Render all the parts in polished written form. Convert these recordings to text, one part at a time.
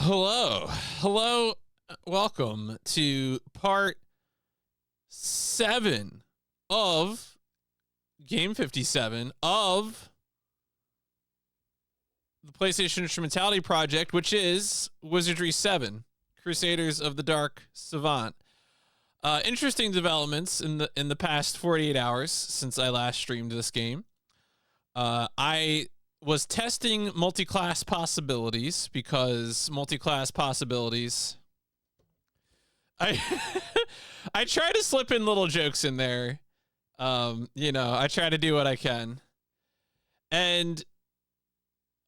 Hello, welcome to part 7 of Game 57 of the PlayStation Instrumentality Project, which is Wizardry VII, Crusaders of the Dark Savant. Interesting developments in the past 48 hours since I last streamed this game. I was testing multi-class possibilities because multi-class possibilities. I try to slip in little jokes in there. I try to do what I can, and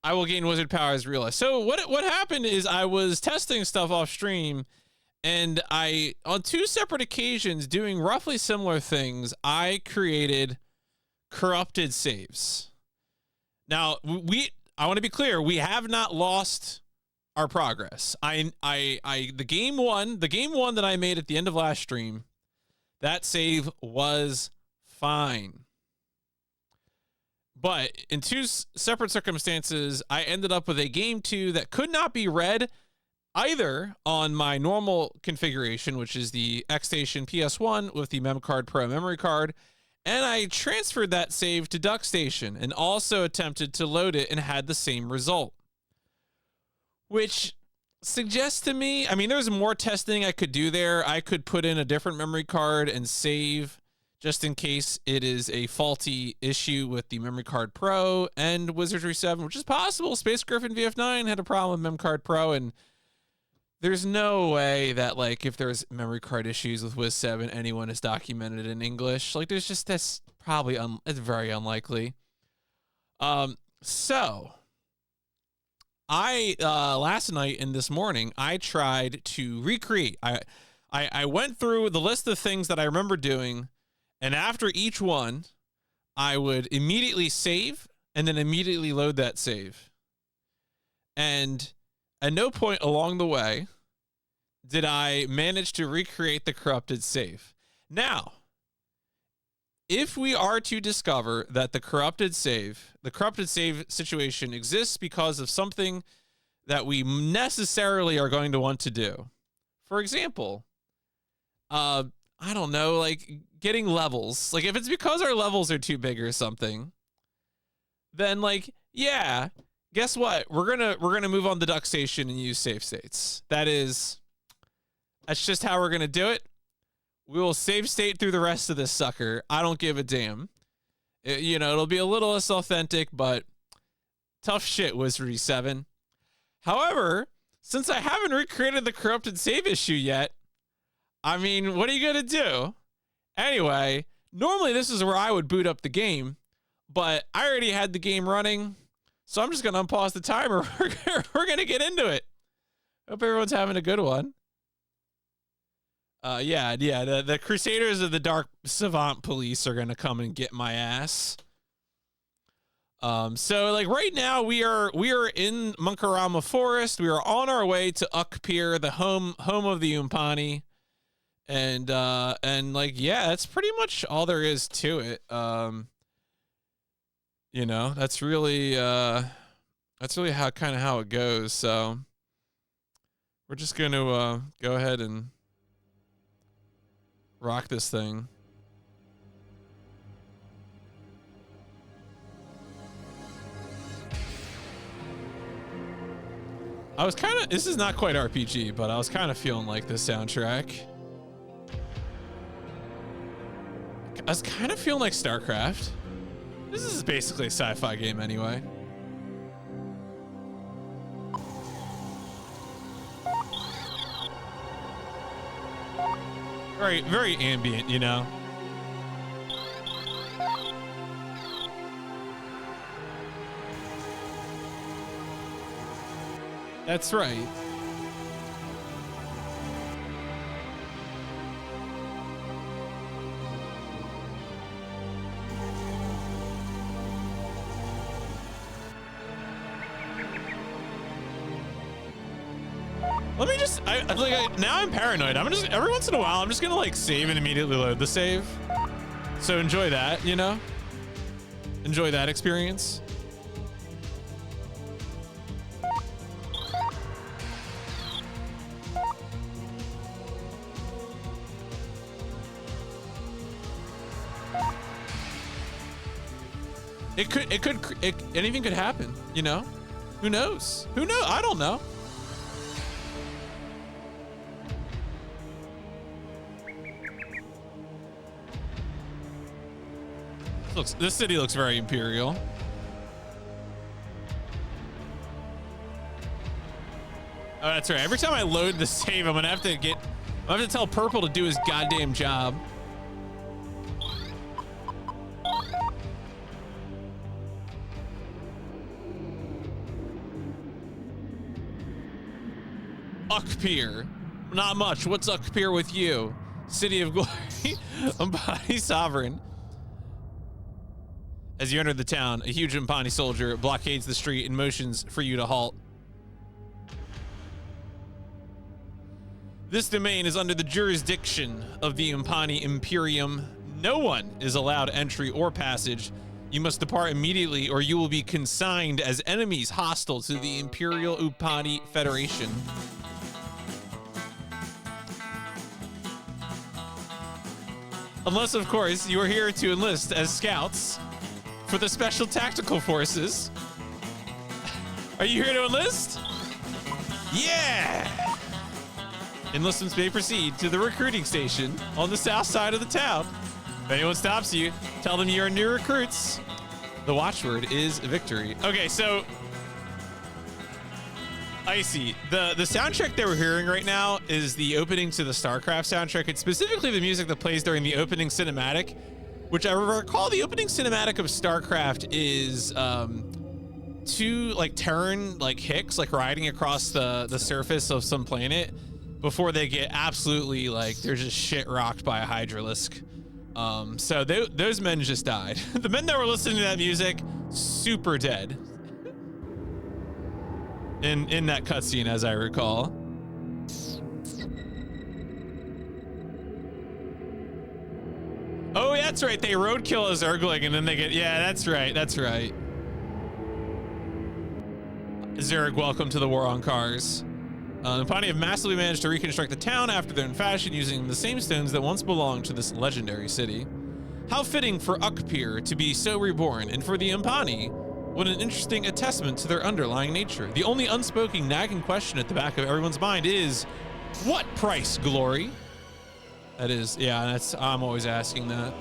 I will gain wizard powers real. So what happened is I was testing stuff off stream, and I, on 2 separate occasions, doing roughly similar things, I created corrupted saves. Now, I want to be clear, we have not lost our progress. The game one that I made at the end of last stream, that save was fine. But in 2 separate circumstances, I ended up with a game 2 that could not be read either on my normal configuration, which is the X-Station PS1 with the MemCard Pro memory card, and I transferred that save to DuckStation and also attempted to load it and had the same result. Which suggests to me, I mean, there's more testing I could do there. I could put in a different memory card and save just in case it is a faulty issue with the memory card Pro and Wizardry VII, which is possible. Space Griffin VF9 had a problem with memcard Pro, and there's no way that, like, if there's memory card issues with Wiz 7, anyone has documented it in English. Like, there's just, that's probably, it's very unlikely. So I, last night and this morning, I tried to recreate. I went through the list of things that I remember doing, and after each one, I would immediately save and then immediately load that save. And at no point along the way did I manage to recreate the corrupted save. Now, if we are to discover that the corrupted save situation exists because of something that we necessarily are going to want to do, for example, I don't know, like getting levels. Like if it's because our levels are too big or something, then like, yeah, guess what? We're gonna move on to DuckStation and use save states. That's just how we're gonna do it. We will save state through the rest of this sucker. I don't give a damn. It'll be a little less authentic, but tough shit, Wizardry VII. However, since I haven't recreated the corrupted save issue yet, I mean, what are you gonna do? Anyway, normally this is where I would boot up the game, but I already had the game running. So I'm just going to unpause the timer. We're going to get into it. Hope everyone's having a good one. The Crusaders of the Dark Savant police are going to come and get my ass. So like right now we are in Munkarama Forest. We are on our way to Ukpir, the home of the Umpani. And like, yeah, that's pretty much all there is to it. That's really how it goes. So we're just going to go ahead and rock this thing. This is not quite RPG, but I was kind of feeling like this soundtrack. I was kind of feeling like StarCraft. This is basically a sci-fi game anyway. Very, very ambient, you know? That's right. Let me just, now I'm paranoid. Every once in a while, I'm just gonna like save and immediately load the save. So enjoy that, you know? Enjoy that experience. Anything could happen, you know? Who knows? Who knows? I don't know. This city looks very imperial. Oh, that's right. Every time I load the save, I'm gonna have to tell Purple to do his goddamn job. Ukpier. Not much. What's Ukpier with you? City of Glory. Umpani Sovereign. As you enter the town, a huge Umpani soldier blockades the street and motions for you to halt. This domain is under the jurisdiction of the Umpani Imperium. No one is allowed entry or passage. You must depart immediately or you will be consigned as enemies hostile to the Imperial Umpani Federation. Unless, of course, you are here to enlist as scouts for the Special Tactical Forces. Are you here to enlist? Yeah! Enlistments may proceed to the recruiting station on the south side of the town. If anyone stops you, tell them you are new recruits. The watchword is victory. Okay, so Icy, the soundtrack that we're hearing right now is the opening to the StarCraft soundtrack. It's specifically the music that plays during the opening cinematic, which I recall the opening cinematic of StarCraft is two like Terran like Hicks like riding across the surface of some planet before they get absolutely like they're just shit rocked by a Hydralisk. So those men just died. The men that were listening to that music, super dead in that cutscene, as I recall. Oh, that's right. They roadkill as Urgling, and then they get. Yeah, that's right. That's right. Zerg, welcome to the war on cars. The Umpani have massively managed to reconstruct the town after their own fashion using the same stones that once belonged to this legendary city. How fitting for Ukpier to be so reborn, and for the Umpani, what an interesting testament to their underlying nature. The only unspoken nagging question at the back of everyone's mind is, what price, glory? That is, yeah, I'm always asking that.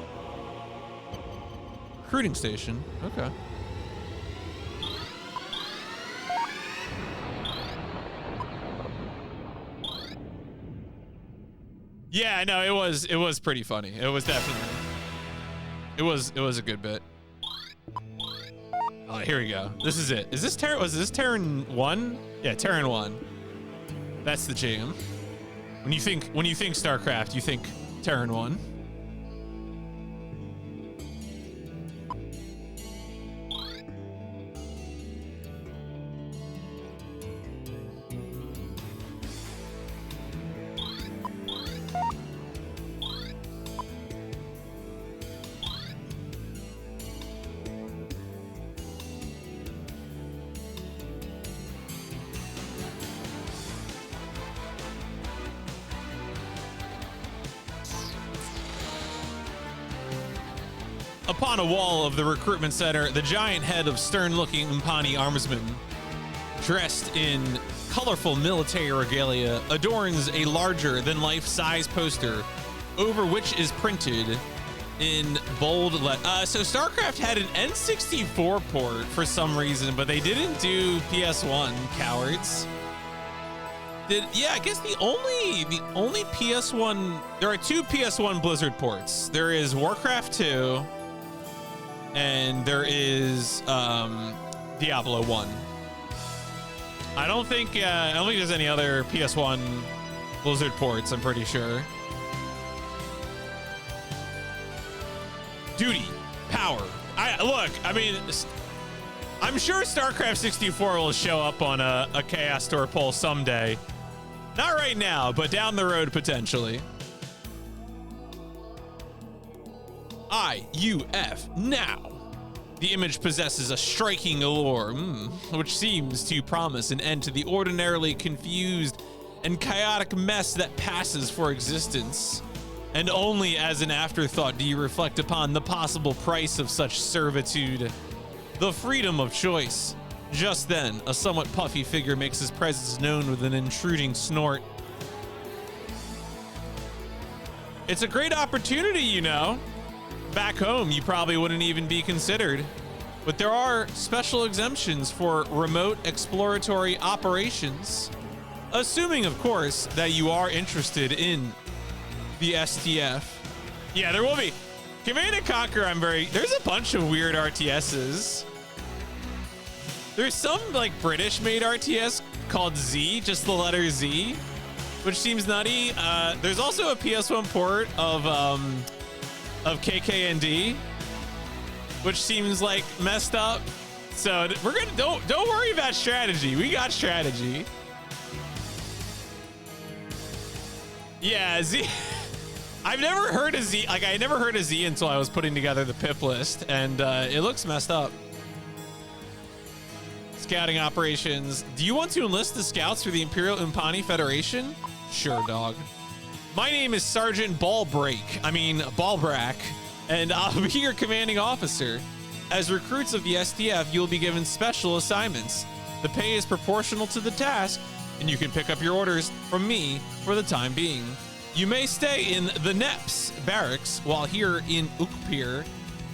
Recruiting station, okay. Yeah, no, it was pretty funny. It was definitely, it was a good bit. Oh, here we go. This is it. Is this was this Terran 1? Yeah, Terran 1. That's the jam. When you think StarCraft, you think Terran 1. Upon a wall of the recruitment center, the giant head of stern-looking Umpani armsman, dressed in colorful military regalia, adorns a larger-than-life size poster, over which is printed in bold so StarCraft had an N64 port for some reason, but they didn't do PS1, cowards. Yeah, I guess the only PS1, there are two PS1 Blizzard ports. There is Warcraft 2, and there is Diablo 1. I don't think there's any other PS1 Blizzard ports, I'm pretty sure. Duty, power. I mean, I'm sure StarCraft 64 will show up on a Chaos Store poll someday. Not right now, but down the road potentially. IUF now. The image possesses a striking allure, which seems to promise an end to the ordinarily confused and chaotic mess that passes for existence. And only as an afterthought do you reflect upon the possible price of such servitude. The freedom of choice. Just then, a somewhat puffy figure makes his presence known with an intruding snort. It's a great opportunity, you know. Back home, you probably wouldn't even be considered. But there are special exemptions for remote exploratory operations. Assuming, of course, that you are interested in the STF. Yeah, there will be. Command & Conquer, there's a bunch of weird RTSs. There's some like British-made RTS called Z, just the letter Z, which seems nutty. There's also a PS1 port of KKND, which seems like messed up. So we're gonna don't worry about strategy. We got strategy. Yeah, Z. I've never heard of Z. Like I never heard of Z until I was putting together the PIP list, and it looks messed up. Scouting operations. Do you want to enlist the scouts for the Imperial Umpani Federation? Sure, dog. My name is Sergeant Balbrack, and I'll be your commanding officer. As recruits of the STF, you'll be given special assignments. The pay is proportional to the task, and you can pick up your orders from me for the time being. You may stay in the NEPS barracks while here in Ukpir,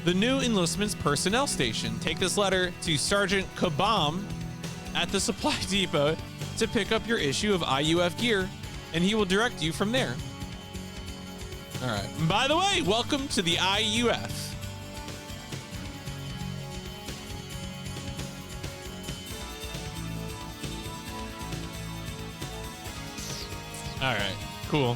the new enlistment's personnel station. Take this letter to Sergeant Kabam at the supply depot to pick up your issue of IUF gear, and he will direct you from there. All right. And by the way, welcome to the IUF. All right. Cool.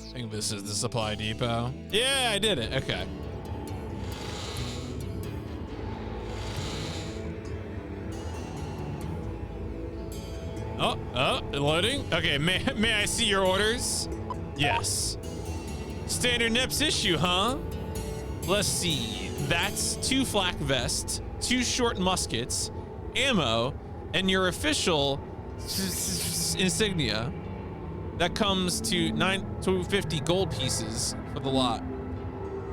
I think this is the supply depot. Yeah, I did it. Okay. Oh, loading. Okay, may I see your orders? Yes. Standard NEPS issue, huh? Let's see. That's 2 flak vests, 2 short muskets, ammo, and your official insignia. That comes to 950 gold pieces for the lot.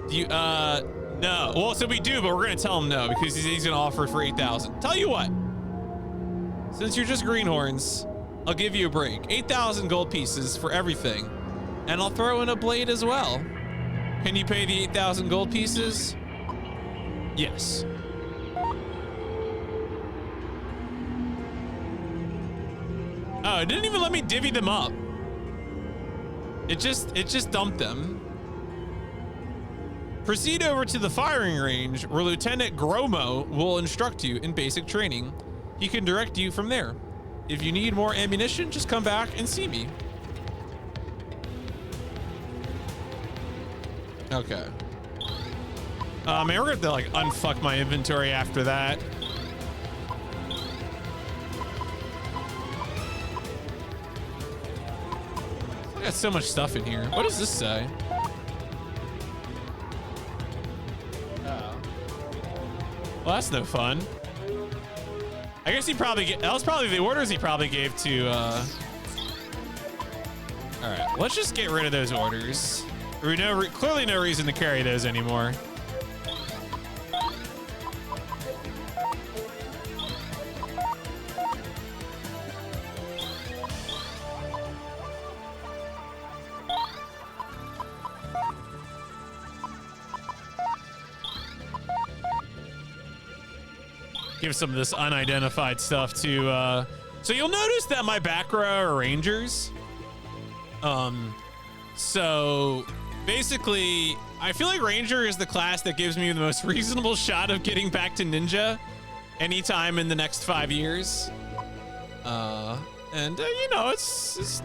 Do you, no. Well, so we do, but we're gonna tell him no because he's gonna offer for 8,000. Tell you what, since you're just greenhorns, I'll give you a break. 8,000 gold pieces for everything, and I'll throw in a blade as well. Can you pay the 8,000 gold pieces? Yes. Oh, it didn't even let me divvy them up. It just dumped them. Proceed over to the firing range where Lieutenant Gromo will instruct you in basic training. He can direct you from there. If you need more ammunition, just come back and see me. Okay. Man, we're gonna have to like unfuck my inventory after that. I got so much stuff in here. What does this say? Oh. Well, that's no fun. I guess he probably that was probably the orders he probably gave to all right, let's just get rid of those orders. Clearly no reason to carry those anymore. Give some of this unidentified stuff to, so you'll notice that my back row are Rangers. So basically, I feel like Ranger is the class that gives me the most reasonable shot of getting back to Ninja anytime in the next 5 years. And you know, it's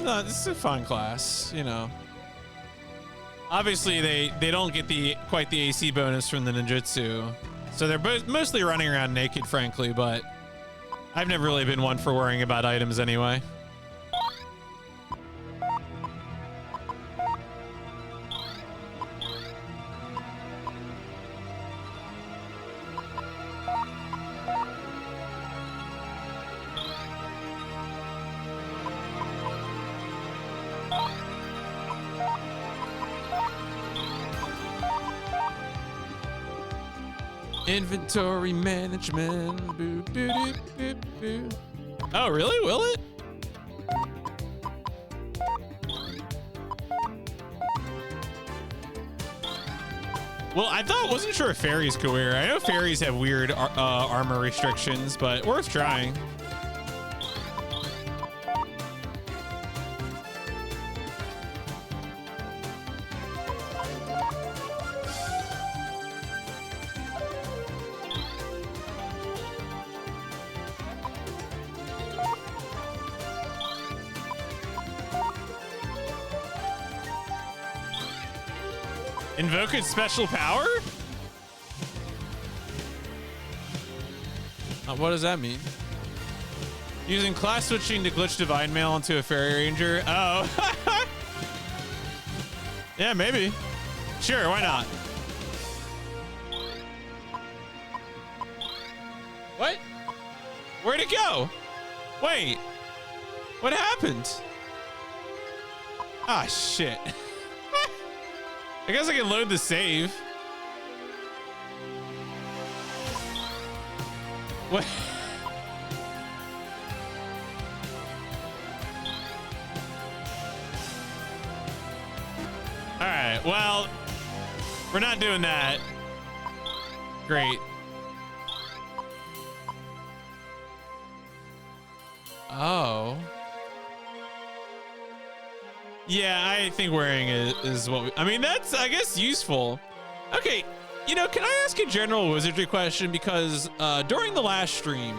a fun class, you know. Obviously, they don't get quite the AC bonus from the ninjutsu, so they're mostly running around naked, frankly. But I've never really been one for worrying about items anyway. Inventory management. Boo, boo, doo, boo, boo. Oh, really? Will it? Well, wasn't sure if fairies could wear. I know fairies have weird armor restrictions, but worth trying. Invoke its special power? What does that mean? Using class switching to glitch Divine Mail into a Fairy Ranger? Oh. Yeah, maybe. Sure, why not? What? Where'd it go? Wait. What happened? Ah, shit. I guess I can load the save. What? All right, well, we're not doing that. Great. Oh. Yeah, I think wearing it is what I mean, that's, I guess, useful. Okay, you know, can I ask a general wizardry question? Because during the last stream,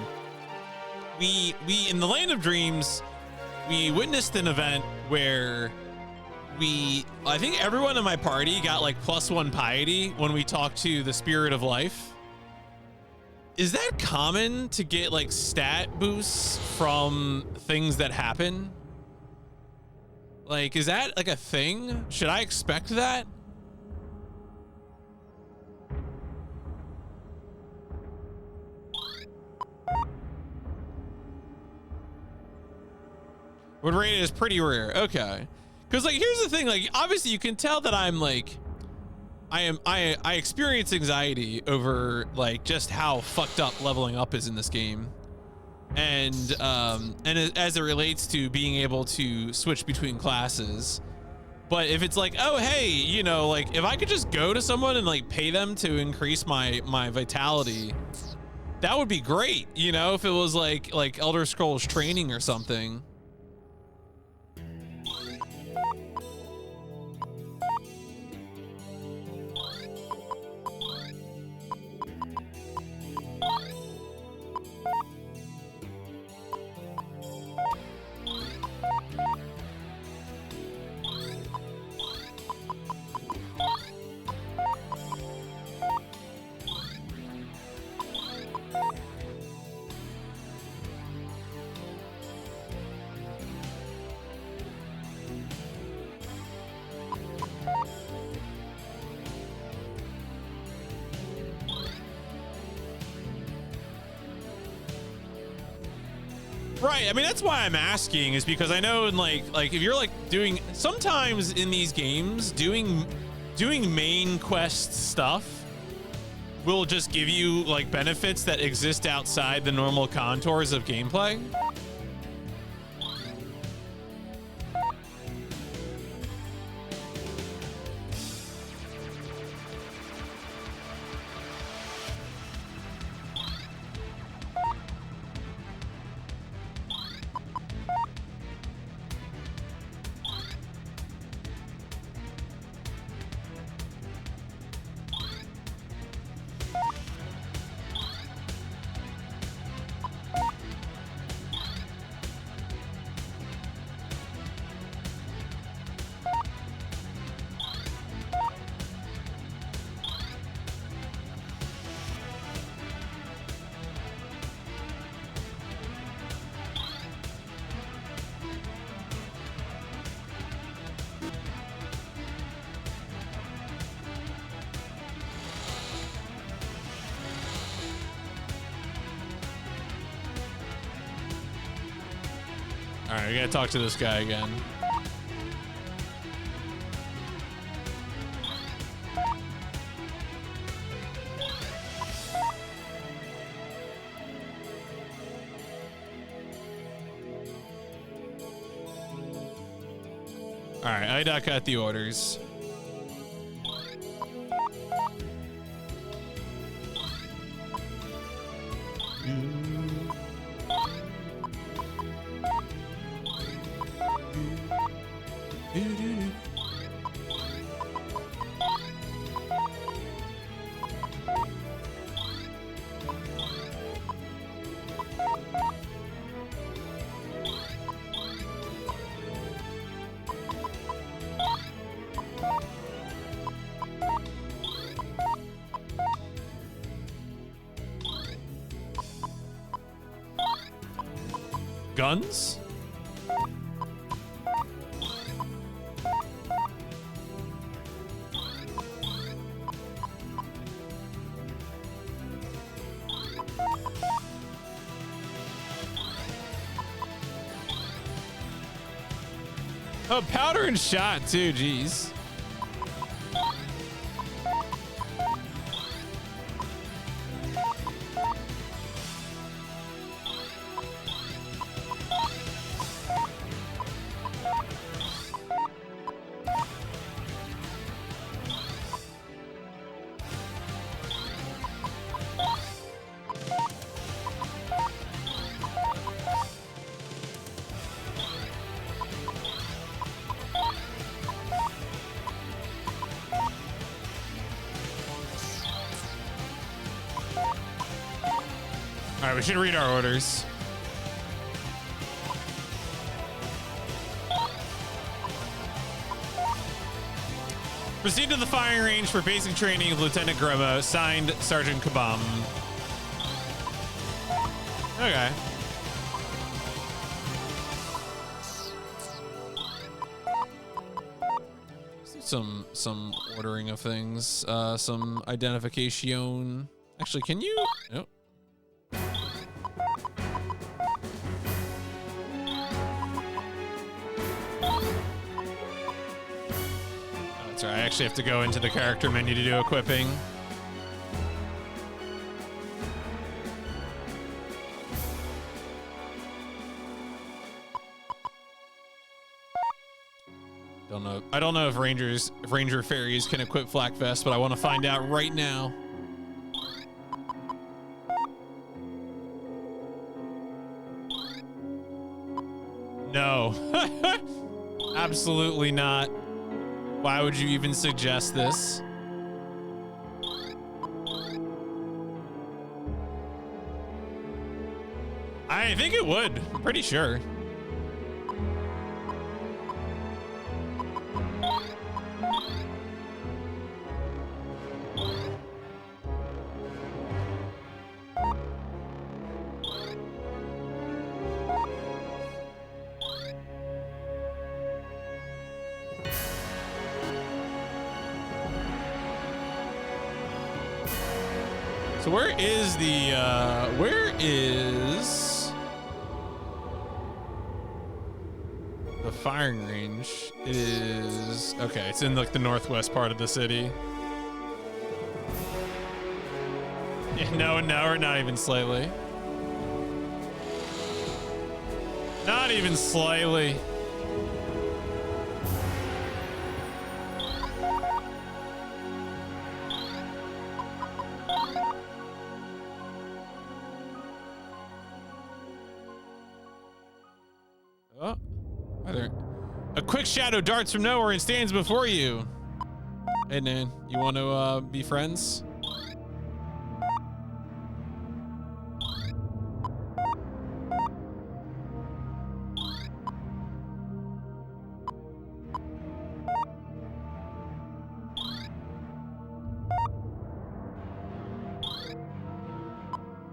we in the Land of Dreams, we witnessed an event where I think everyone in my party got like +1 piety when we talked to the Spirit of Life. Is that common to get like stat boosts from things that happen? Like, is that like a thing? Should I expect that? Would rate it as pretty rare. Okay. Because like, here's the thing, like, obviously you can tell that I'm like, I experience anxiety over like just how fucked up leveling up is in this game. And as it relates to being able to switch between classes. But if it's like, oh, hey, you know, like if I could just go to someone and like pay them to increase my vitality, that would be great. You know, if it was like Elder Scrolls training or something. Right, I mean, that's why I'm asking, is because I know in like if you're like doing, sometimes in these games, doing main quest stuff will just give you like benefits that exist outside the normal contours of gameplay. All right, we gotta talk to this guy again. All right, IDOC got the orders. Guns? Oh, powder and shot too, jeez. All right, we should read our orders. Proceed to the firing range for basic training of Lieutenant Grommo. Signed, Sergeant Kabam. Okay. Some ordering of things. Some identification. Actually, can you? Nope. That's right. I actually have to go into the character menu to do equipping. I don't know if Ranger Fairies can equip Flak Vest, but I want to find out right now. No. Absolutely not. Why would you even suggest this? I think it would. I'm pretty sure. So where is the firing range? It is, okay, it's in like the northwest part of the city. Yeah, no, or not even slightly. Not even slightly. Quick shadow darts from nowhere and stands before you. Hey, Nan, you want to be friends?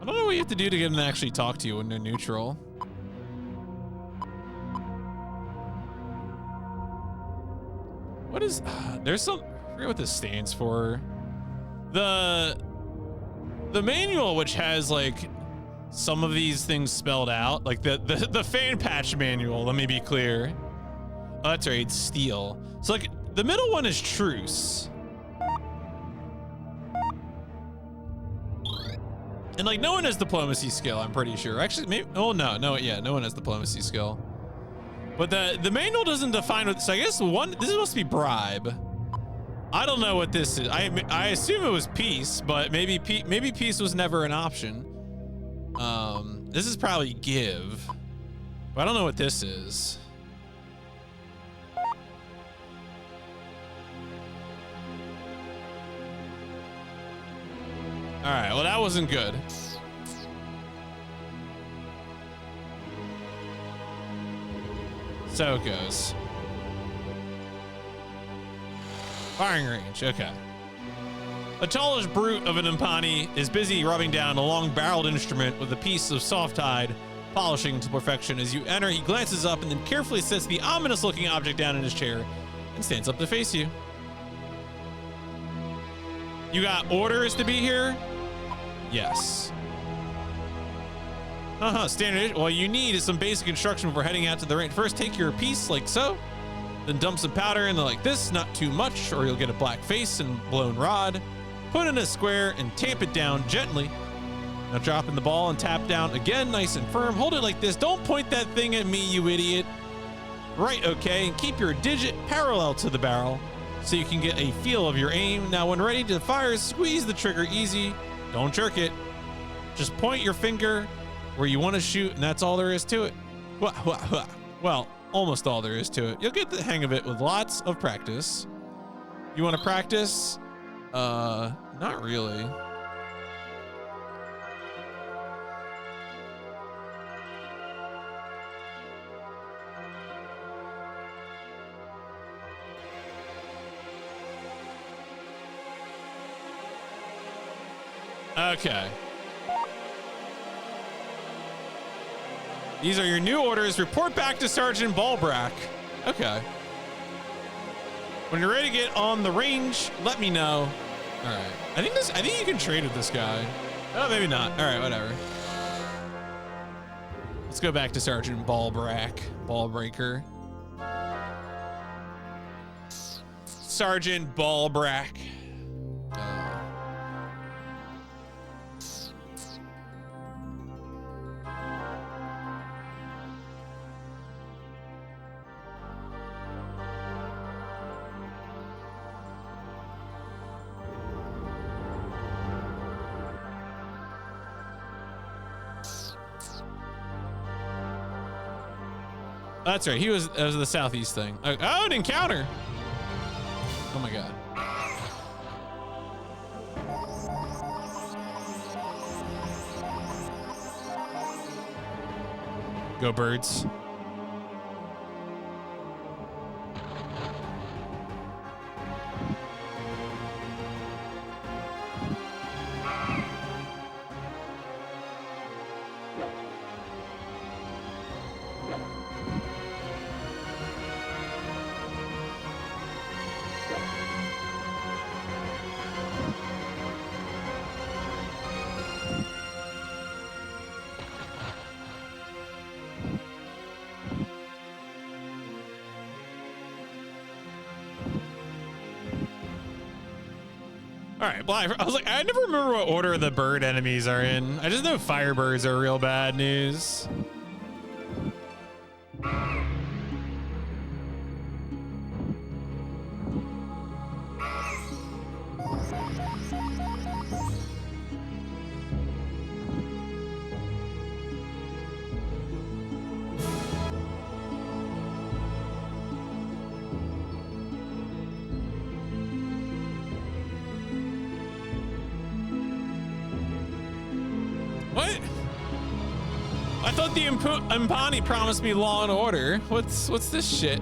I don't know what you have to do to get them to actually talk to you when they're neutral. What is, there's some, I forget what this stands for. The manual, which has like some of these things spelled out, like the fan patch manual. Let me be clear. Oh, that's right, steel. So like the middle one is truce. And like no one has diplomacy skill, I'm pretty sure. Actually, maybe, oh no, yeah, no one has diplomacy skill. But the manual doesn't define what, so I guess this is supposed to be bribe. I don't know what this is. I assume it was peace, but maybe peace was never an option. This is probably give, but I don't know what this is. All right, well, that wasn't good. So it goes. Firing range, okay. A tallish brute of an Impani is busy rubbing down a long-barreled instrument with a piece of soft hide, polishing to perfection. As you enter, he glances up and then carefully sets the ominous-looking object down in his chair and stands up to face you. You got orders to be here? Yes. Standard. Well, you need some basic instruction before heading out to the range. First, take your piece like so. Then dump some powder in there like this, not too much, or you'll get a black face and blown rod. Put in a square and tamp it down gently. Now drop in the ball and tap down again, nice and firm. Hold it like this. Don't point that thing at me, you idiot. Right, okay, and keep your digit parallel to the barrel so you can get a feel of your aim. Now, when ready to fire, squeeze the trigger easy. Don't jerk it. Just point your finger where you want to shoot, and that's all there is to it. Well, almost all there is to it. You'll get the hang of it with lots of practice. You want to practice? Not really. Okay. These are your new orders. Report back to Sergeant Balbrack. Okay. When you're ready to get on the range, let me know. All right. I think you can trade with this guy. Oh, maybe not. All right, whatever. Let's go back to Sergeant Balbrack. Ballbreaker. Sergeant Balbrack. That's right. That was the southeast thing. Oh, an encounter. Oh my god. Go birds. All right, well, I was like, I never remember what order the bird enemies are in. I just know firebirds are real bad news. What? I thought the Impani promised me law and order. What's this shit?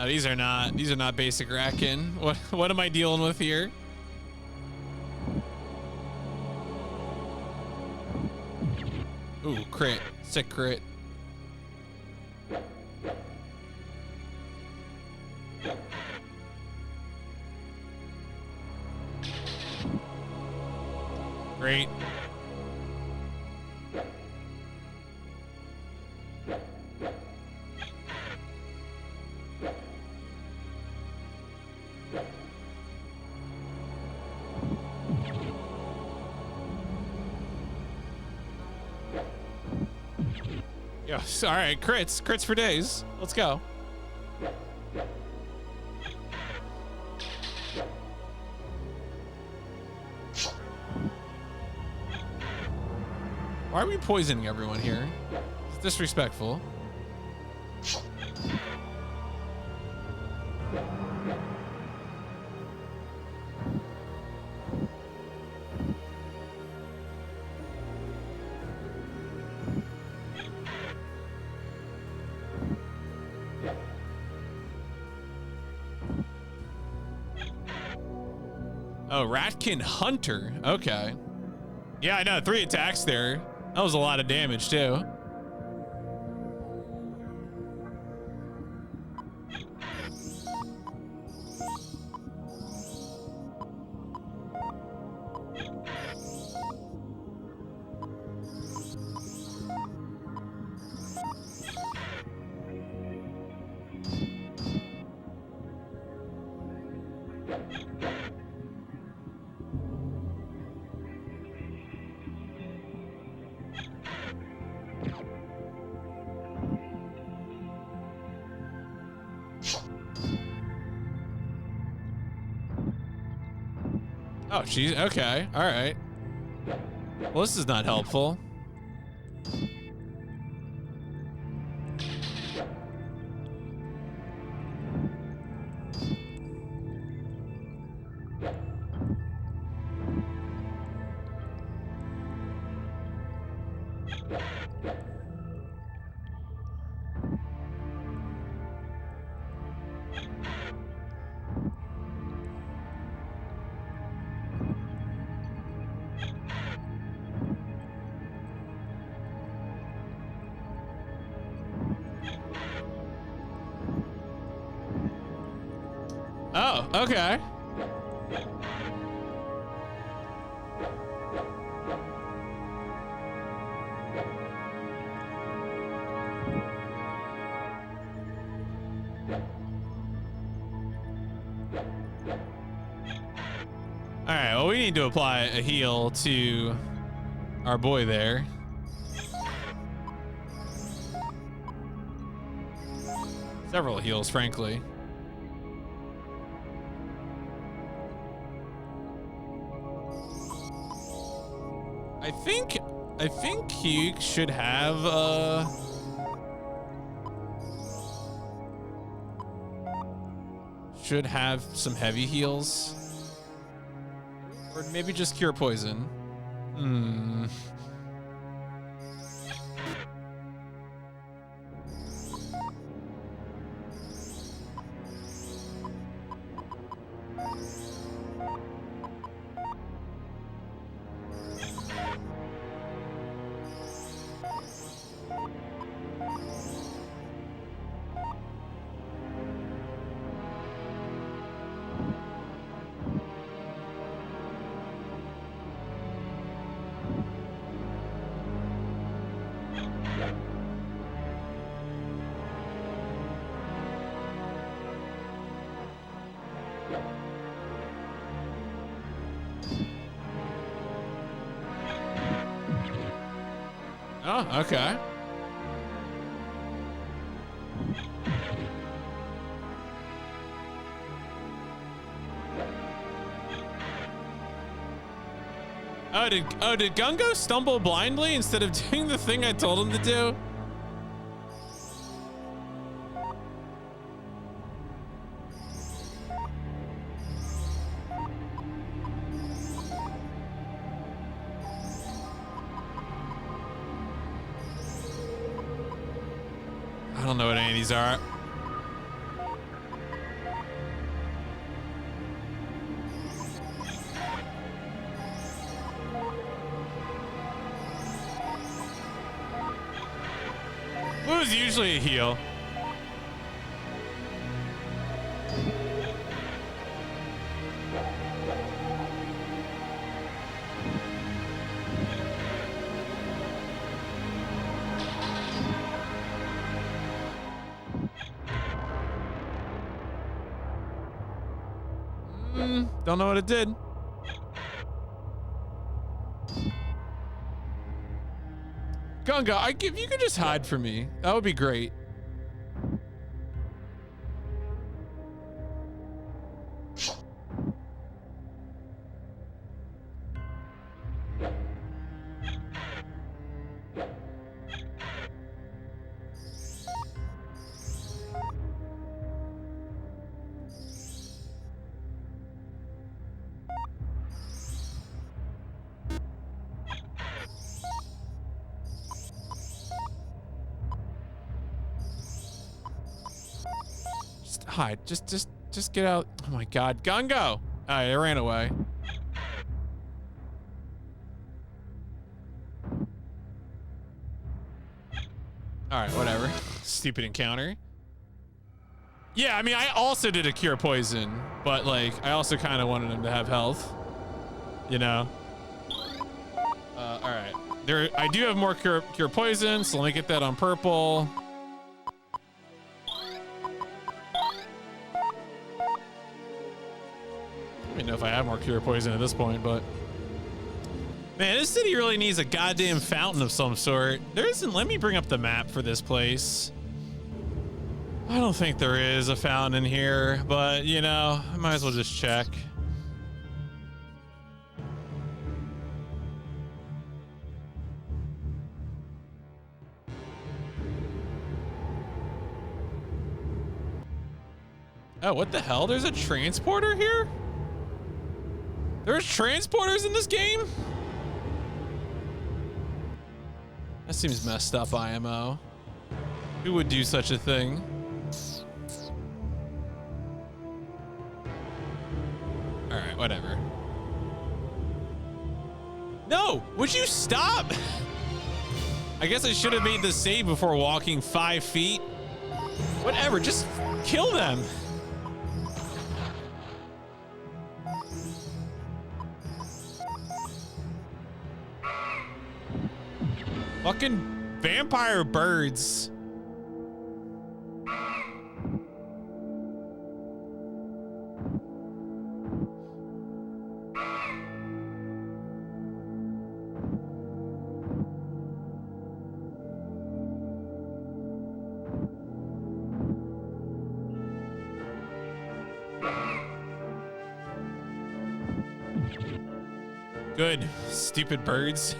These are not basic Rakin. What am I dealing with here? Ooh, crit. Sick crit. Great. Yes, all right, crits for days. Let's go. Why are we poisoning everyone here? It's disrespectful. Oh, Ratkin Hunter. Okay. Yeah, I know. 3 attacks there. That was a lot of damage, too. Oh, she's okay. All right. Well, this is not helpful. Oh, okay. All right, well, we need to apply a heal to our boy there. Several heals, frankly. I think he should have some heavy heals. Or maybe just cure poison. Oh, okay. Did Gungo stumble blindly instead of doing the thing I told him to do? I don't know what any of these are. Blue's usually a heal. Don't know what it did. Gunga, if you could just hide from me, that would be great. Hide. Just get out. Oh my God. Gungo. All right, it ran away. All right, whatever. Stupid encounter. Yeah, I mean, I also did a cure poison, but like, I also kind of wanted him to have health. You know. All right. I do have more cure poison, so let me get that on purple. I don't know if I have more cure poison at this point, but man, this city really needs a goddamn fountain of some sort. There isn't. Let me bring up the map for this place. I don't think there is a fountain in here, but you know, I might as well just check. Oh, what the hell? There's a transporter here? There's transporters in this game? That seems messed up, IMO. Who would do such a thing? All right, whatever. No, would you stop? I guess I should have made the save before walking 5 feet. Whatever, just kill them. Fucking vampire birds. Good, stupid birds.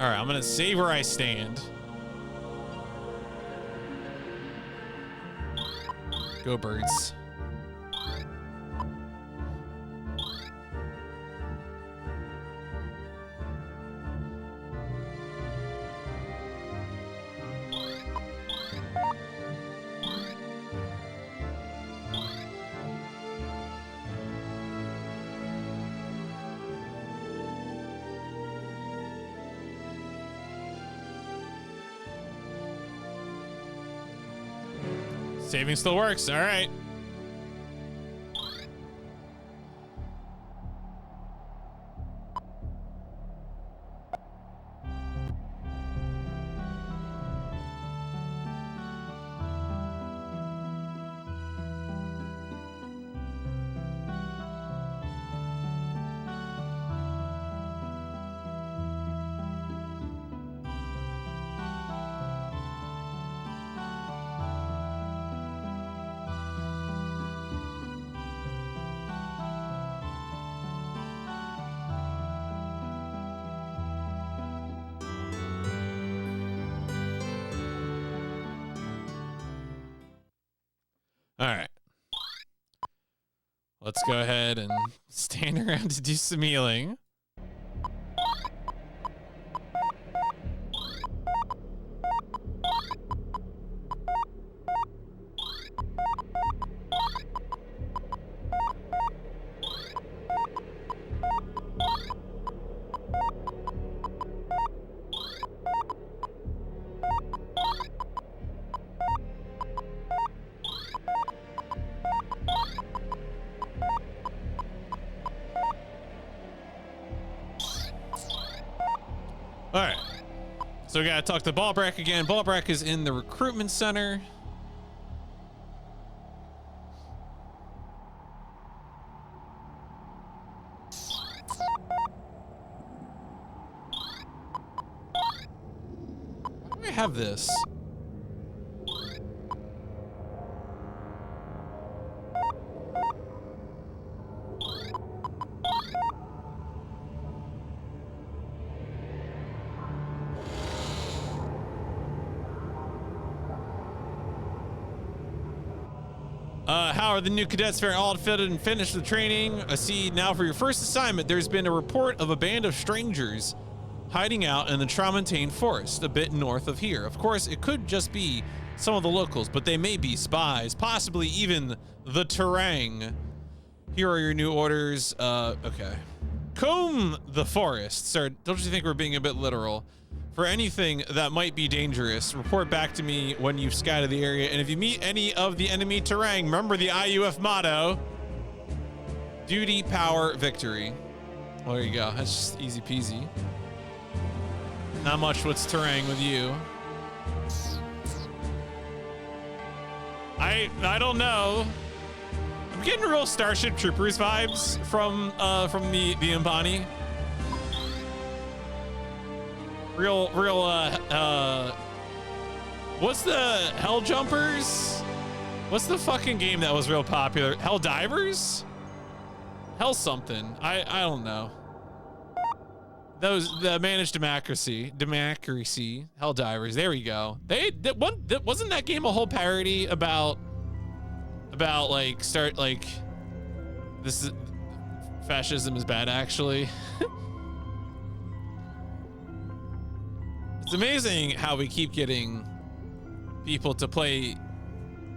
All right, I'm gonna save where I stand. Go birds. Saving still works. All right. All right. Let's go ahead and stand around to do some healing. So we gotta talk to Ballbrack again. Ballbrack is in the recruitment center. Why do I have this? How are the new cadets faring? All fitted and finished the training. I see now for your first assignment, there's been a report of a band of strangers hiding out in the Tramontane forest, a bit north of here. Of course, it could just be some of the locals, but they may be spies, possibly even the Terang. Here are your new orders. Okay. Comb the forest. Sir, don't you think we're being a bit literal? For anything that might be dangerous, report back to me when you've scouted the area. And if you meet any of the enemy Terang, remember the IUF motto: duty, power, victory. Well, there you go. That's just easy peasy. Not much what's Terang with you. I don't know. I'm getting real Starship Troopers vibes from the Impani. Real, what's the Hell Jumpers? What's the fucking game that was real popular? Hell Divers? Hell something. I don't know. The Managed Democracy, Hell Divers. There we go. Wasn't that game a whole parody about like this is fascism is bad actually. It's amazing how we keep getting people to play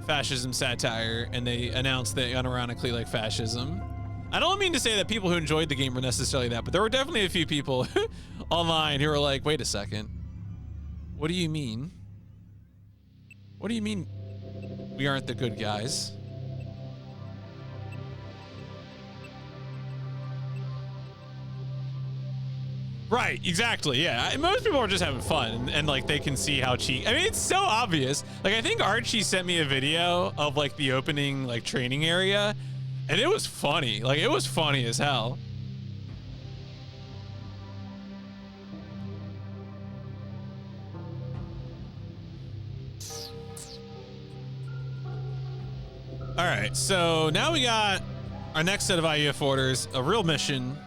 fascism satire and they announce they unironically like fascism. I don't mean to say that people who enjoyed the game were necessarily that, but there were definitely a few people online who were like, wait a second. What do you mean? What do you mean we aren't the good guys? Right, exactly, yeah. Most people are just having fun and like they can see how cheap. I mean, it's so obvious. Like I think Archie sent me a video of like the opening like training area and it was funny. Like it was funny as hell. All right, so now we got our next set of IUF orders, a real mission.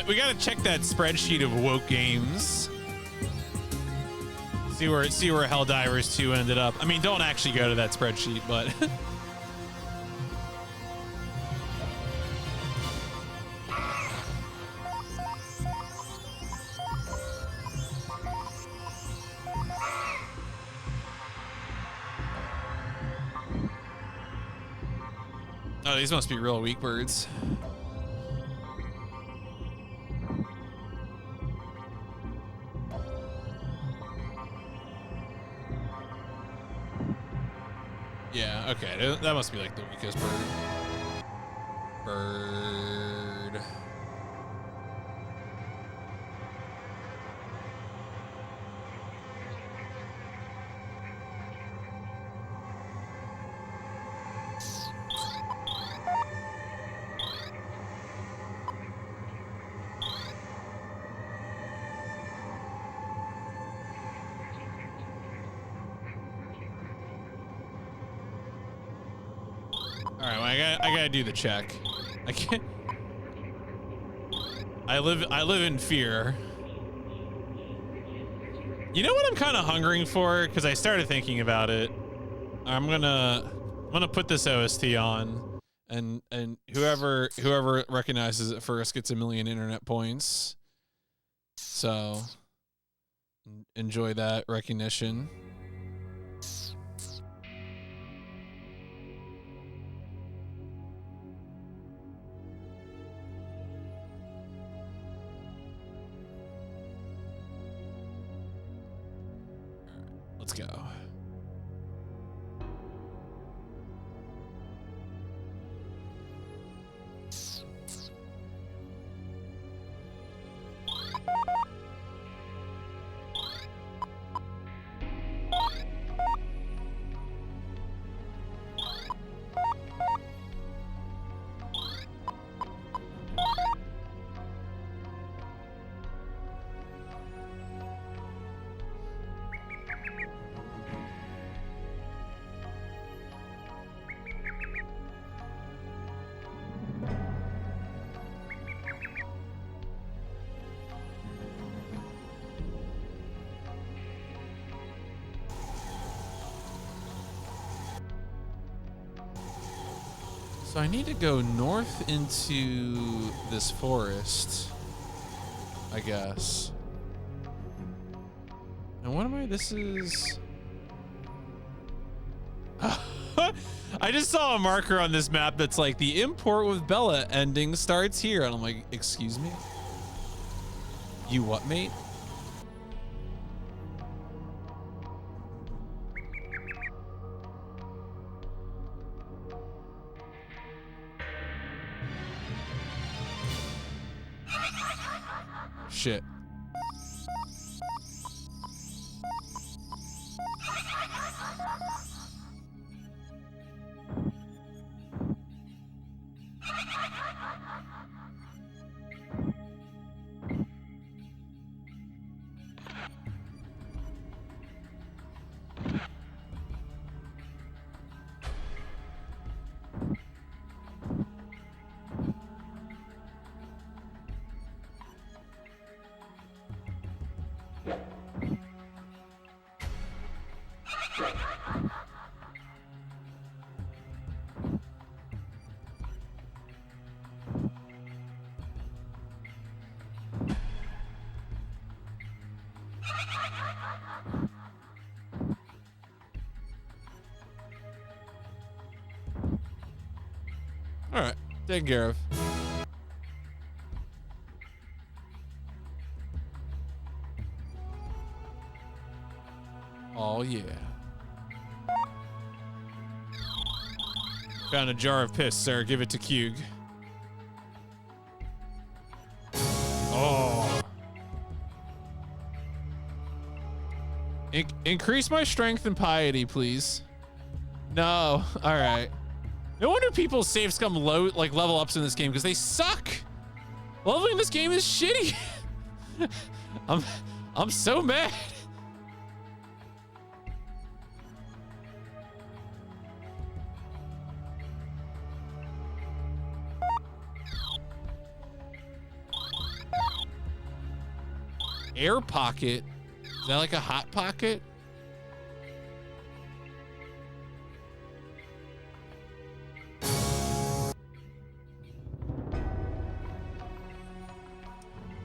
We gotta check that spreadsheet of woke games. See where Helldivers 2 ended up. I mean, don't actually go to that spreadsheet, but oh, these must be real weak birds. Yeah, okay, that must be like the weakest bird. All right, well, I gotta do the check. I can't. I live in fear. You know what I'm kind of hungering for? Because I started thinking about it. I'm gonna put this OST on, and whoever recognizes it first gets 1,000,000 internet points. So enjoy that recognition. Let's go. So I need to go north into this forest, I guess. And what am I? This is... I just saw a marker on this map that's like, the import with Bella ending starts here. And I'm like, excuse me? You what, mate? Shit. All right, taken care of. Oh yeah. Found a jar of piss, sir. Give it to Cug. Oh. Increase my strength and piety, please. No. All right. No wonder people save scum level ups in this game, because they suck. Leveling in this game is shitty. I'm so mad. Air pocket? Is that like a hot pocket?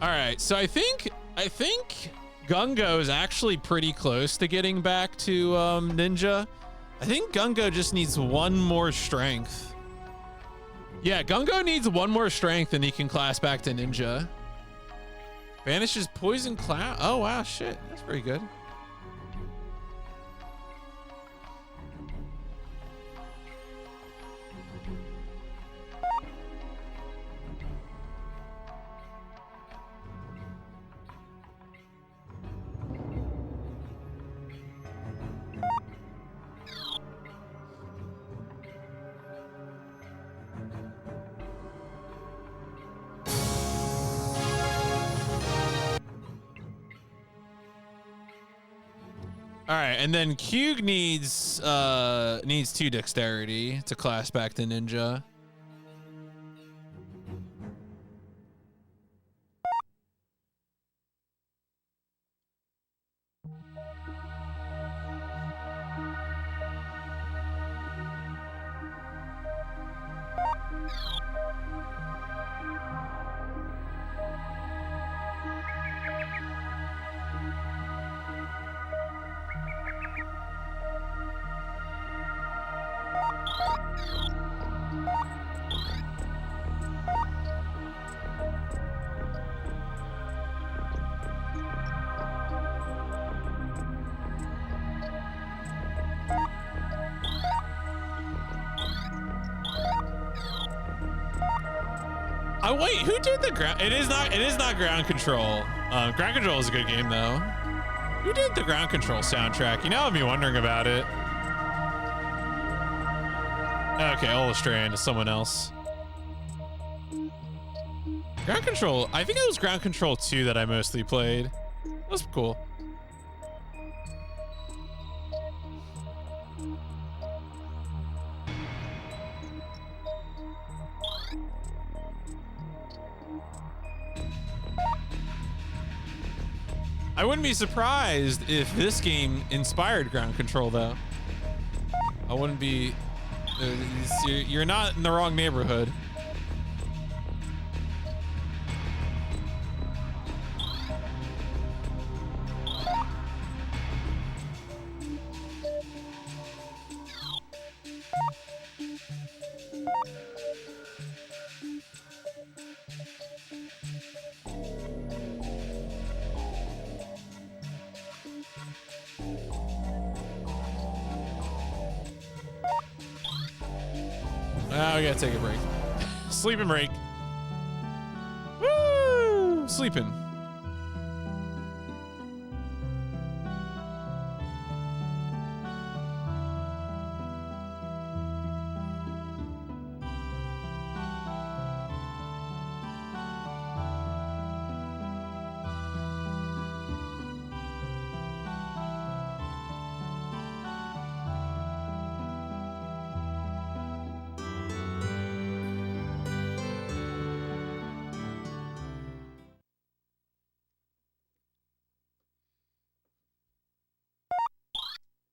All right, so I think Gungo is actually pretty close to getting back to Ninja. I think Gungo just needs one more strength. Yeah, Gungo needs one more strength and he can class back to Ninja. Banishes poison cloud. Oh wow, shit, that's pretty good. All right, and then Cug needs 2 dexterity to class back to Ninja. Oh wait, who did the ground? It is not Ground Control. Ground Control is a good game though. Who did the Ground Control soundtrack? You know, I've been wondering about it. Okay, Illustrand is someone else. Ground Control, I think it was Ground Control 2 that I mostly played. That was cool. I wouldn't be surprised if this game inspired Ground Control, though. I wouldn't be. You're not in the wrong neighborhood. Oh, we gotta take a break. Sleeping break. Woo! Sleeping.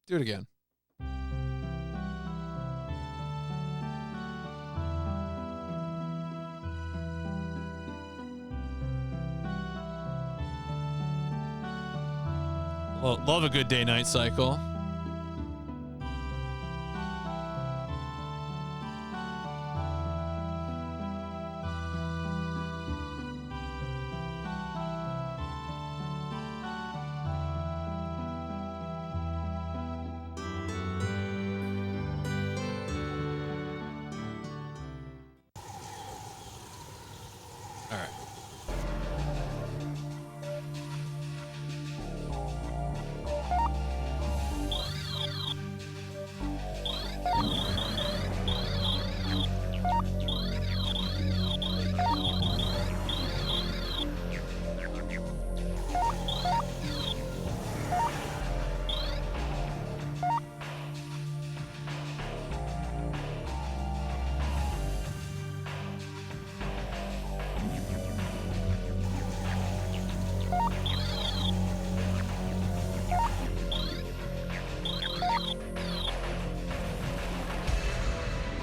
Do it again. Love a good day-night cycle.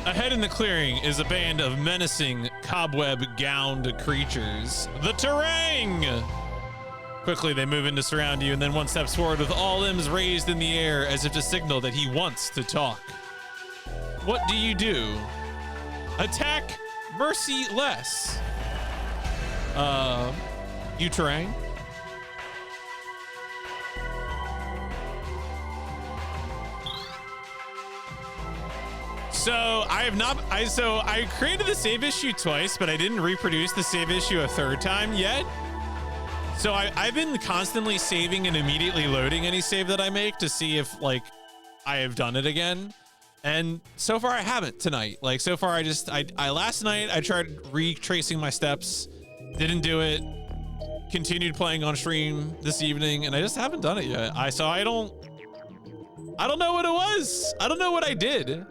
Ahead in the clearing is a band of menacing, cobweb-gowned creatures. The Terang! Quickly, they move in to surround you, and then one steps forward with all limbs raised in the air as if to signal that he wants to talk. What do you do? Attack merciless. You Terang? So I created the save issue twice, but I didn't reproduce the save issue a third time yet. So I've been constantly saving and immediately loading any save that I make to see if like I have done it again. And so far I haven't tonight. Like so far I last night I tried retracing my steps, didn't do it, continued playing on stream this evening, and I just haven't done it yet. I don't know what it was. I don't know what I did.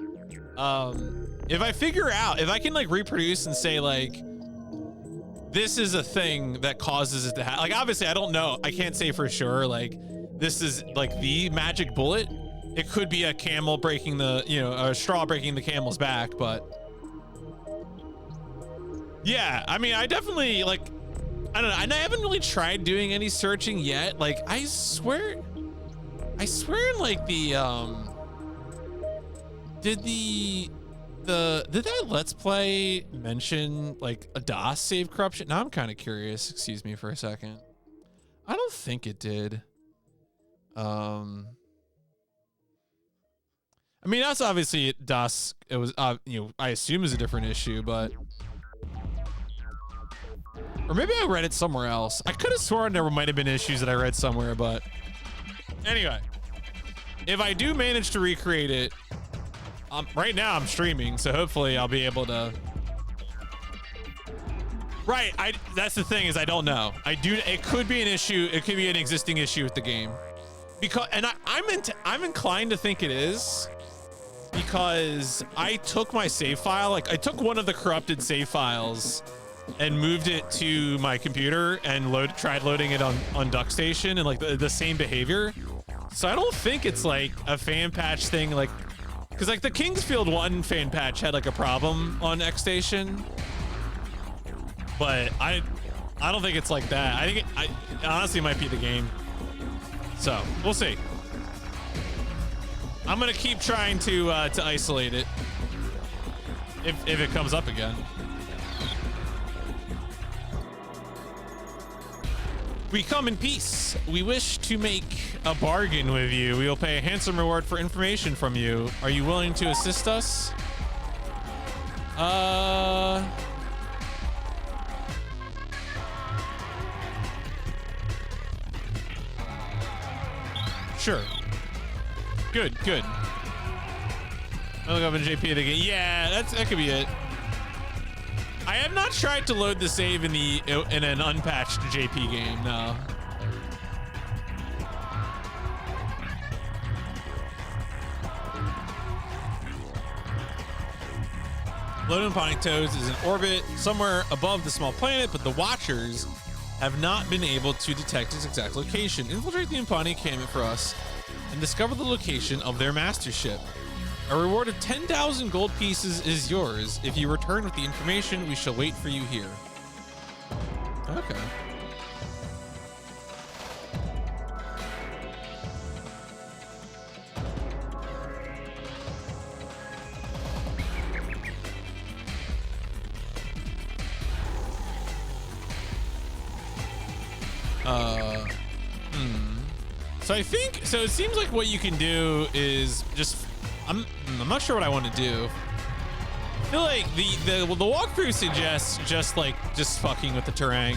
If I figure out, if I can like reproduce and say like, this is a thing that causes it to happen. Like, obviously I don't know. I can't say for sure. Like, this is like the magic bullet. It could be a camel breaking the, you know, a straw breaking the camel's back, but yeah, I mean, I definitely like, I don't know. And I haven't really tried doing any searching yet. Like, I swear in like the, Did did that Let's Play mention like a DOS save corruption? Now I'm kind of curious. Excuse me for a second. I don't think it did. I mean, that's obviously DOS. It was, you know, I assume is a different issue, but, or maybe I read it somewhere else. I could have sworn there might have been issues that I read somewhere, but anyway, if I do manage to recreate it, right now I'm streaming, so hopefully I'll be able to. Right, that's the thing, is I don't know. It could be an issue. It could be an existing issue with the game, because, and I'm inclined to think it is, because I took my save file, like I took one of the corrupted save files and moved it to my computer and tried loading it on DuckStation, and like the same behavior. So I don't think it's like a fan patch thing, like, because like the Kingsfield 1 fan patch had like a problem on XStation, but I don't think it's like that. I think it honestly might be the game. So we'll see. I'm gonna keep trying to isolate it if it comes up again. We come in peace. We wish to make a bargain with you. We will pay a handsome reward for information from you. Are you willing to assist us? Sure. Good. I look up in JP again. Yeah, that could be it. I have not tried to load the save in an unpatched JP game. No. Loading Ponitoes is in orbit somewhere above the small planet, but the Watchers have not been able to detect its exact location. Infiltrate the Impani encampment for us and discover the location of their master ship. A reward of 10,000 gold pieces is yours. If you return with the information, we shall wait for you here. Okay. So it seems like what you can do is just, I'm not sure what I want to do. I feel like the walkthrough suggests just fucking with the terrain.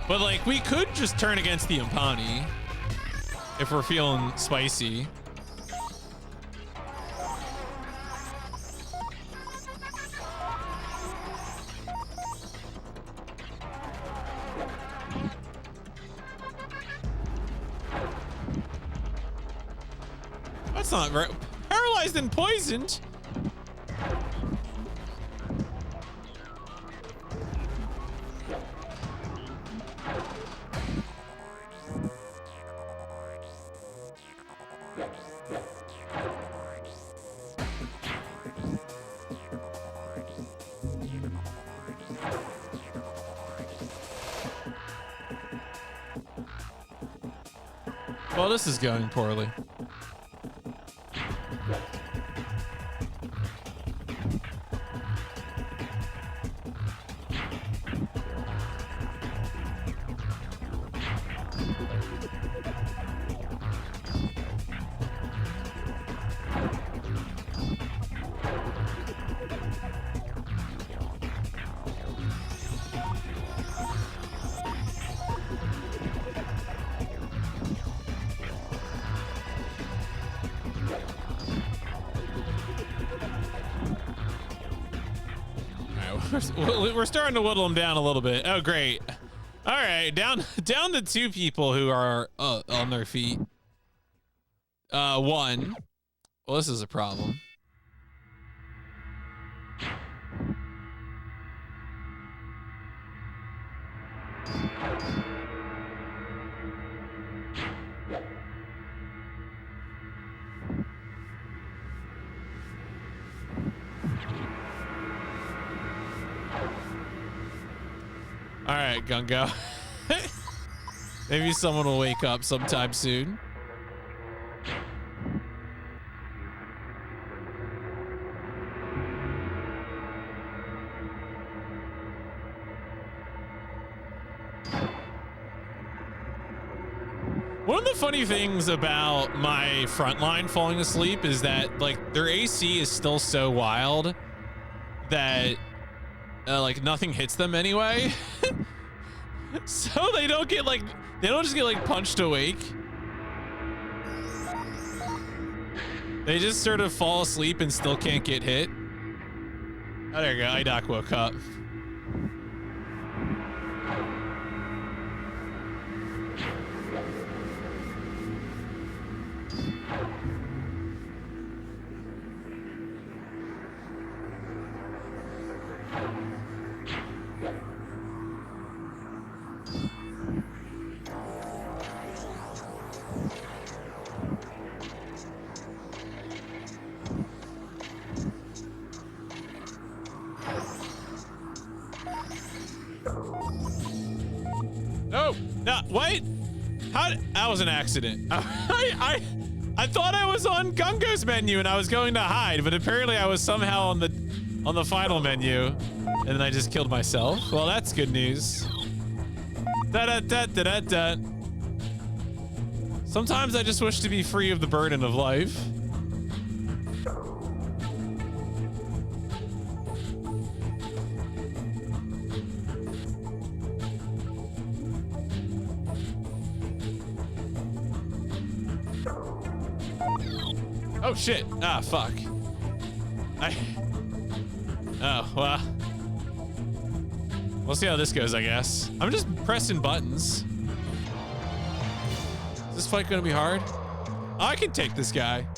But like we could just turn against the Impani if we're feeling spicy. That's not right. Paralyzed and poisoned. Well, this is going poorly. We're starting to whittle them down a little bit. Oh, great. All right, down to two people who are on their feet. One. Well, this is a problem. All right, Gungo. Maybe someone will wake up sometime soon. of the funny things about my frontline falling asleep is that like their AC is still so wild that like nothing hits them anyway. So they don't just get like punched awake. They just sort of fall asleep and still can't get hit. Oh, there you go. IDOC woke up. Oh, no, wait. That was an accident. I thought I was on Gungo's menu and I was going to hide, but apparently I was somehow on the final menu, and then I just killed myself. Well, that's good news. Da-da-da-da-da-da. Sometimes I just wish to be free of the burden of life. Oh shit. Ah, fuck. Oh, well. We'll see how this goes, I guess. I'm just pressing buttons. Is this fight gonna be hard? Oh, I can take this guy.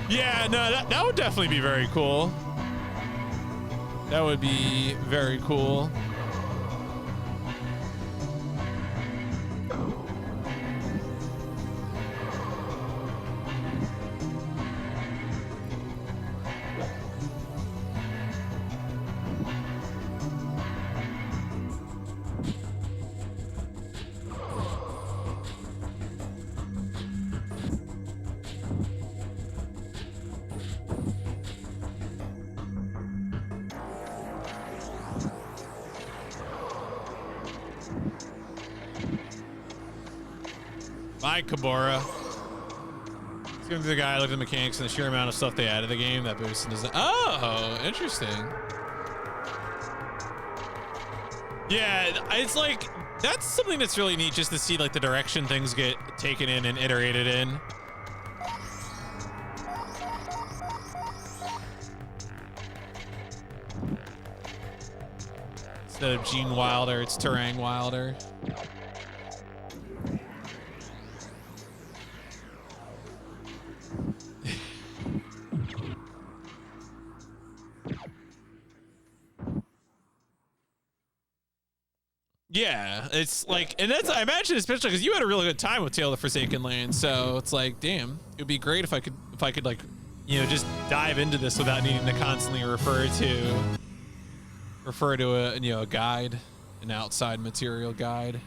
Yeah, no, that would definitely be very cool. That would be very cool. Bye, Kabora. It's going to be the guy who looked at the mechanics and the sheer amount of stuff they added to the game that boosted design. Oh, interesting. Yeah, it's like, that's something that's really neat just to see like the direction things get taken in and iterated in. Instead of Gene Wilder, it's Terang Wilder. Yeah, it's like, and that's, I imagine, especially because you had a really good time with Tale of the Forsaken Land, so it's like, damn, it would be great if I could like, you know, just dive into this without needing to constantly refer to a, you know, a guide, an outside material guide.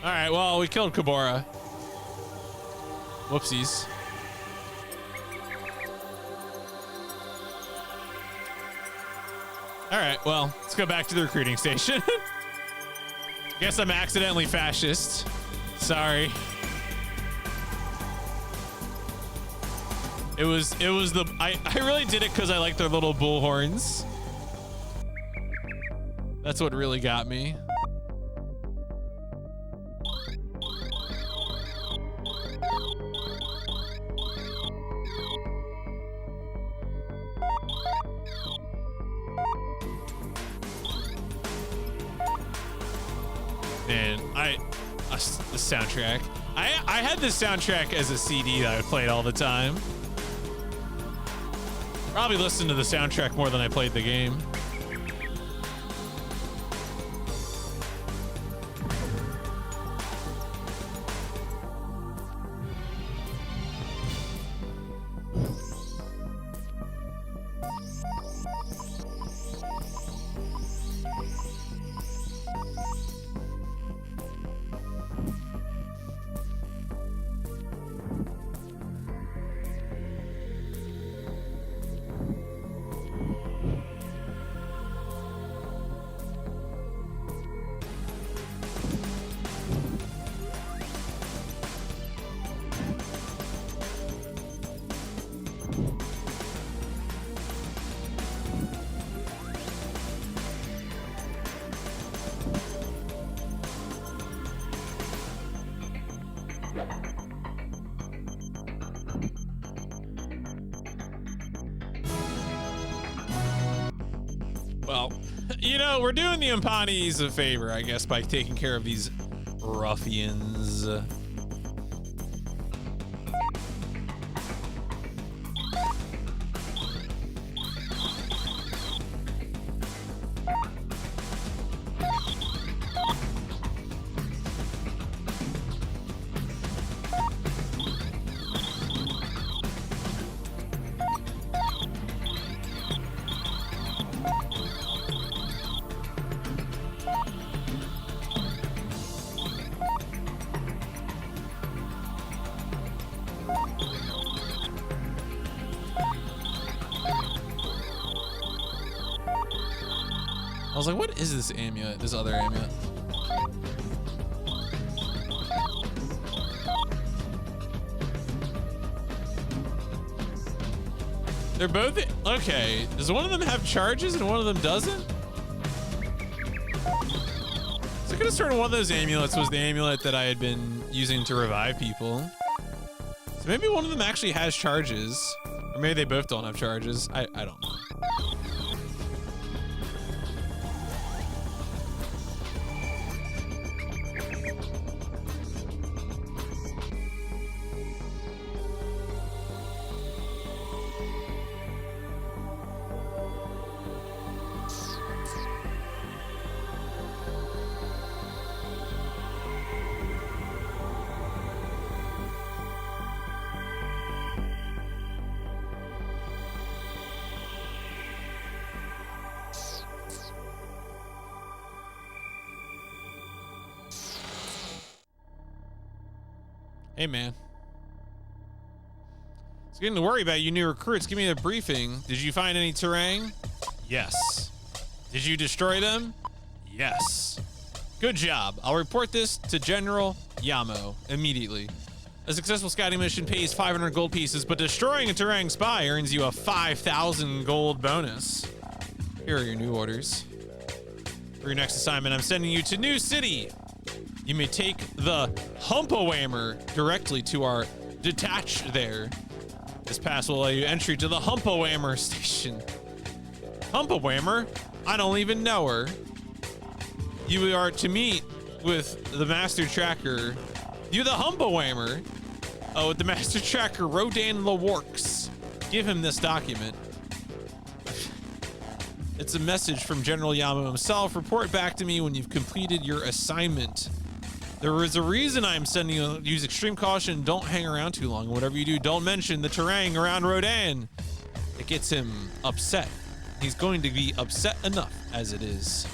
All right, well, we killed Kabora. Whoopsies. All right, well, let's go back to the recruiting station. Guess I'm accidentally fascist. Sorry. It was the, I really did it because I like their little bull horns. That's what really got me. Man, the soundtrack. I had this soundtrack as a CD that I played all the time. Probably listened to the soundtrack more than I played the game. Well, you know, we're doing the Impanis a favor, I guess, by taking care of these ruffians. I was like, what is this amulet? This other amulet? They're both, okay. Does one of them have charges and one of them doesn't? So I could have sworn one of those amulets was the amulet that I had been using to revive people. So maybe one of them actually has charges. Or maybe they both don't have charges. I don't know. Hey, man. It's getting to worry about you new recruits. Give me a briefing. Did you find any terrain? Yes. Did you destroy them? Yes. Good job. I'll report this to General Yamo immediately. A successful scouting mission pays 500 gold pieces, but destroying a terrain spy earns you a 5,000 gold bonus. Here are your new orders. For your next assignment, I'm sending you to New City. You may take the Humpawhammer directly to our detach there. This pass will allow you entry to the Humpawhammer station. Humpawhammer? I don't even know her. You are to meet with the Master Tracker. You the Humpawhammer? Oh, with the Master Tracker, Rodan Laworks. Give him this document. It's a message from General Yamo himself. Report back to me when you've completed your assignment. There is a reason I'm sending you. Use extreme caution. Don't hang around too long. Whatever you do, don't mention the terrain around Rodan. It gets him upset. He's going to be upset enough as it is.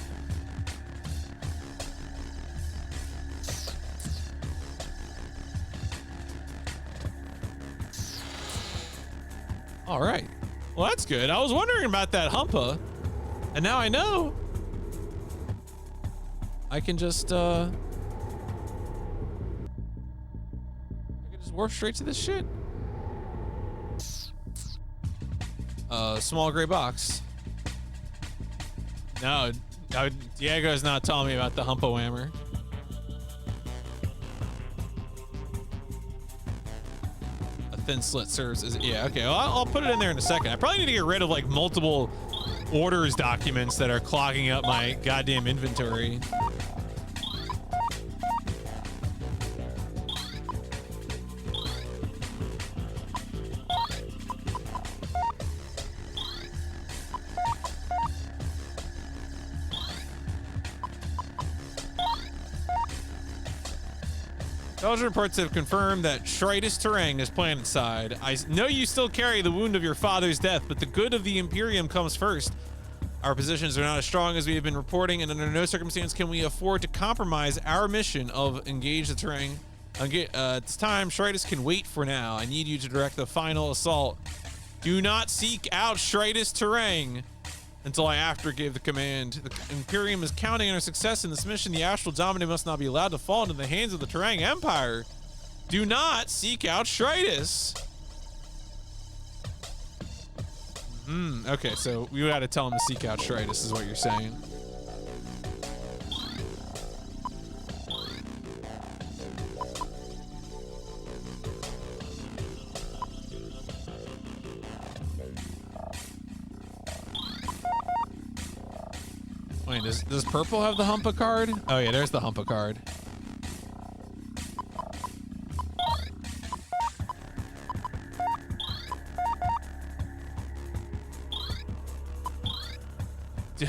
All right. Well, that's good. I was wondering about that Humpa, and now I know. I can just warp straight to this shit. Small gray box. No, Diego's not telling me about the Humpawhammer. A thin slit serves as, yeah, okay. Well, I'll put it in there in a second. I probably need to get rid of like multiple orders documents that are clogging up my goddamn inventory. Intelligence reports have confirmed that Shritus Terang is planetside. I know you still carry the wound of your father's death, but the good of the Imperium comes first. Our positions are not as strong as we have been reporting, and under no circumstance can we afford to compromise our mission of engage the Terang. At this time, Shritus can wait for now. I need you to direct the final assault. Do not seek out Shritus Terang until I after give the command. The Imperium is counting on our success in this mission. The Astral Dominant must not be allowed to fall into the hands of the Terang Empire. Do not seek out Shritus. Okay, so we gotta tell him to seek out Shritus, is what you're saying. Wait, does purple have the Humpa card? Oh yeah, there's the Humpa card.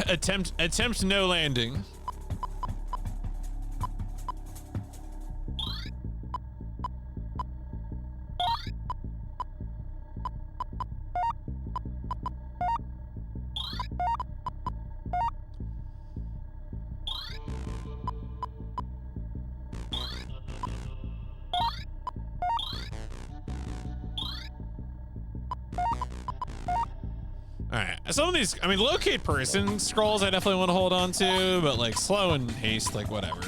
Attempt no landing. Some of these, I mean, locate person scrolls I definitely want to hold on to, but like slow and haste, like whatever.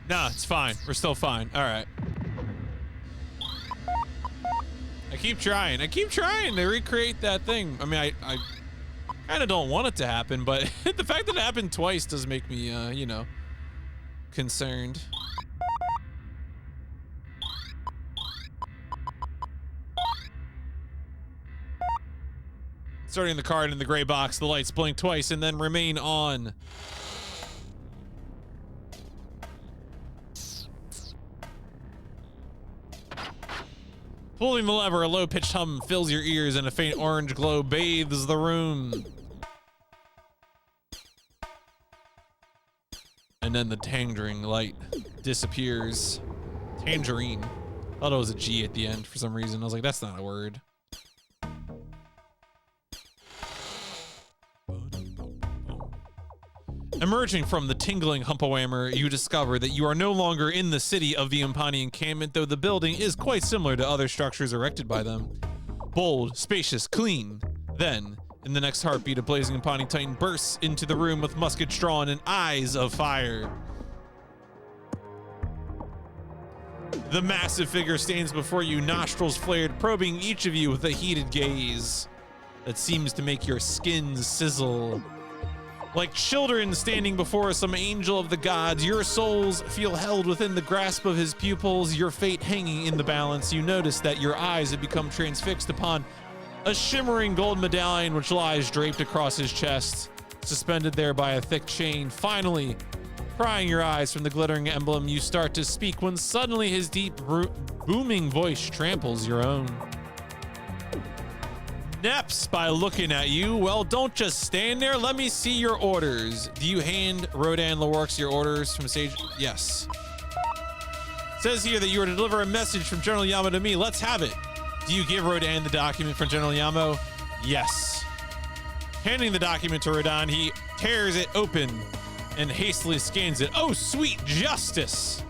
No, it's fine. We're still fine. All right. I keep trying. I keep trying to recreate that thing. I mean, I kind of don't want it to happen, but the fact that it happened twice does make me, you know, concerned. Starting the card in the gray box, the lights blink twice and then remain on. Pulling the lever, a low-pitched hum fills your ears and a faint orange glow bathes the room. And then the tangerine light disappears. Tangerine. Thought it was a G at the end for some reason. I was like, that's not a word. Emerging from the tingling Humpawhammer, you discover that you are no longer in the city of the Umpani encampment, though the building is quite similar to other structures erected by them. Bold, spacious, clean. Then, in the next heartbeat, a blazing Umpani Titan bursts into the room with muskets drawn and eyes of fire. The massive figure stands before you, nostrils flared, probing each of you with a heated gaze that seems to make your skin sizzle. Like children standing before some angel of the gods, your souls feel held within the grasp of his pupils, your fate hanging in the balance. You notice that your eyes have become transfixed upon a shimmering gold medallion which lies draped across his chest, suspended there by a thick chain. Finally, prying your eyes from the glittering emblem, you start to speak when suddenly his deep, booming voice tramples your own. Naps by looking at you. Well, don't just stand there. Let me see your orders. Do you hand Rodan Laworks your orders from Sage? Yes. Says here that you are to deliver a message from General Yamo to me. Let's have it. Do you give Rodan the document from General Yamo? Yes. Handing the document to Rodan, he tears it open and hastily scans it. Oh, sweet justice.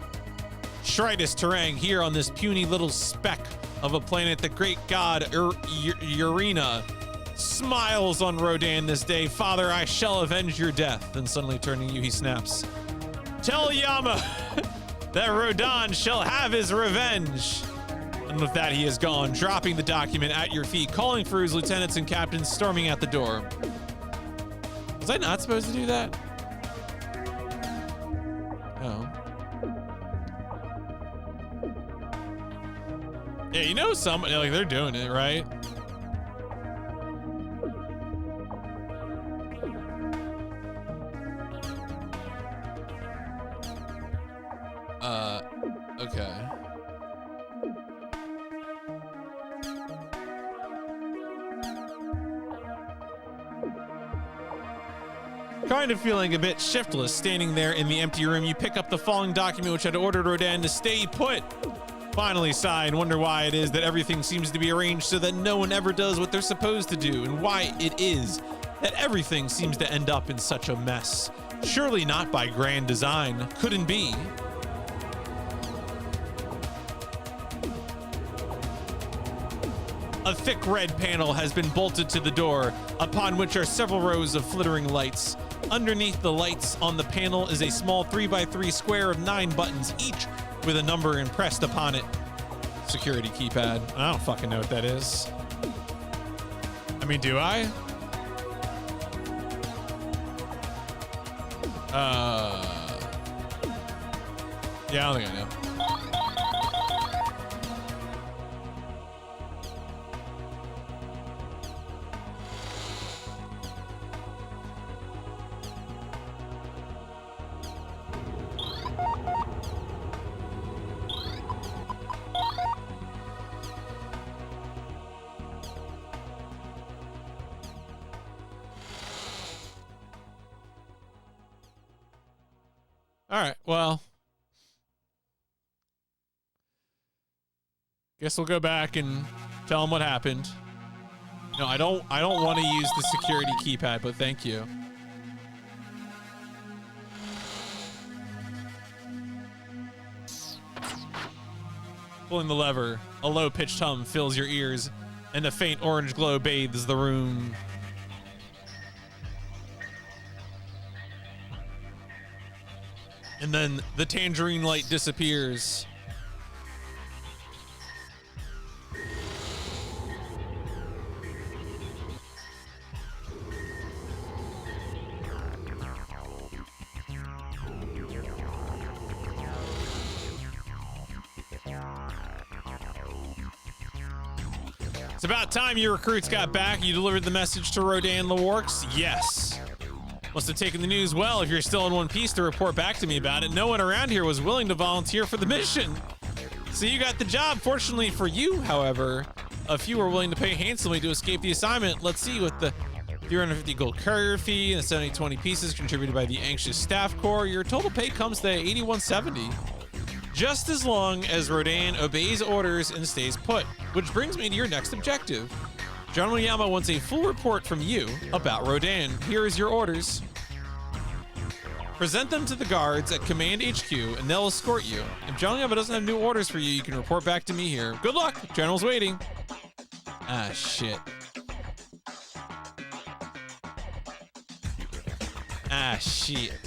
Shritus Terang here on this puny little speck of a planet, the great god Urena smiles on Rodan this day. Father, I shall avenge your death. Then suddenly turning you, he snaps. Tell Yama that Rodan shall have his revenge. And with that, he is gone, dropping the document at your feet, calling for his lieutenants and captains, storming out the door. Was I not supposed to do that? Oh. Yeah, you know, somebody, like, they're doing it, right? Okay. Kind of feeling a bit shiftless, standing there in the empty room, you pick up the falling document which had ordered Rodan to stay put. Finally sigh and wonder why it is that everything seems to be arranged so that no one ever does what they're supposed to do, and why it is that everything seems to end up in such a mess. Surely not by grand design. Couldn't be. A thick red panel has been bolted to the door, upon which are several rows of flittering lights. Underneath the lights on the panel is a small 3x3 square of 9 buttons, each with a number impressed upon it. Security keypad. I don't fucking know what that is. I mean, do I? Yeah, I don't think I know. All right, well, guess we'll go back and tell them what happened. No, I don't want to use the security keypad, but thank you. Pulling the lever, a low-pitched hum fills your ears, and a faint orange glow bathes the room. And then the tangerine light disappears. It's about time your recruits got back. You delivered the message to Rodan Leworks? Yes. Must have taken the news well if you're still in one piece to report back to me about it. No one around here was willing to volunteer for the mission. So you got the job. Fortunately for you, however, a few were willing to pay handsomely to escape the assignment. Let's see, with the 350 gold courier fee and the 7020 pieces contributed by the anxious staff corps, your total pay comes to 8170. Just as long as Rodan obeys orders and stays put. Which brings me to your next objective. General Yama wants a full report from you about Rodan. Here is your orders. Present them to the guards at Command HQ, and they'll escort you. If General Yama doesn't have new orders for you, you can report back to me here. Good luck. General's waiting. Ah, shit. Ah, shit.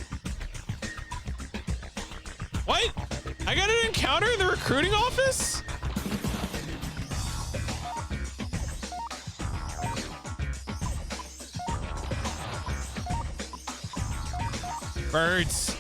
What? I got an encounter in the recruiting office? Birds.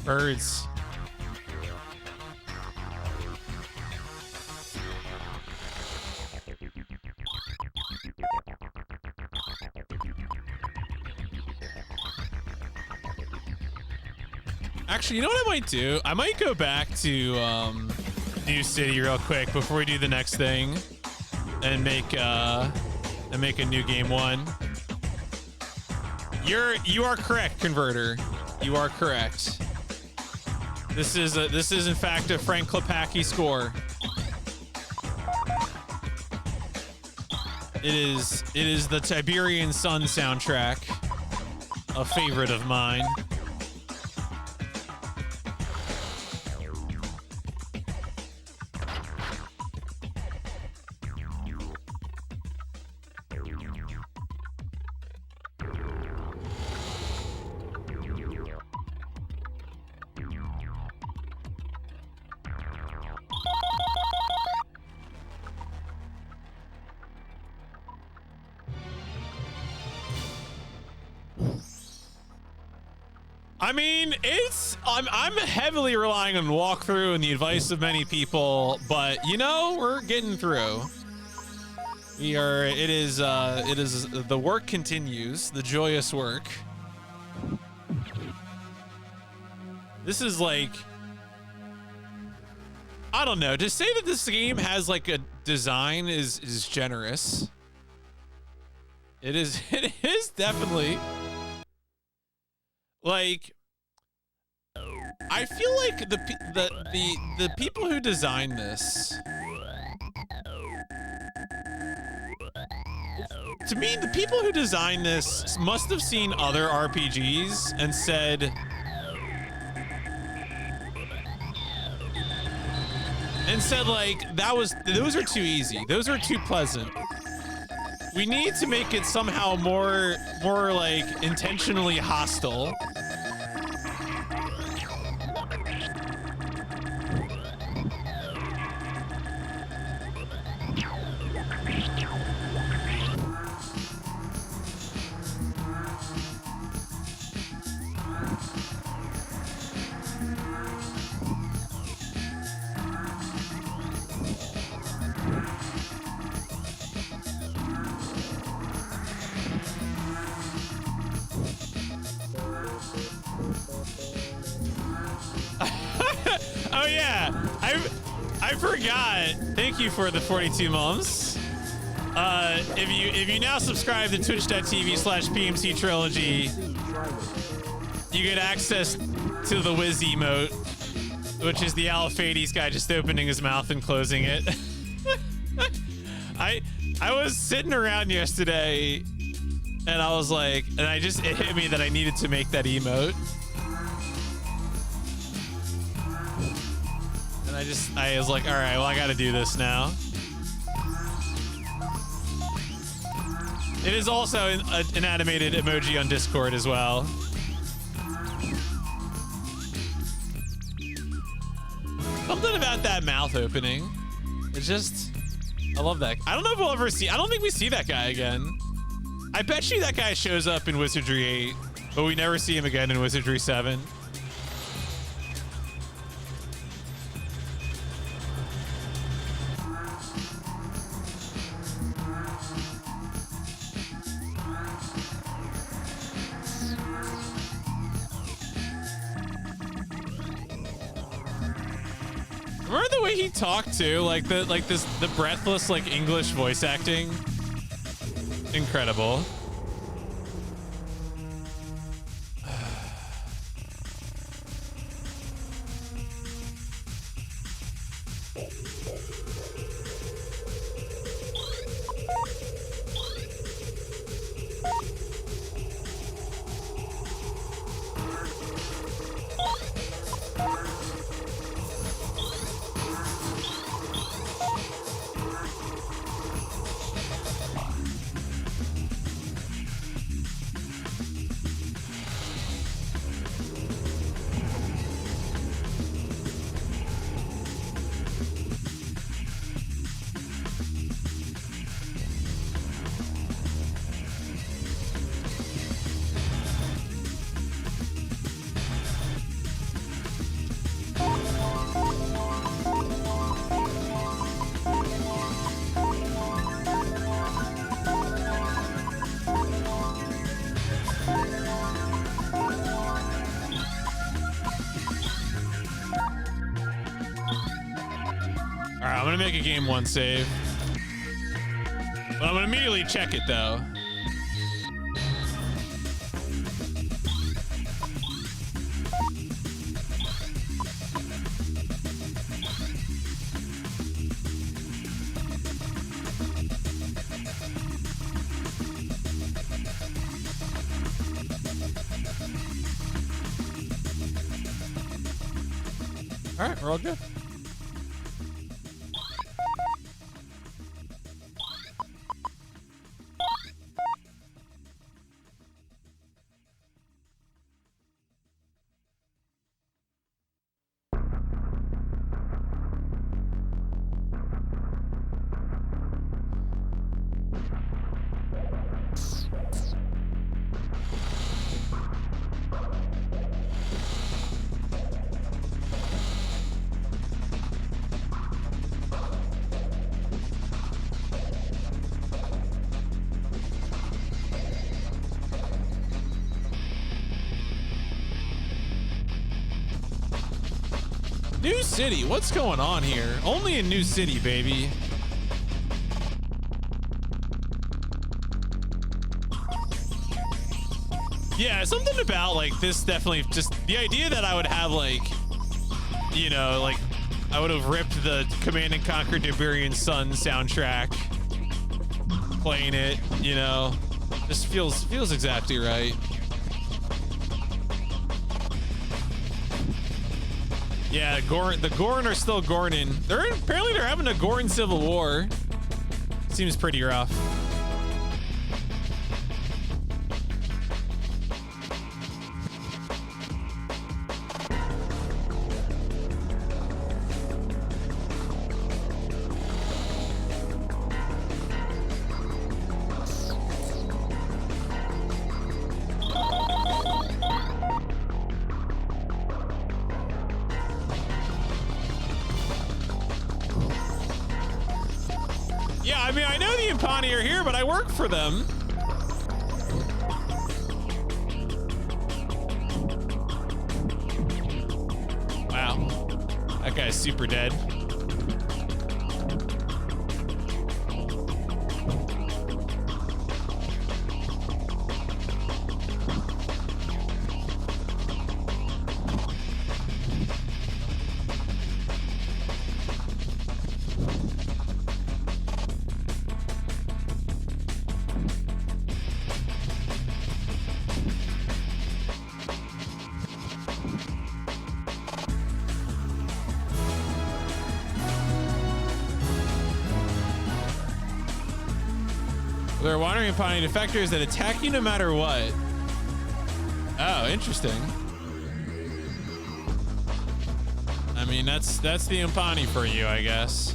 Birds. Actually, you know what I might do? I might go back to New City real quick before we do the next thing, and make a new game one. You are correct, Converter. You are correct. This is in fact a Frank Klepacki score. It is the Tiberian Sun soundtrack, a favorite of mine. I mean, I'm heavily relying on walkthrough and the advice of many people, but you know, we're getting through. It is the work continues, the joyous work. This is like, I don't know, to say that this game has like a design is generous. It is definitely like, I feel like the people who designed this, to me, the people who designed this must have seen other RPGs and said, like, those are too easy. Those are too pleasant. We need to make it somehow more like intentionally hostile. Oh yeah, I forgot. Thank you for the 42 months. If you now subscribe to twitch.tv/PMC Trilogy, you get access to the Wiz emote, which is the Alphades guy just opening his mouth and closing it. I was sitting around yesterday and I was like, and it hit me that I needed to make that emote. I was like, all right, well, I got to do this now. It is also an animated emoji on Discord as well. Something about that mouth opening. It's just, I love that. I don't know if we'll ever see, I don't think we see that guy again. I bet you that guy shows up in Wizardry 8, but we never see him again in Wizardry 7. Remember the way he talked too, like the breathless like English voice acting, incredible. Make a game one save, but I'm gonna immediately check it though. All right, we're all good. New City, what's going on here? Only in New City, baby. Yeah, something about like this definitely just the idea that I would have like, you know, like I would have ripped the Command and Conquer Tiberian Sun soundtrack, playing it, you know, just feels exactly right. Yeah, the Gorn are still Gornin. Apparently they're having a Gorn civil war. Seems pretty rough. Are here, but I work for them. Wow, that guy's super dead. They're wandering upon defectors that attack you no matter what. Oh, interesting. I mean, that's the Umpani for you, I guess.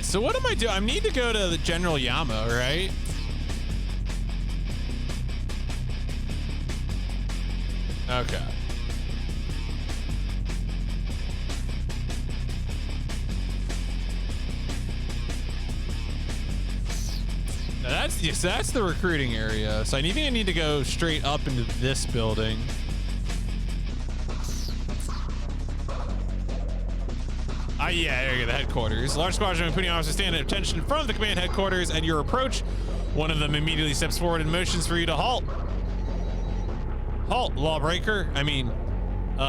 So what am I doing? I need to go to the General Yamo, right? Okay. Now that's the recruiting area. So I think I need to go straight up into this building. Yeah, there you go, the headquarters. Large squadron of putting officers stand at attention in front of the command headquarters. At your approach, one of them immediately steps forward and motions for you to halt. Halt, lawbreaker. I mean,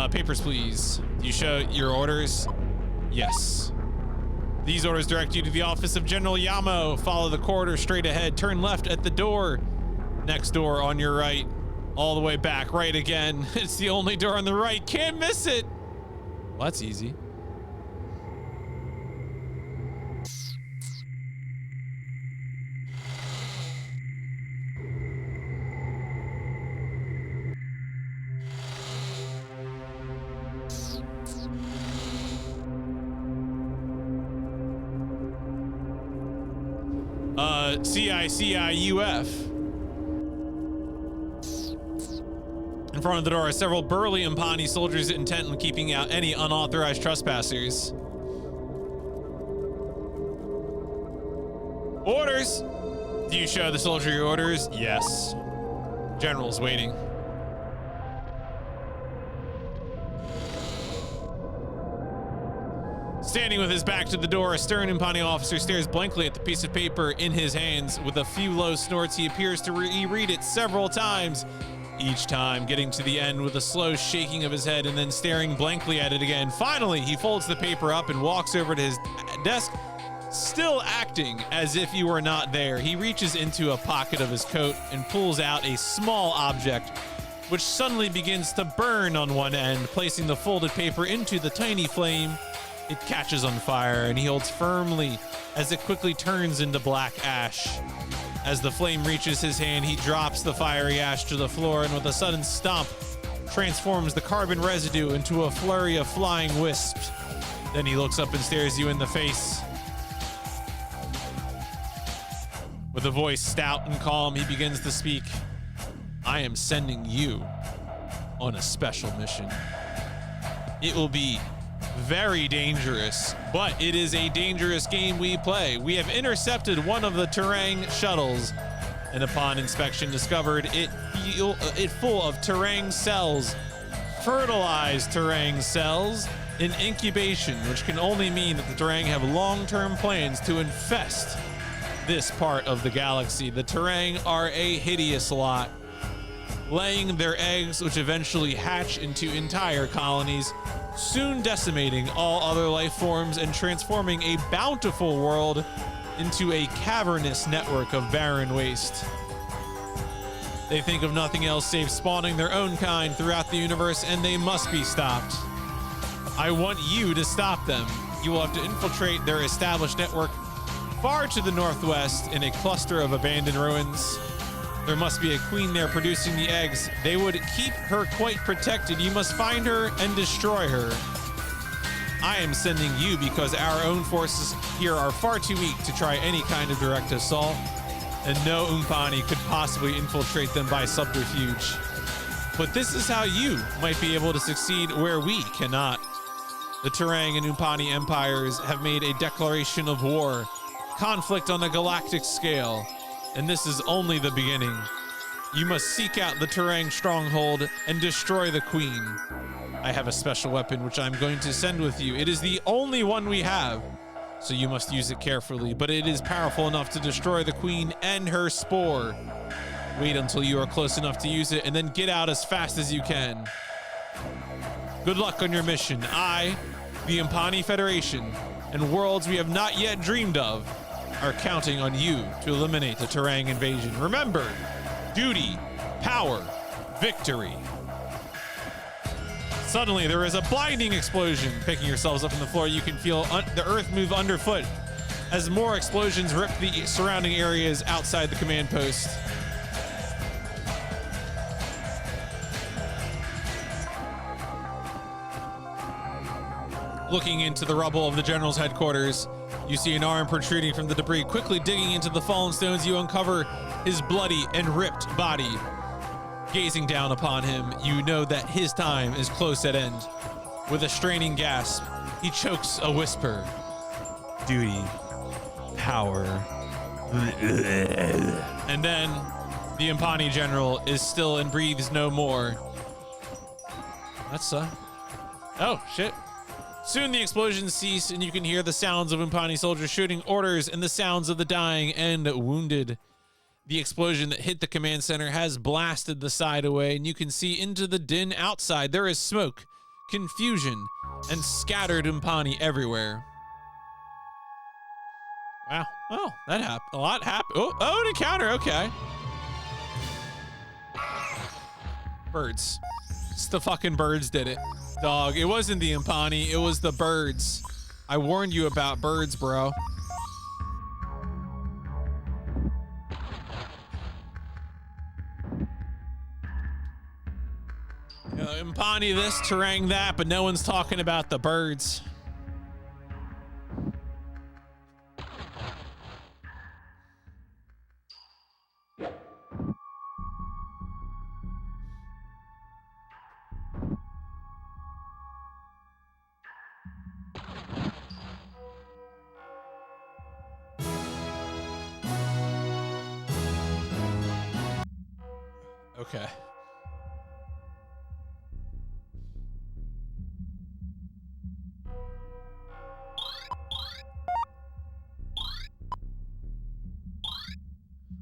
papers, please. Do you show your orders? Yes. These orders direct you to the office of General Yamo. Follow the corridor straight ahead. Turn left at the door. Next door on your right. All the way back. Right again. It's the only door on the right. Can't miss it. Well, that's easy. CICIUF. In front of the door are several burly Umpani soldiers intent on keeping out any unauthorized trespassers. Orders! Do you show the soldier your orders? Yes. General's waiting. Standing with his back to the door, a stern Umpani officer stares blankly at the piece of paper in his hands. With a few low snorts, he appears to reread it several times, each time getting to the end with a slow shaking of his head and then staring blankly at it again. Finally, he folds the paper up and walks over to his desk, still acting as if you were not there. He reaches into a pocket of his coat and pulls out a small object, which suddenly begins to burn on one end, placing the folded paper into the tiny flame. It catches on fire, and he holds firmly as it quickly turns into black ash. As the flame reaches his hand, he drops the fiery ash to the floor, and with a sudden stomp, transforms the carbon residue into a flurry of flying wisps. Then he looks up and stares you in the face. With a voice stout and calm, he begins to speak. I am sending you on a special mission. It will be very dangerous, but it is a dangerous game we play. We have intercepted one of the Terang shuttles, and upon inspection discovered it full of Terang cells, fertilized Terang cells in incubation, which can only mean that the Terang have long-term plans to infest this part of the galaxy. The Terang are a hideous lot, laying their eggs, which eventually hatch into entire colonies, soon decimating all other life forms and transforming a bountiful world into a cavernous network of barren waste. They think of nothing else save spawning their own kind throughout the universe, and they must be stopped. I want you to stop them. You will have to infiltrate their established network far to the northwest in a cluster of abandoned ruins. There must be a queen there producing the eggs. They would keep her quite protected. You must find her and destroy her. I am sending you because our own forces here are far too weak to try any kind of direct assault, and no Umpani could possibly infiltrate them by subterfuge. But this is how you might be able to succeed where we cannot. The Terang and Umpani empires have made a declaration of war, conflict on a galactic scale, and this is only the beginning. You must seek out the Terang stronghold and destroy the queen. I have a special weapon which I'm going to send with you. It is the only one we have, so you must use it carefully, but it is powerful enough to destroy the queen and her spore. Wait until you are close enough to use it and then get out as fast as you can. Good luck on your mission. I, the Umpani Federation, and worlds we have not yet dreamed of are counting on you to eliminate the Terang invasion. Remember, duty, power, victory. Suddenly, there is a blinding explosion. Picking yourselves up from the floor, you can feel the earth move underfoot as more explosions rip the surrounding areas outside the command post. Looking into the rubble of the general's headquarters, you see an arm protruding from the debris. Quickly digging into the fallen stones, you uncover his bloody and ripped body. Gazing down upon him, you know that his time is close at end. With a straining gasp, he chokes a whisper. Duty, power. And then the Umpani general is still and breathes no more. That's oh shit. Soon the explosions cease and you can hear the sounds of Umpani soldiers shooting orders and the sounds of the dying and wounded. The explosion that hit the command center has blasted the side away, and you can see into the din outside. There is smoke, confusion, and scattered Umpani everywhere. Wow. Oh, that happened. A lot happened. Oh, an encounter. Okay. Birds. It's the fucking birds did it. Dog, it wasn't the Umpani, it was the birds. I warned you about birds, bro. Umpani this, Terang that, but no one's talking about the birds. Okay.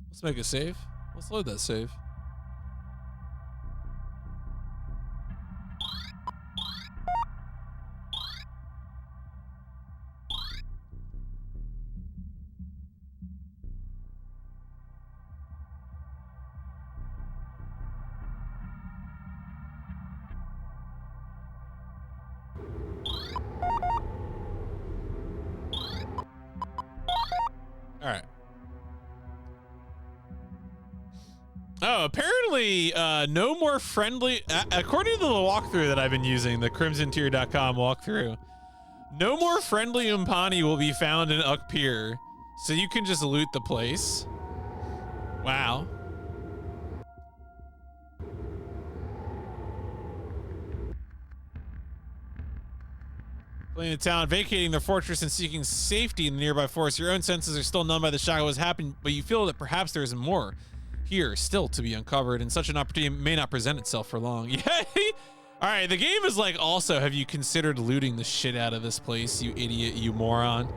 Let's make a save. Let's load that save. All right. Oh, apparently no more friendly, according to the walkthrough that I've been using, the crimsontier.com walkthrough, no more friendly Umpani will be found in Ukpir, so you can just loot the place. Wow. Fleeing the town, vacating their fortress, and seeking safety in the nearby forest. Your own senses are still numbed by the shock of what's happened, but you feel that perhaps there is more here still to be uncovered, and such an opportunity may not present itself for long. Yeah. All right, the game is like, also, have you considered looting the shit out of this place, you idiot, you moron?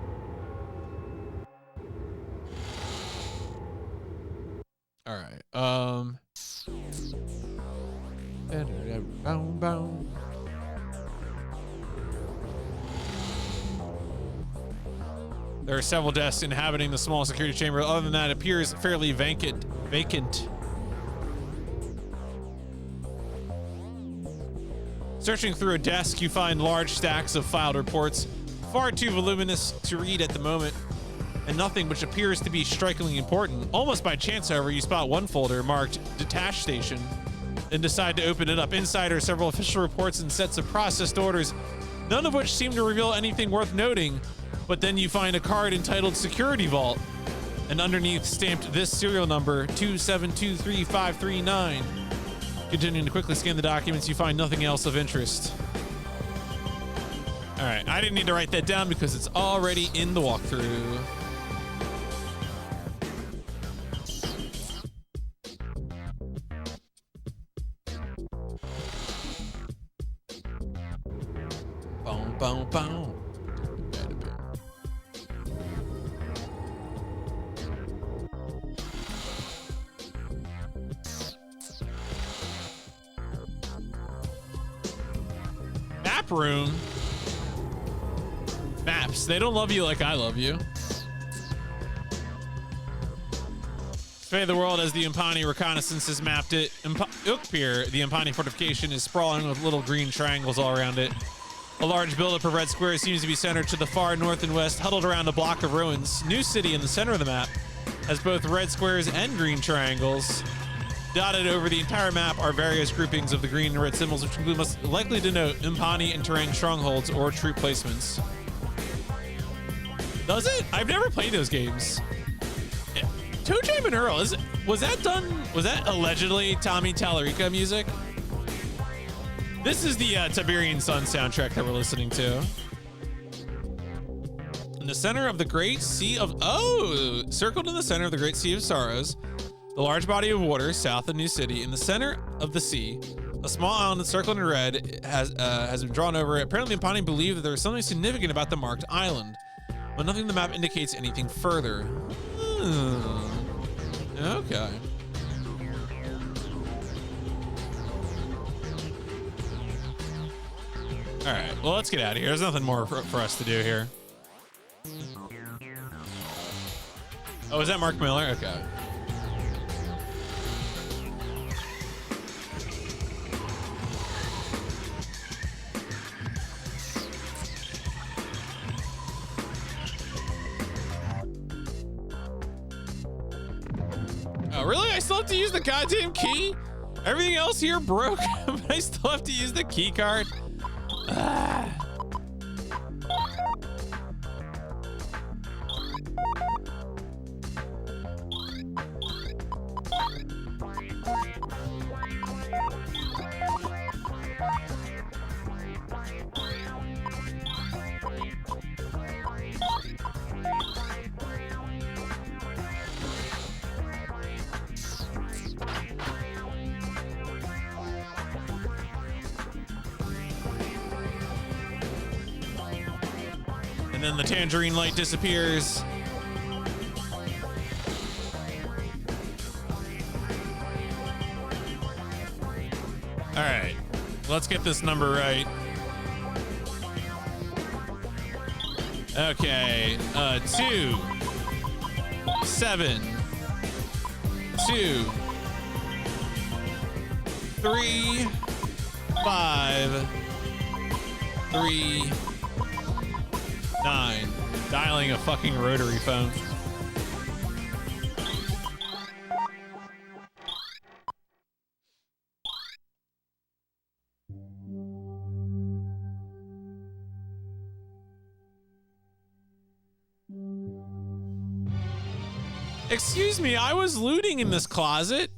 All right. There are several desks inhabiting the small security chamber. Other than that, it appears fairly vacant. Searching through a desk, you find large stacks of filed reports, far too voluminous to read at the moment, and nothing which appears to be strikingly important. Almost by chance, however, you spot one folder marked Detached Station and decide to open it up. Inside are several official reports and sets of processed orders, none of which seem to reveal anything worth noting. But then you find a card entitled Security Vault, and underneath stamped this serial number 2723539. Continuing to quickly scan the documents, you find nothing else of interest. All right, I didn't need to write that down because it's already in the walkthrough. Boom, boom, boom. Map room. Maps. They don't love you like I love you. Survey the world as the Impani reconnaissance has mapped it. Ukpir, the Impani fortification, is sprawling with little green triangles all around it. A large buildup of red squares seems to be centered to the far north and west, huddled around a block of ruins. New City in the center of the map has both red squares and green triangles. Dotted over the entire map are various groupings of the green and red symbols, which include most likely denote Impani and terrain strongholds or troop placements. Does it? I've never played those games. Toe Jam and Earl, was that allegedly Tommy Tallarica music? This is the Tiberian Sun soundtrack that we're listening to. In the center of the Great Sea of... Oh! Circled in the center of the Great Sea of Sorrows, the large body of water south of New City. In the center of the sea, a small island circled in red has been drawn over it. Apparently, Impani believe that there is something significant about the marked island, but nothing in the map indicates anything further. Okay. All right, well, let's get out of here. There's nothing more for us to do here. Oh, is that Mark Miller? Okay. Oh, really? I still have to use the goddamn key? Everything else here broke, but I still have to use the key card? Ah. And then the tangerine light disappears. All right, let's get this number right. Okay, 2, 7, 2, 3, 5, 3, 9. Dialing a fucking rotary phone. Excuse me, I was looting in this closet.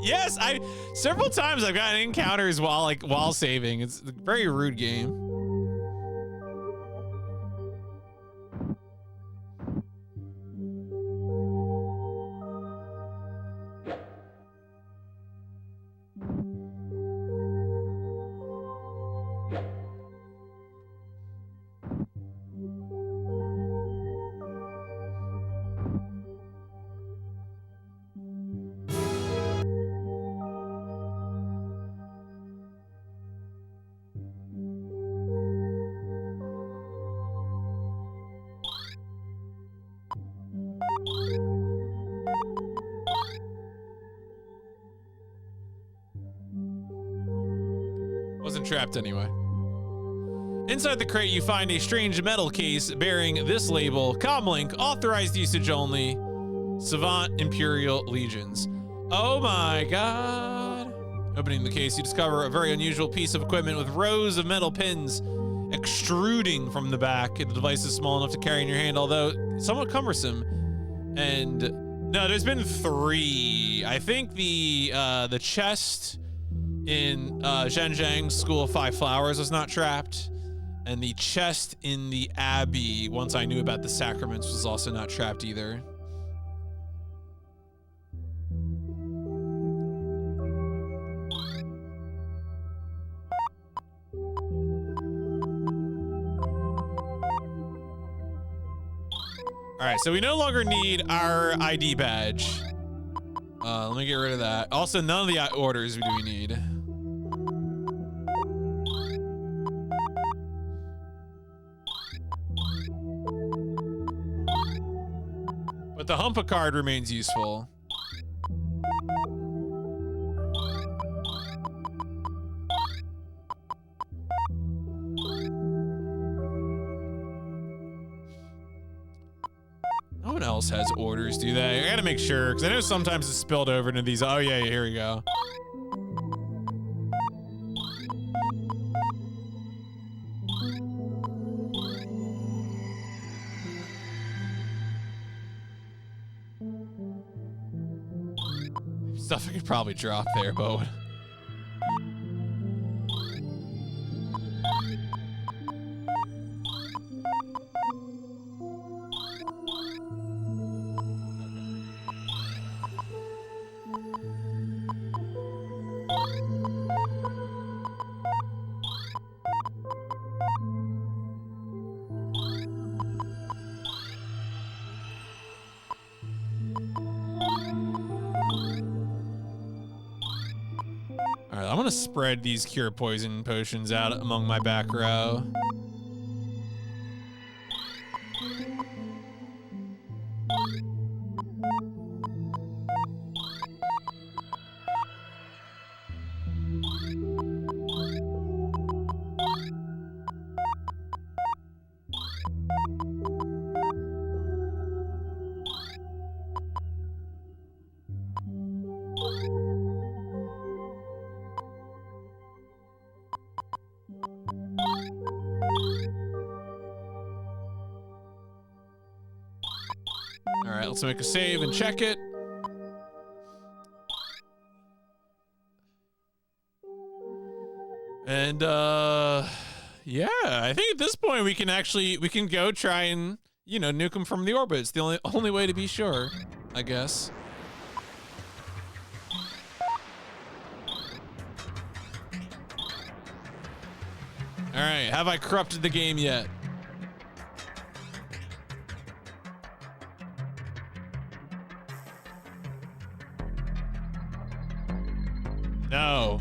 Yes, several times I've gotten encounters while saving. It's a very rude game. Wasn't trapped anyway. Inside the crate, you find a strange metal case bearing this label: Comlink, authorized usage only, Savant Imperial Legions. Oh my god. Opening the case, you discover a very unusual piece of equipment with rows of metal pins extruding from the back. The device is small enough to carry in your hand, although somewhat cumbersome. And no, there's been 3. I think the chest in Zhenjiang's School of Five Flowers was not trapped, and the chest in the Abbey, once I knew about the sacraments, was also not trapped either. All right, so we no longer need our ID badge. Let me get rid of that. Also, none of the orders do we need. But the Humpa card remains useful. No one else has orders, do they? I gotta make sure, because I know sometimes it's spilled over into these. Oh, yeah, here we go. Stuff I could probably drop there, but... I'm gonna spread these cure poison potions out among my back row. Let's make a save and check it. And yeah, I think at this point we can go try and, you know, nuke them from the orbit. It's the only way to be sure, I guess. All right, have I corrupted the game yet? No.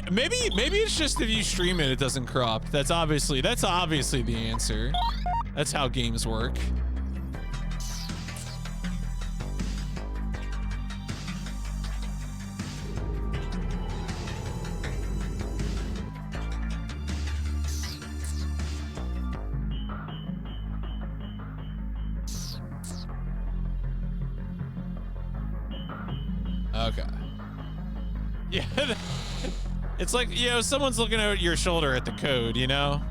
Maybe it's just if you stream it doesn't corrupt. That's obviously the answer. That's how games work. Okay. Yeah. It's like, you know, someone's looking over your shoulder at the code, you know?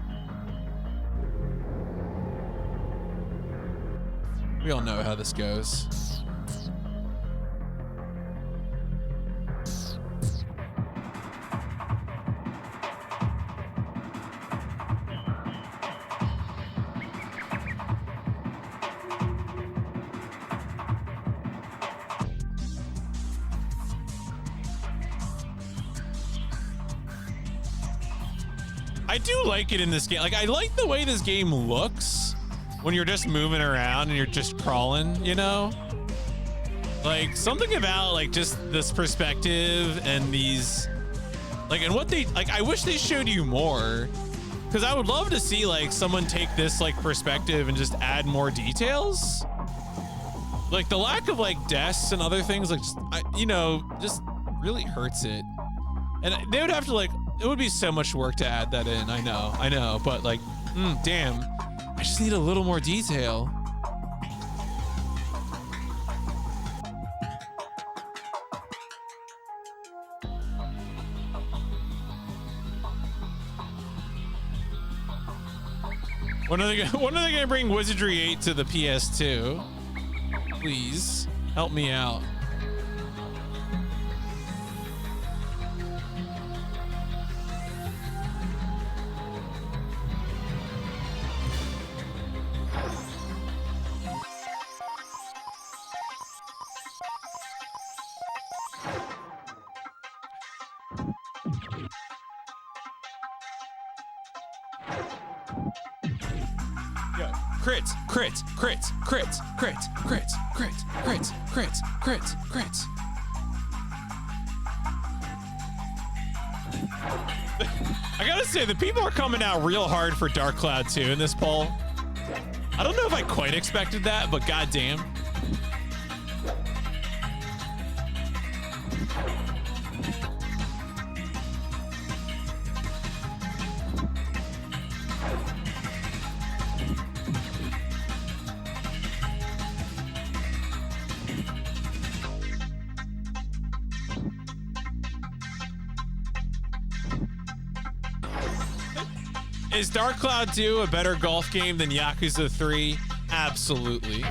We all know how this goes. I do like it in this game. Like, I like the way this game looks when you're just moving around and you're just crawling, you know? Like, something about, like, just this perspective and these, like, and what they, like, I wish they showed you more, because I would love to see, like, someone take this, like, perspective and just add more details. Like, the lack of, like, desks and other things, like, just, you know, just really hurts it. And they would have to, like, it would be so much work to add that in. I know, but, like, damn, I just need a little more detail. When are they gonna bring Wizardry VIII to the PS2? Please help me out. Crits, crits, crits, crits, crits, crits, crits, crits, crits, crits, crits. I gotta say, the people are coming out real hard for Dark Cloud 2 in this poll. I don't know if I quite expected that, but goddamn. Is Dark Cloud 2 a better golf game than Yakuza 3? Absolutely.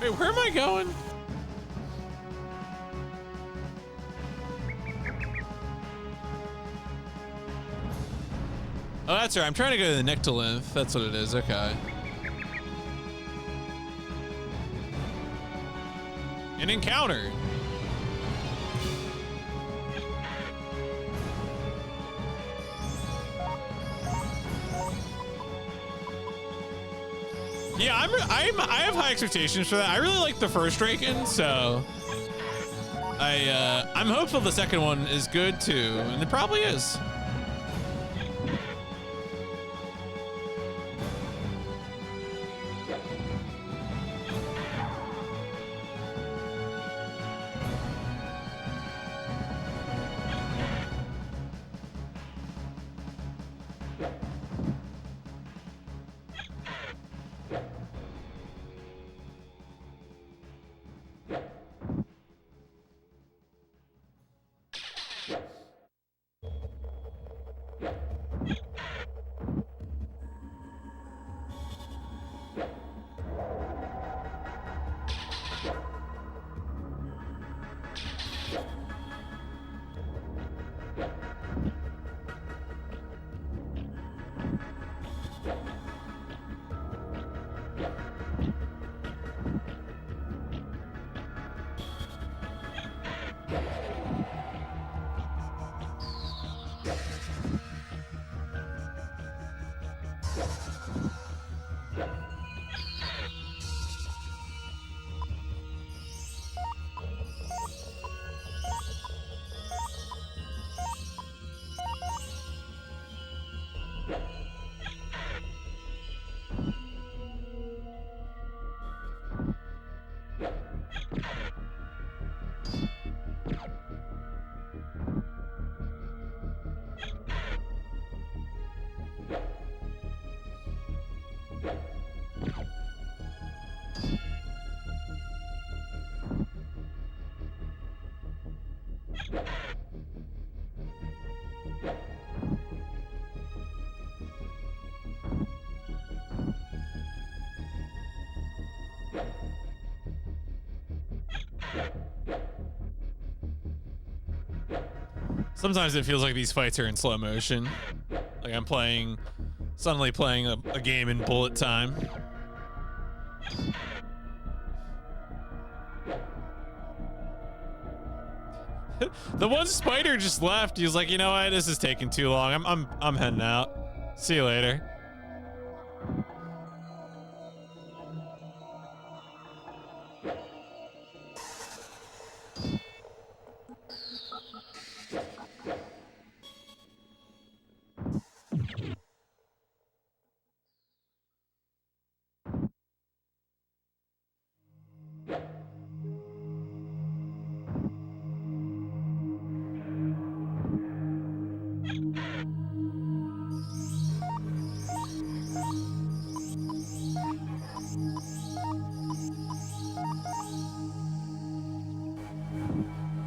Wait, where am I going? Oh, that's right. I'm trying to go to the Nyctalymph. That's what it is. Okay. An encounter. Yeah, I have high expectations for that. I really like the first Draken, so I'm hopeful the second one is good too, and it probably is. Sometimes it feels like these fights are in slow motion. Like I'm suddenly playing a game in bullet time. The one spider just left. He was like, you know what? This is taking too long. I'm heading out. See you later.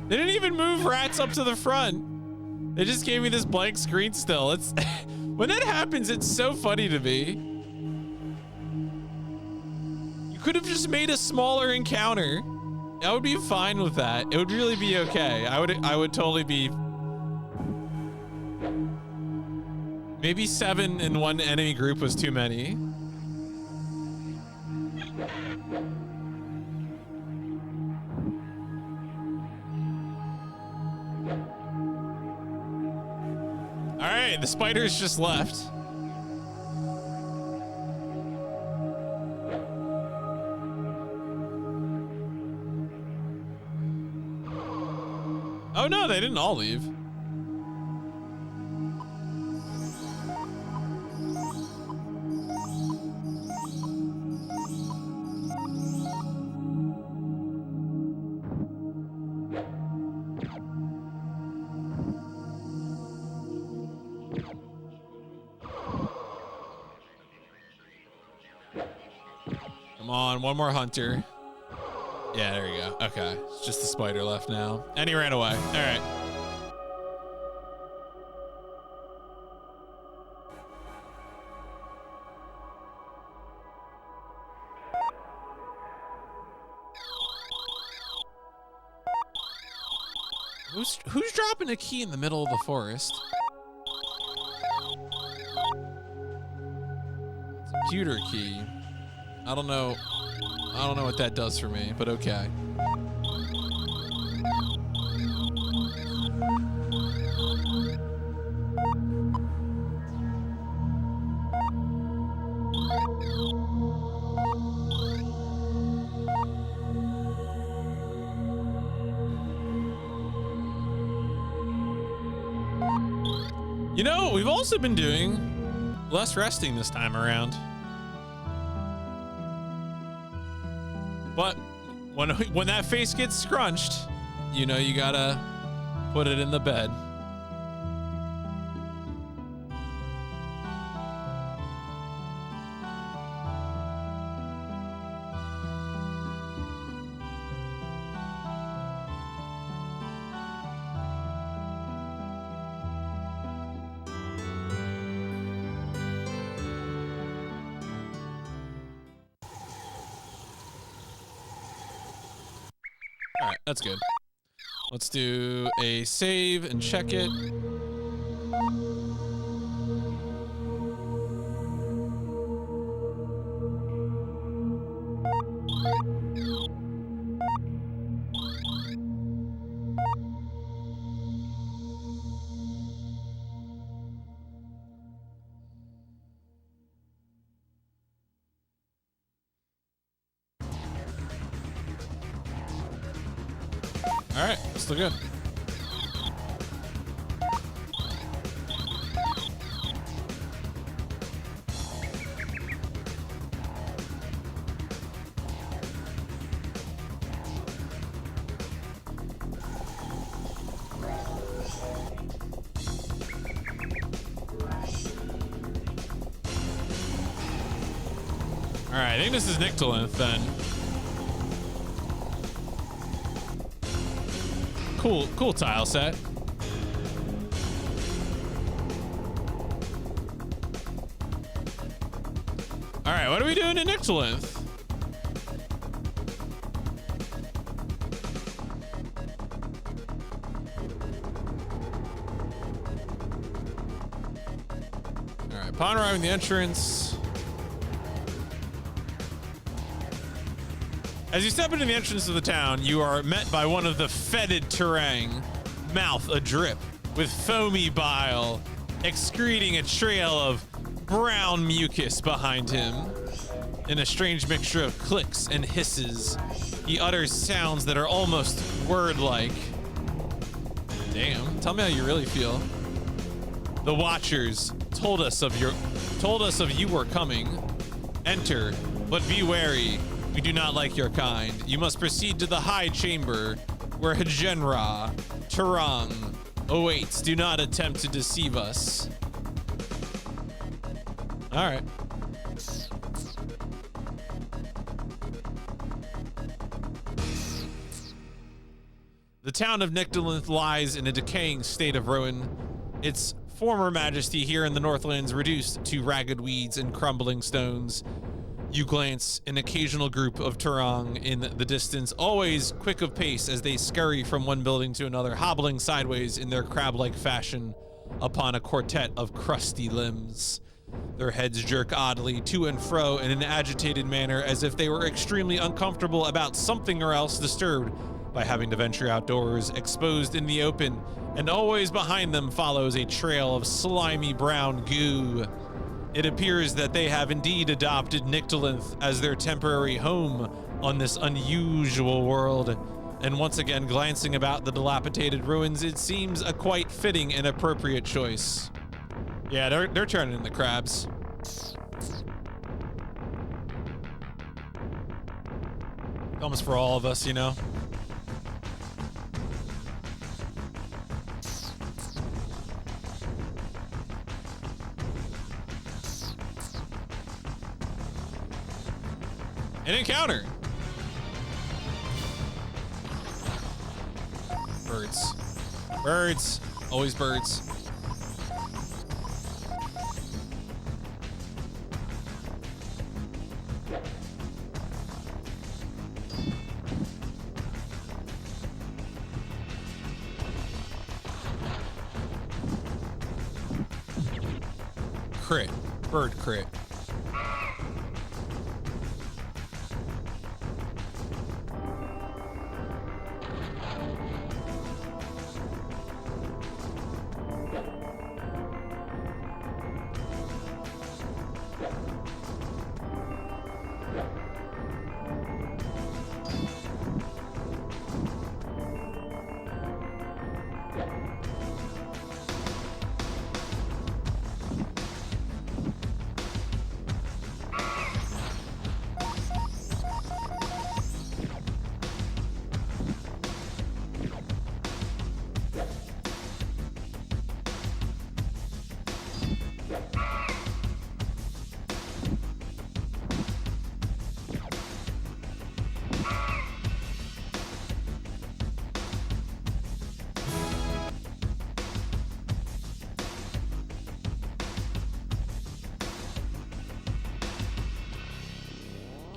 They didn't even move rats up to the front. They just gave me this blank screen still. It's when that happens, it's so funny to me. You could have just made a smaller encounter. I would be fine with that. It would really be okay. I would totally be. Maybe 7 in one enemy group was too many. All right, the spiders just left. Oh no, they didn't all leave. Come on, one more hunter. Yeah, there you go. Okay, it's just the spider left now. And he ran away. All right. Who's dropping a key in the middle of the forest? It's a computer key. I don't know what that does for me, but okay. You know, we've also been doing less resting this time around. But when that face gets scrunched, you know you gotta put it in the bed. All right, that's good. Let's do a save and check it. All right, still good. All right, I think this is Nyctalinth then. Cool tile set. All right, what are we doing in Nyctalinth? Upon arriving at the entrance, as you step into the entrance of the town, you are met by one of the fetid Terang, mouth adrip with foamy bile, excreting a trail of brown mucus behind him. In a strange mixture of clicks and hisses, he utters sounds that are almost word-like. Damn, tell me how you really feel. The Watchers told us of you were coming. Enter, but be wary. We do not like your kind. You must proceed to the High Chamber, where Hagenra Terang awaits. Do not attempt to deceive us. All right. The town of Nyctalinth lies in a decaying state of ruin. Its former majesty here in the Northlands reduced to ragged weeds and crumbling stones. You glance an occasional group of Terang in the distance, always quick of pace as they scurry from one building to another, hobbling sideways in their crab-like fashion upon a quartet of crusty limbs. Their heads jerk oddly to and fro in an agitated manner, as if they were extremely uncomfortable about something or else, disturbed by having to venture outdoors, exposed in the open, and always behind them follows a trail of slimy brown goo. It appears that they have indeed adopted Nyctalinth as their temporary home on this unusual world. And once again, glancing about the dilapidated ruins, it seems a quite fitting and appropriate choice. Yeah, they're turning into crabs. Comes for all of us, you know? An encounter. Birds. Birds. Always birds. Crit. Bird crit.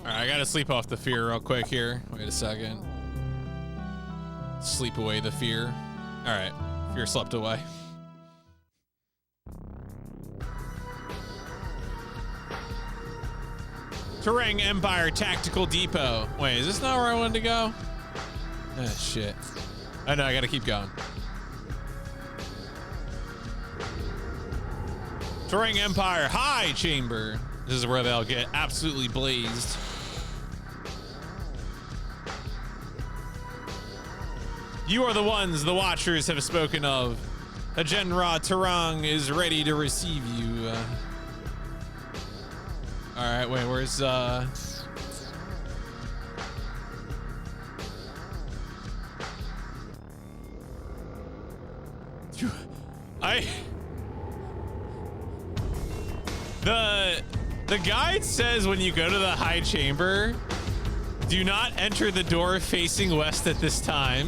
I gotta sleep off the fear real quick here. Wait a second. Sleep away the fear. All right, fear slept away. Terang Empire Tactical Depot. Wait, is this not where I wanted to go? Ah, shit. I know, I gotta keep going. Terang Empire High Chamber. This is where they'll get absolutely blazed. You are the ones the Watchers have spoken of. Hagenra Terang is ready to receive you. All right, wait, where's The guide says when you go to the High Chamber, do not enter the door facing west at this time.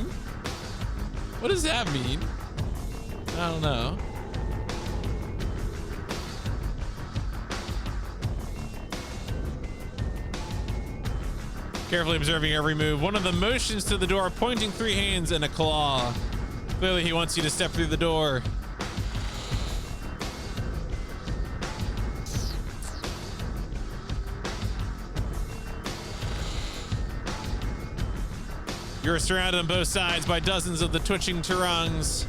What does that mean? I don't know. Carefully observing every move. One of the motions to the door, pointing 3 hands and a claw. Clearly he wants you to step through the door. You're surrounded on both sides by dozens of the twitching Turangs,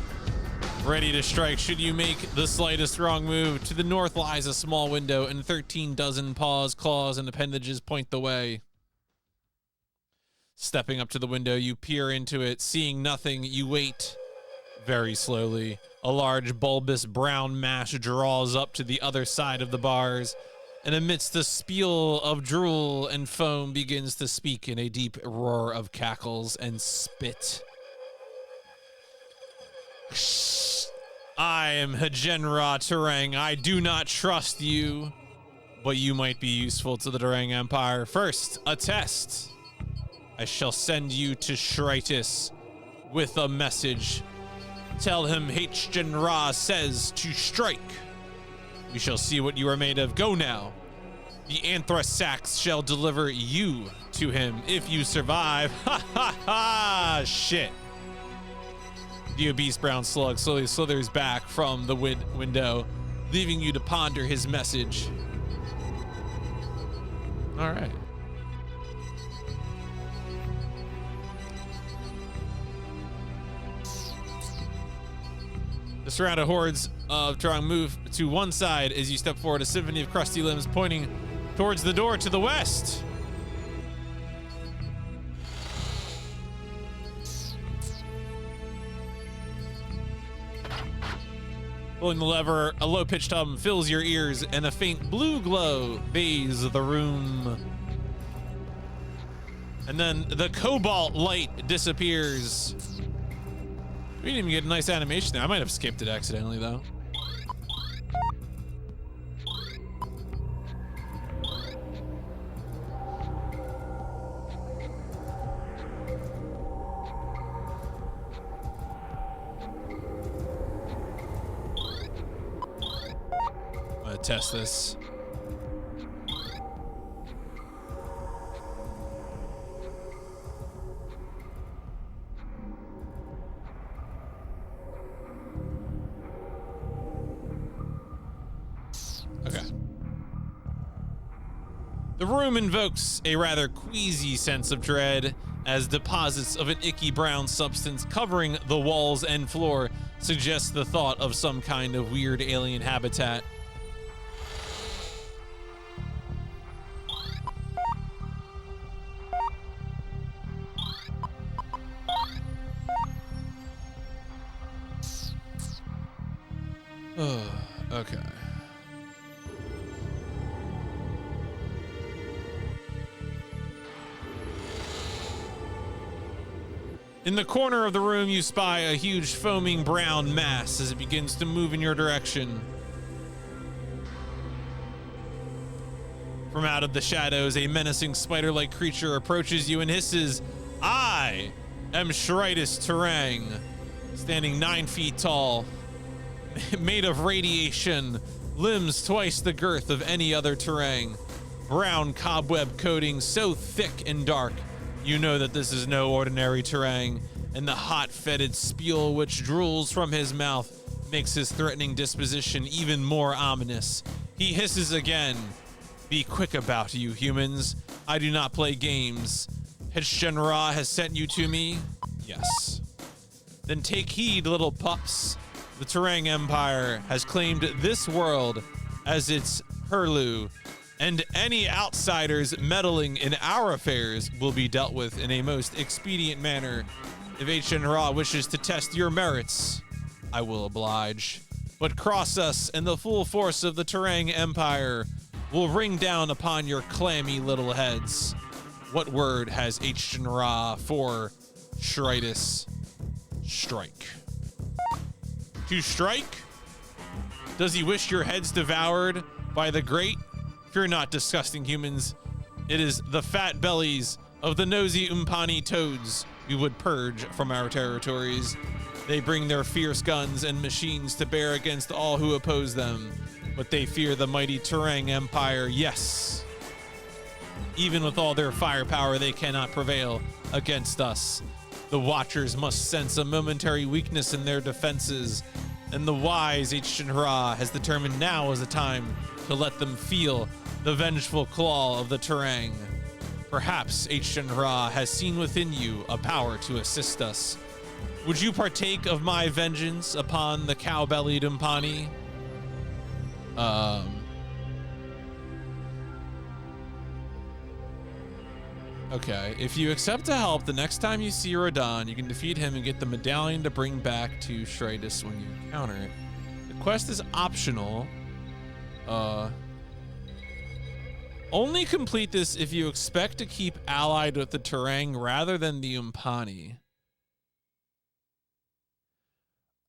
ready to strike should you make the slightest wrong move. To the north lies a small window, and 13 dozen paws, claws, and appendages point the way. Stepping up to the window, you peer into it. Seeing nothing, you wait very slowly. A large, bulbous brown mass draws up to the other side of the bars, and amidst the spiel of drool and foam begins to speak in a deep roar of cackles and spit. I am Hagenra Terang. I do not trust you, but you might be useful to the Terang Empire. First, a test. I shall send you to Shritis with a message. Tell him Hagenra says to strike. We shall see what you are made of. Go now. The Anthrasax shall deliver you to him if you survive. Ha ha ha! Shit. The obese brown slug slowly slithers back from the window, leaving you to ponder his message. All right. The surrounded hordes of Turang move to one side as you step forward, a symphony of crusty limbs pointing towards the door to the west. Pulling the lever, a low-pitched hum fills your ears, and a faint blue glow bathes the room. And then the cobalt light disappears. We didn't even get a nice animation there. I might have skipped it accidentally, though. I'm gonna test this. Okay. The room invokes a rather queasy sense of dread as deposits of an icky brown substance covering the walls and floor suggest the thought of some kind of weird alien habitat. Okay. In the corner of the room, you spy a huge foaming brown mass as it begins to move in your direction. From out of the shadows, a menacing spider-like creature approaches you and hisses, I am Shritis Terang, standing 9 feet tall, made of radiation, limbs twice the girth of any other Terang, brown cobweb coating so thick and dark, you know that this is no ordinary Terang, and the hot, fetid spiel which drools from his mouth makes his threatening disposition even more ominous. He hisses again, be quick about you, humans. I do not play games. Hagenra has sent you to me? Yes. Then take heed, little pups. The Terang Empire has claimed this world as its purlieu, and any outsiders meddling in our affairs will be dealt with in a most expedient manner. If Hagenra wishes to test your merits, I will oblige. But cross us, and the full force of the Terang Empire will ring down upon your clammy little heads. What word has Hagenra for Shritis? Strike. To strike? Does he wish your heads devoured by the great? Fear not, disgusting humans. It is the fat bellies of the nosy Umpani toads we would purge from our territories. They bring their fierce guns and machines to bear against all who oppose them, but they fear the mighty Terang Empire, yes. Even with all their firepower, they cannot prevail against us. The Watchers must sense a momentary weakness in their defenses, and the wise Hagenra has determined now is the time to let them feel the vengeful claw of the Terang. Perhaps H. Ra has seen within you a power to assist us. Would you partake of my vengeance upon the cow-bellied Umpani? Okay, if you accept to help, the next time you see Radon, you can defeat him and get the medallion to bring back to Shradis when you encounter it. The quest is optional. Only complete this if you expect to keep allied with the Terang rather than the Umpani.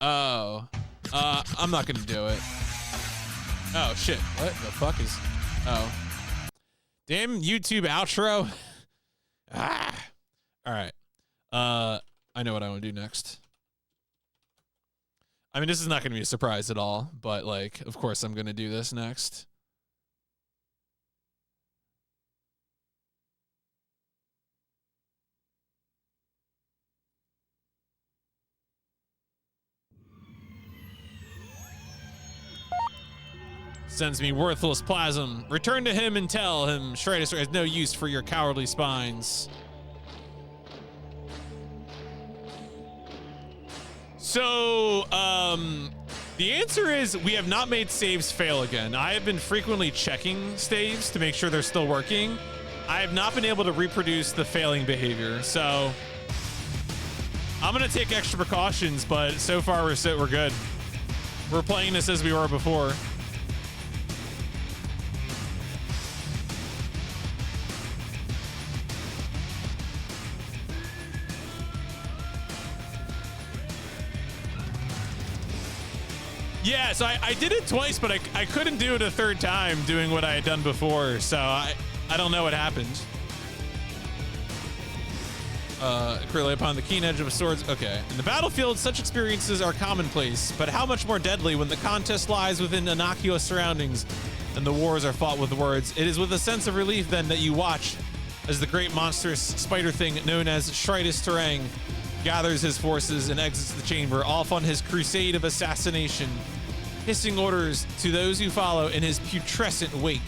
Oh. I'm not gonna do it. Oh, shit. What the fuck is... Oh. Damn YouTube outro. Ah. All right. I know what I want to do next. I mean, this is not going to be a surprise at all, but like, of course I'm going to do this next. Sends me worthless plasm. Return to him and tell him Shradis has no use for your cowardly spines. So, the answer is we have not made saves fail again. I have been frequently checking saves to make sure they're still working. I have not been able to reproduce the failing behavior, so I'm gonna take extra precautions, but so far we're good. We're playing this as we were before. Yeah, so I did it twice, but I couldn't do it a third time doing what I had done before, so I don't know what happened. Clearly upon the keen edge of a sword. Okay. In the battlefield, such experiences are commonplace, but how much more deadly when the contest lies within innocuous surroundings and the wars are fought with words. It is with a sense of relief then that you watch as the great monstrous spider thing known as Shradis Terang gathers his forces and exits the chamber, off on his crusade of assassination, hissing orders to those who follow in his putrescent wake,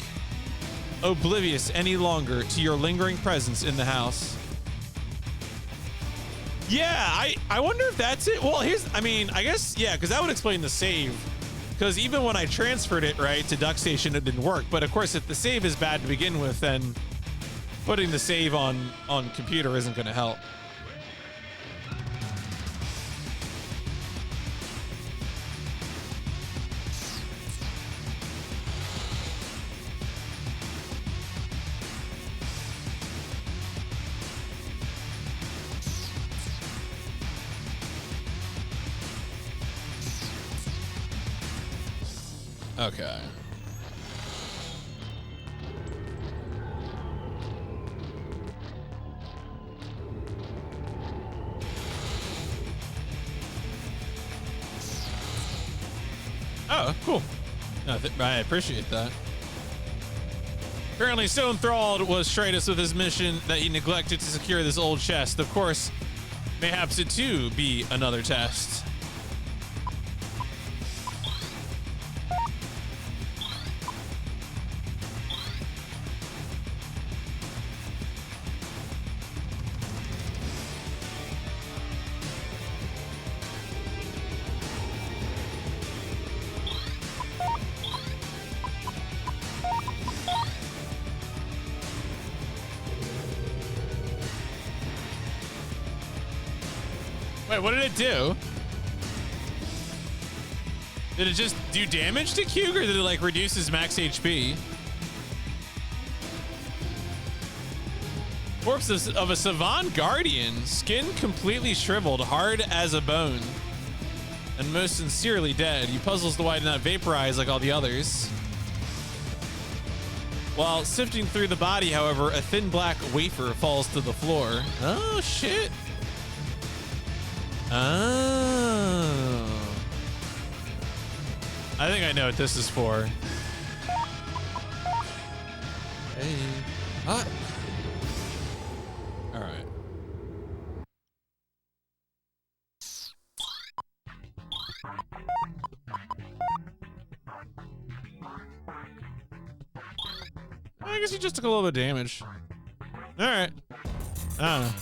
oblivious any longer to your lingering presence in the house. Yeah, I wonder if that's it. Well, I guess, yeah, because that would explain the save. Because even when I transferred it, right, to DuckStation, it didn't work. But of course, if the save is bad to begin with, then putting the save on computer isn't going to help. Okay. Oh, cool. I appreciate that. Apparently, so enthralled was Shradis with his mission that he neglected to secure this old chest. Of course, mayhaps it too be another test. Wait, what did it do? Did it just do damage to Cug, or did it like reduce his max HP? Corpse of a Savant Guardian, skin completely shriveled, hard as a bone, and most sincerely dead. He puzzles to why did not vaporize like all the others. While sifting through the body, however, a thin black wafer falls to the floor. Oh, shit. Oh. I think I know what this is for. Hey. Ah. All right. I guess he just took a little bit of damage. All right. I don't know.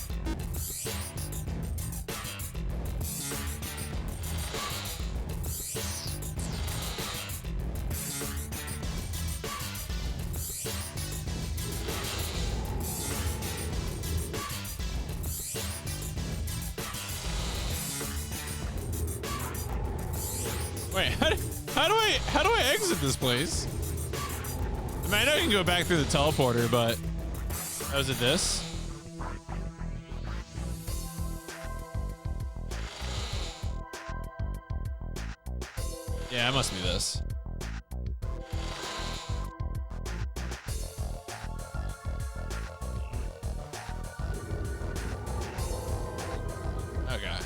Wait, how do I exit this place? I mean, I know you can go back through the teleporter, but was it this? Yeah, it must be this. Okay.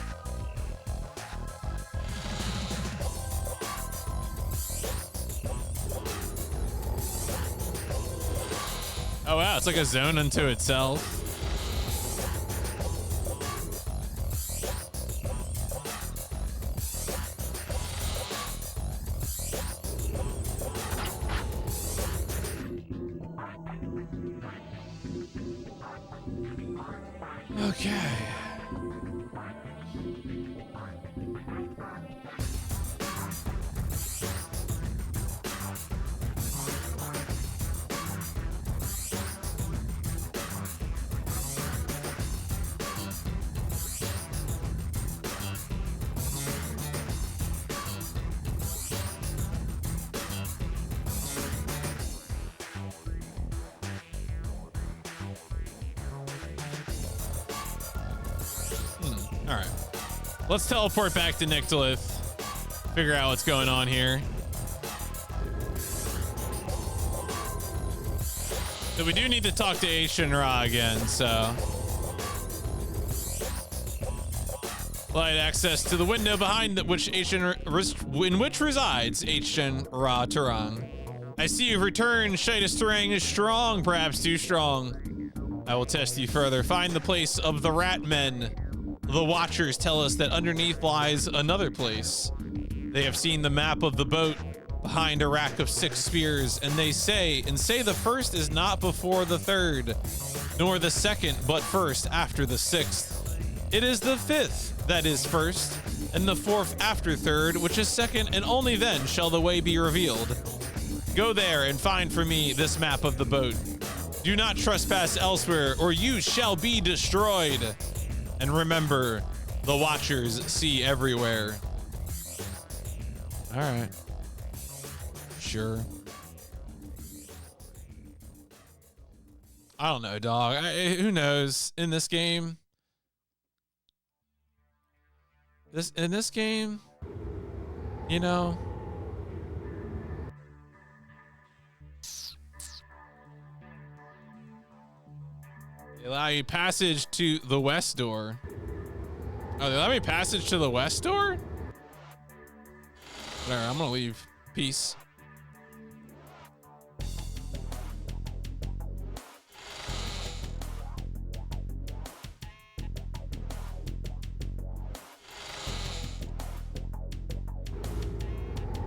Oh wow, it's like a zone unto itself. Okay. All right. Let's teleport back to Nyctalith. Figure out what's going on here. So we do need to talk to Aishin-Ra again, so. Light access to the window behind in which resides Aishin-Ra Turang. I see you've returned. Shitus Turang is strong, perhaps too strong. I will test you further. Find the place of the Rat Men. The Watchers tell us that underneath lies another place. They have seen the map of the boat behind a rack of 6 spears, and they say the first is not before the third, nor the second, but first after the 6th. It is the 5th that is first, and the 4th after third, which is second, and only then shall the way be revealed. Go there and find for me this map of the boat. Do not trespass elsewhere, or you shall be destroyed. And remember, the Watchers see everywhere. All right. Sure. I don't know, dog. Who knows? In this game, in this game, you know. They allow you passage to the west door. Oh, they allow me passage to the west door? Whatever, I'm gonna leave. Peace.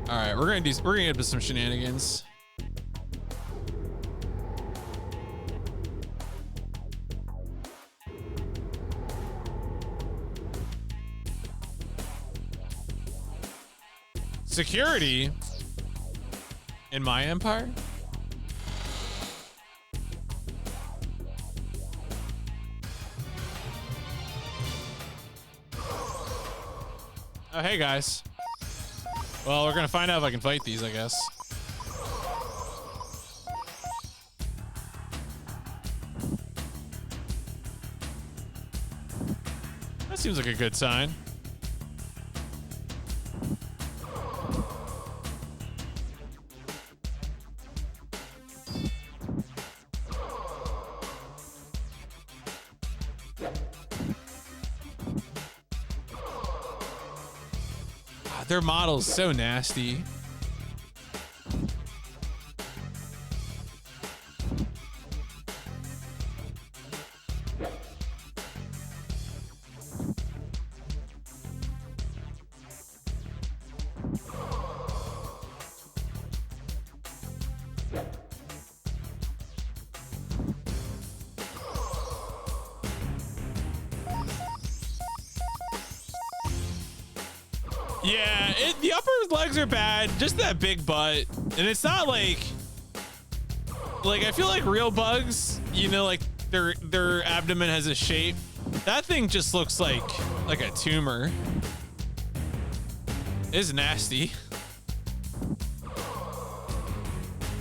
All right, we're gonna get into some shenanigans. Security in my empire? Oh, hey guys. Well, we're gonna find out if I can fight these, I guess. That seems like a good sign. Their model's so nasty. Yeah, the upper legs are bad. Just that big butt, and it's not like I feel like real bugs. You know, like their abdomen has a shape. That thing just looks like a tumor. It's nasty.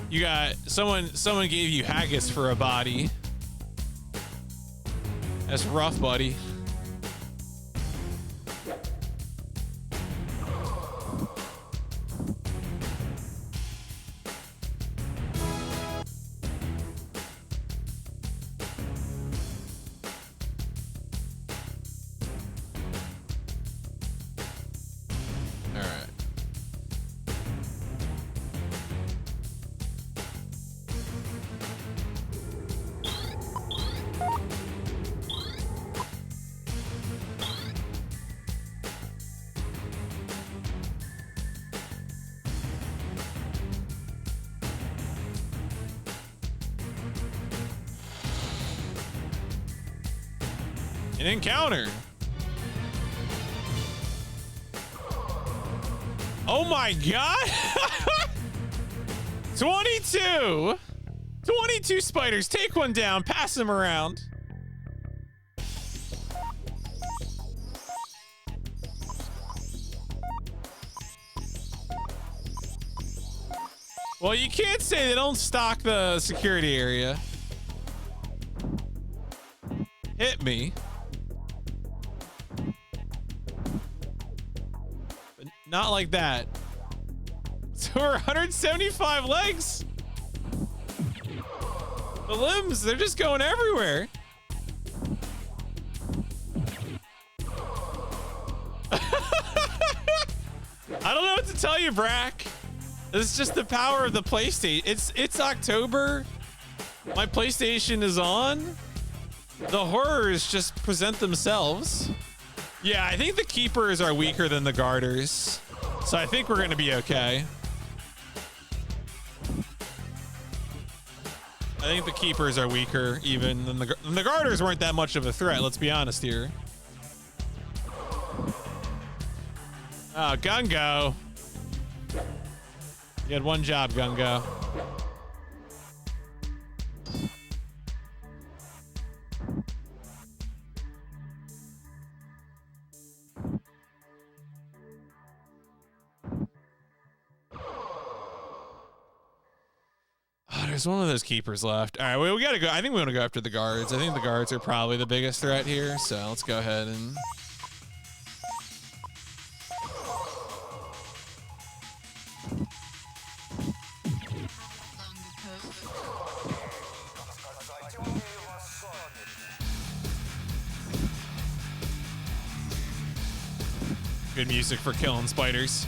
You got someone gave you haggis for a body. That's rough, buddy. An encounter. Oh my god. 22 spiders. Take one down, pass them around. Well, you can't say they don't stock the security area. Hit me. Not like that. So we're 175 legs. The limbs, they're just going everywhere. I don't know what to tell you, Brack. This is just the power of the PlayStation. It's October. My PlayStation is on. The horrors just present themselves. Yeah, I think the keepers are weaker than the garters. So I think we're going to be okay. I think the keepers are weaker even than the garters weren't that much of a threat. Let's be honest here. Oh, Gungo. You had one job, Gungo. There's one of those keepers left. All right, we gotta go. I think we want to go after the guards. I think the guards are probably the biggest threat here. So let's go ahead and. Good music for killing spiders.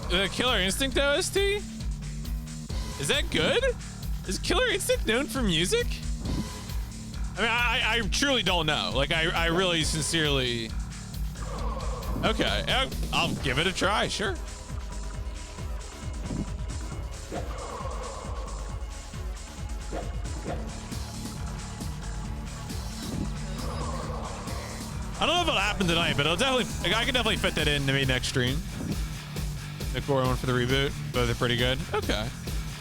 The Killer Instinct OST? Is that good? Is Killer Instinct known for music? I mean, I truly don't know. Like, I really sincerely... Okay, I'll give it a try, sure. I don't know if it'll happen tonight, but it'll definitely. I can definitely fit that in to maybe next stream. Mick Gordon one for the reboot. Both are pretty good. Okay.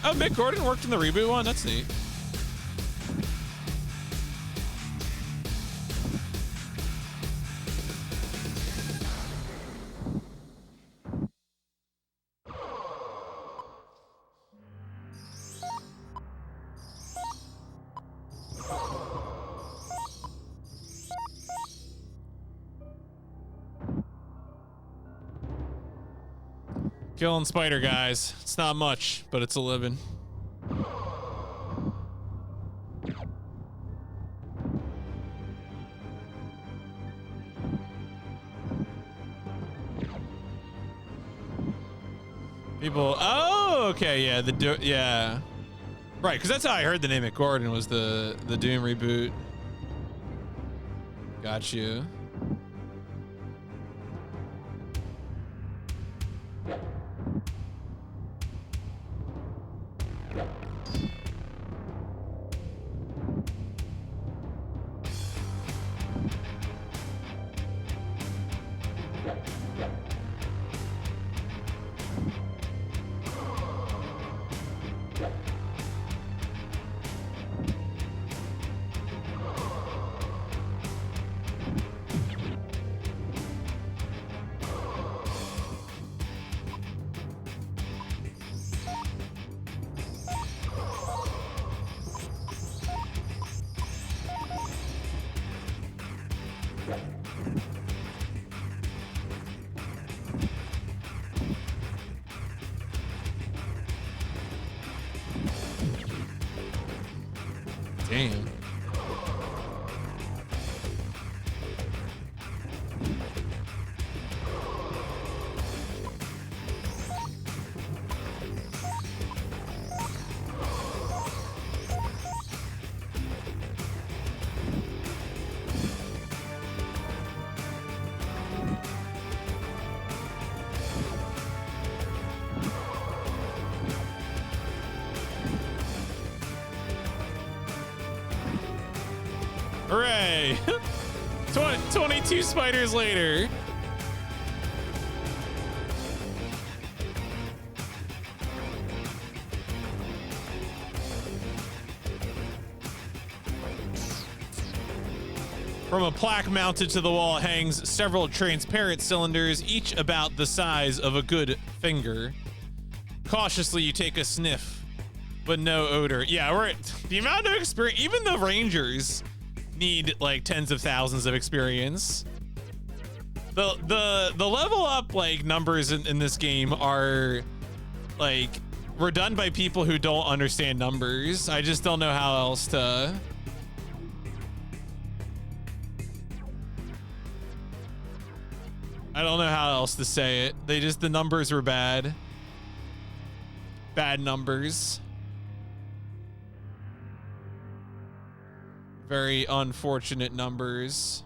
Oh, Mick Gordon worked in the reboot one. That's neat. Killing spider guys. It's not much, but it's a living. People. Oh, okay. Yeah. Yeah. Right. Because that's how I heard the name of Gordon was the Doom reboot. Got you. Damn. Hooray! 22 spiders later. From a plaque mounted to the wall hangs several transparent cylinders, each about the size of a good finger. Cautiously, you take a sniff, but no odor. Yeah, we're at the amount of experience. Even the Rangers need like tens of thousands of experience. The level up like numbers in this game are like were done by people who don't understand numbers. I just don't know how else to. I don't know how else to say it. The numbers were bad. Bad numbers. Very unfortunate numbers.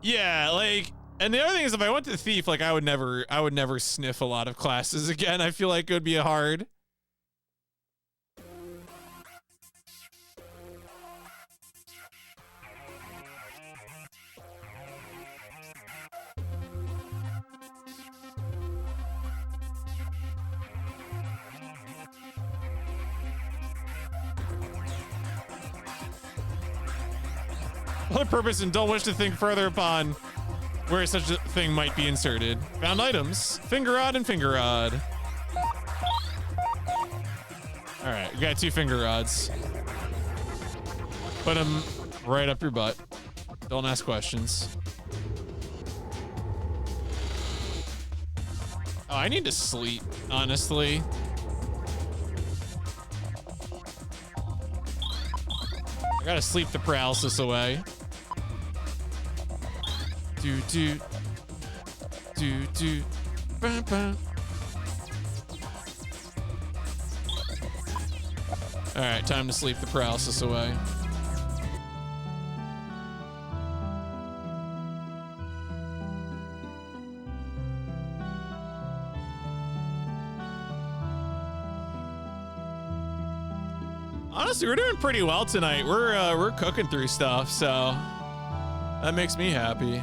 Yeah, like, and the other thing is if I went to Thief, like I would never sniff a lot of classes again. I feel like it would be hard. Other purpose and don't wish to think further upon where such a thing might be inserted. Found items. Finger rod and finger rod. All right, we got 2 finger rods. Put them right up your butt. Don't ask questions. Oh, I need to sleep, honestly. I gotta sleep the paralysis away. Do. Bam, bam. All right, time to sleep the paralysis away. honestly, we're doing pretty well tonight. We're cooking through stuff, so that makes me happy.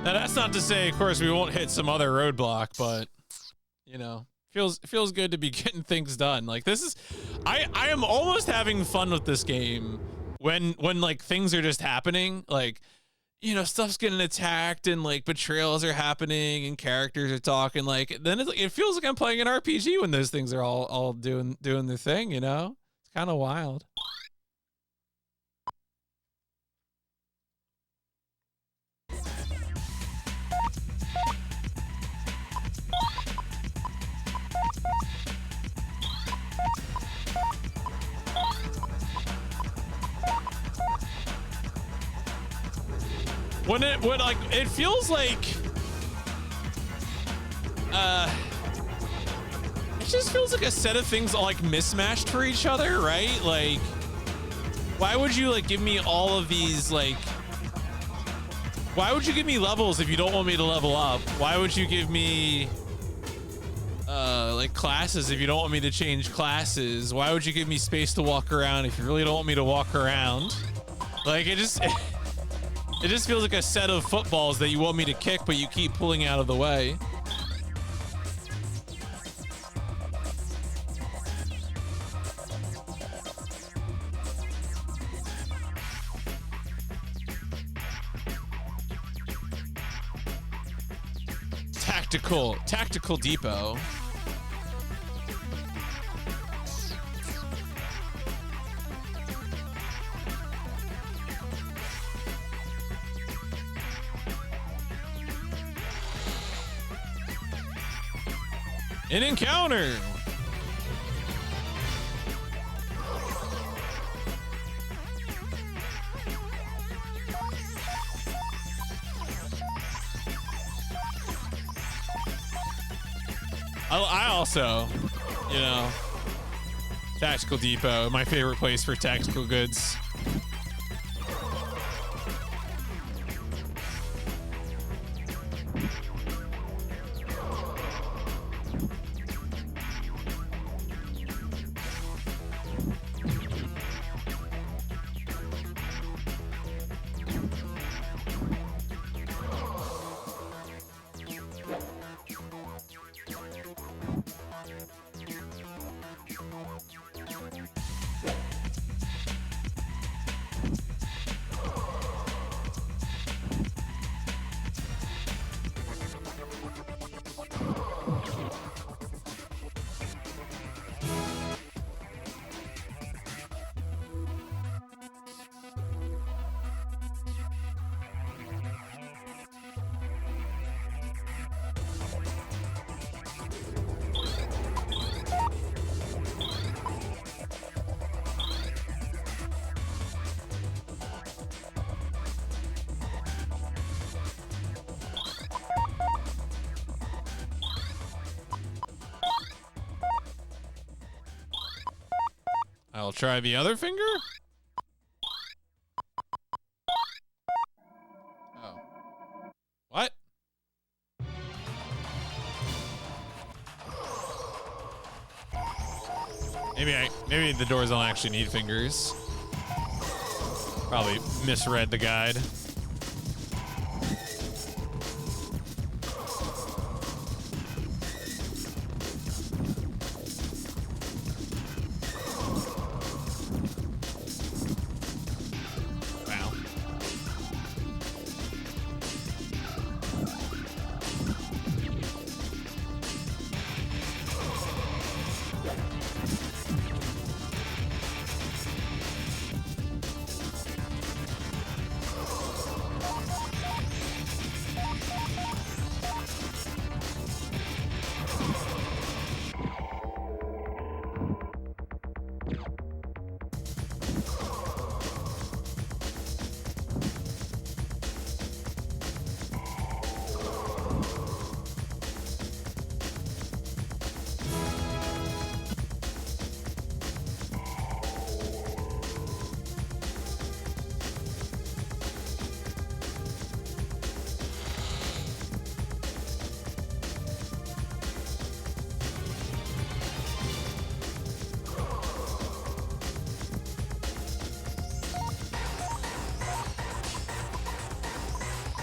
Now that's not to say, of course, we won't hit some other roadblock, but you know, feels good to be getting things done. Like this is, I am almost having fun with this game when like things are just happening, like, you know, stuff's getting attacked and like betrayals are happening and characters are talking. Like then it feels like I'm playing an RPG when those things are all doing their thing. You know, it's kind of wild. When like it feels like it just feels like a set of things all like mismatched for each other, right? Like why would you like give me all of these, like why would you give me levels if you don't want me to level up? Why would you give me like classes if you don't want me to change classes? Why would you give me space to walk around if you really don't want me to walk around? Like it just feels like a set of footballs that you want me to kick, but you keep pulling out of the way. Tactical depot. An encounter. I also, you know, Tactical Depot, my favorite place for tactical goods. I'll try the other finger. Oh. What? Maybe the doors don't actually need fingers. Probably misread the guide.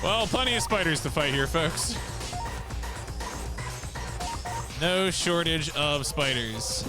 Well, plenty of spiders to fight here, folks. No shortage of spiders.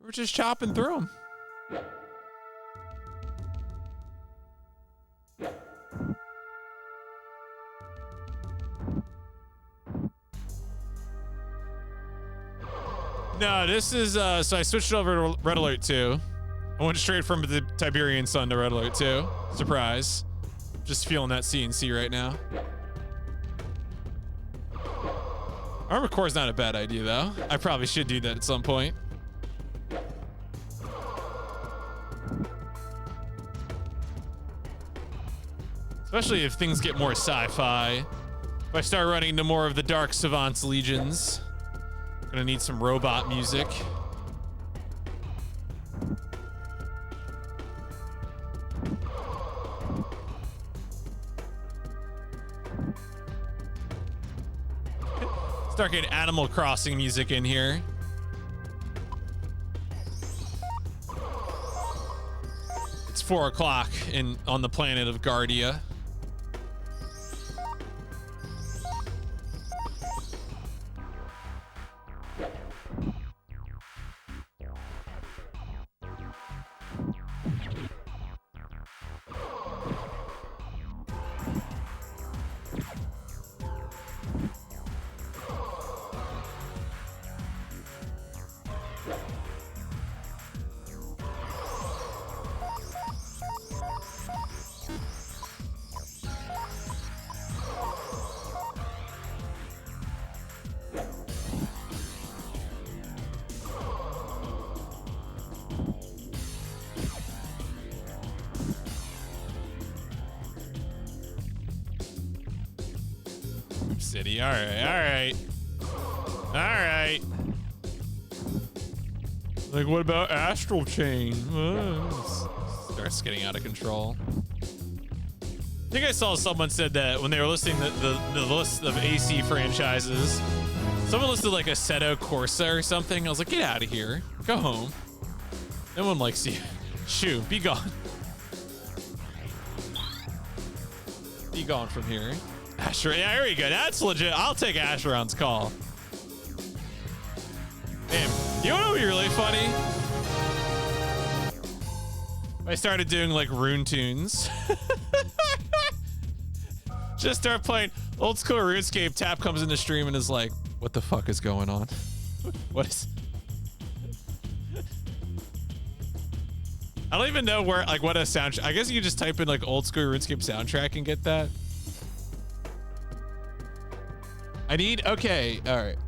We're just chopping through them. No, this is, so I switched over to Red Alert 2. I went straight from the Tiberian Sun to Red Alert 2. Surprise. Just feeling that CNC right now. Armor Core is not a bad idea, though. I probably should do that at some point. Especially if things get more sci-fi. If I start running into more of the Dark Savant's legions. Gonna need some robot music. Start getting Animal Crossing music in here. It's 4 o'clock on the planet of Gadeia. City. All right. Like, what about Astral Chain? Starts getting out of control. I think I saw someone said that when they were listing the list of AC franchises, someone listed like Assetto Corsa or something. I was like, get out of here. Go home. No one likes you. Shoo, be gone. Be gone from here. Asher, yeah, there you go. That's legit. I'll take Asheron's call. Damn. You know what would be really funny? If I started doing like rune tunes. Just start playing old school RuneScape. Tap comes in the stream and is like, what the fuck is going on? What is... I don't even know where, like, what a sound... I guess you can just type in like old school RuneScape soundtrack and get that. I need... Okay, all right.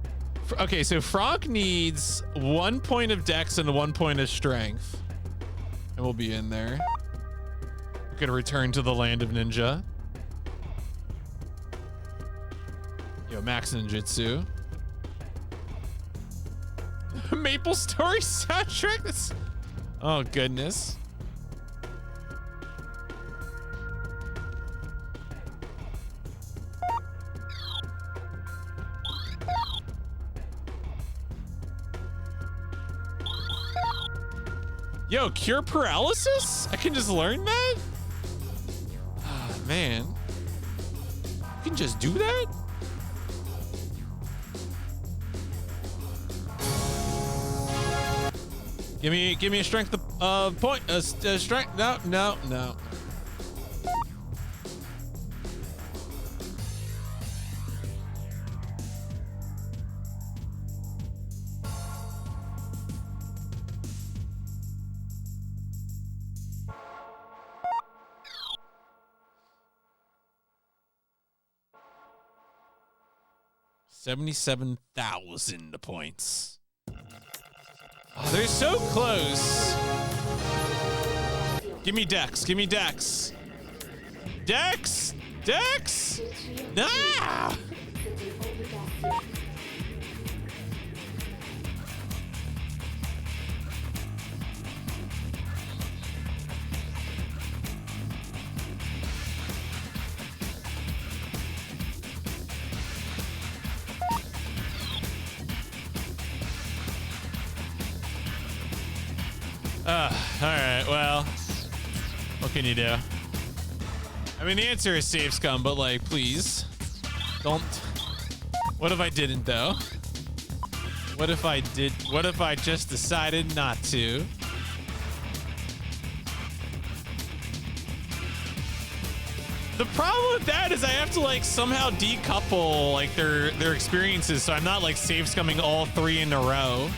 Okay, so Franck needs 1 point of dex and 1 point of strength. And we'll be in there. We're gonna return to the land of ninja. Yo, max ninjutsu. Maple Story soundtrack? That's... Oh, goodness. Yo, cure paralysis? I can just learn that? Oh, man. You can just do that? Give me a strength point. Strength. No. 77,000 points. Oh, they're so close. Give me Dex. Give me Dex. Dex! Dex! Ah! All right, well, what can you do? I mean, the answer is save scum, but like, please don't. What if I didn't though? What if I did? What if I just decided not to? The problem with that is I have to like somehow decouple like their experiences, so I'm not like save scumming all 3 in a row.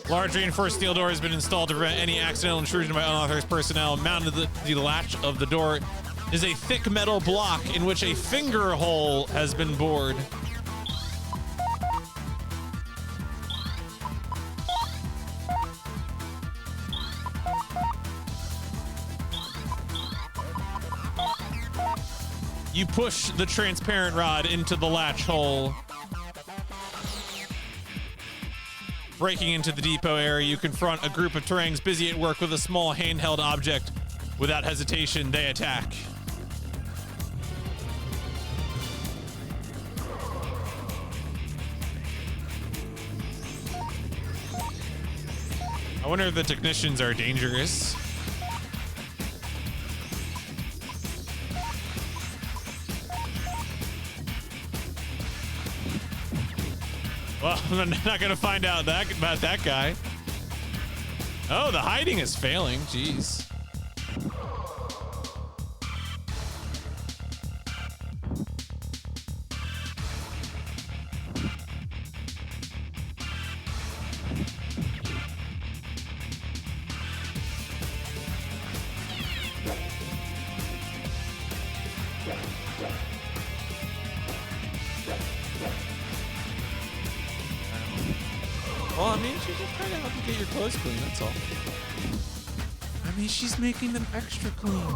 Large reinforced steel door has been installed to prevent any accidental intrusion by unauthorized personnel. Mounted to the latch of the door is a thick metal block in which a finger hole has been bored. You push the transparent rod into the latch hole. Breaking into the depot area, you confront a group of Tarangs busy at work with a small handheld object. Without hesitation, they attack. I wonder if the technicians are dangerous. Well, I'm not gonna find out about that guy. Oh, the hiding is failing. Jeez. Well, I mean, she's just trying to help you get your clothes clean, that's all. I mean, she's making them extra clean.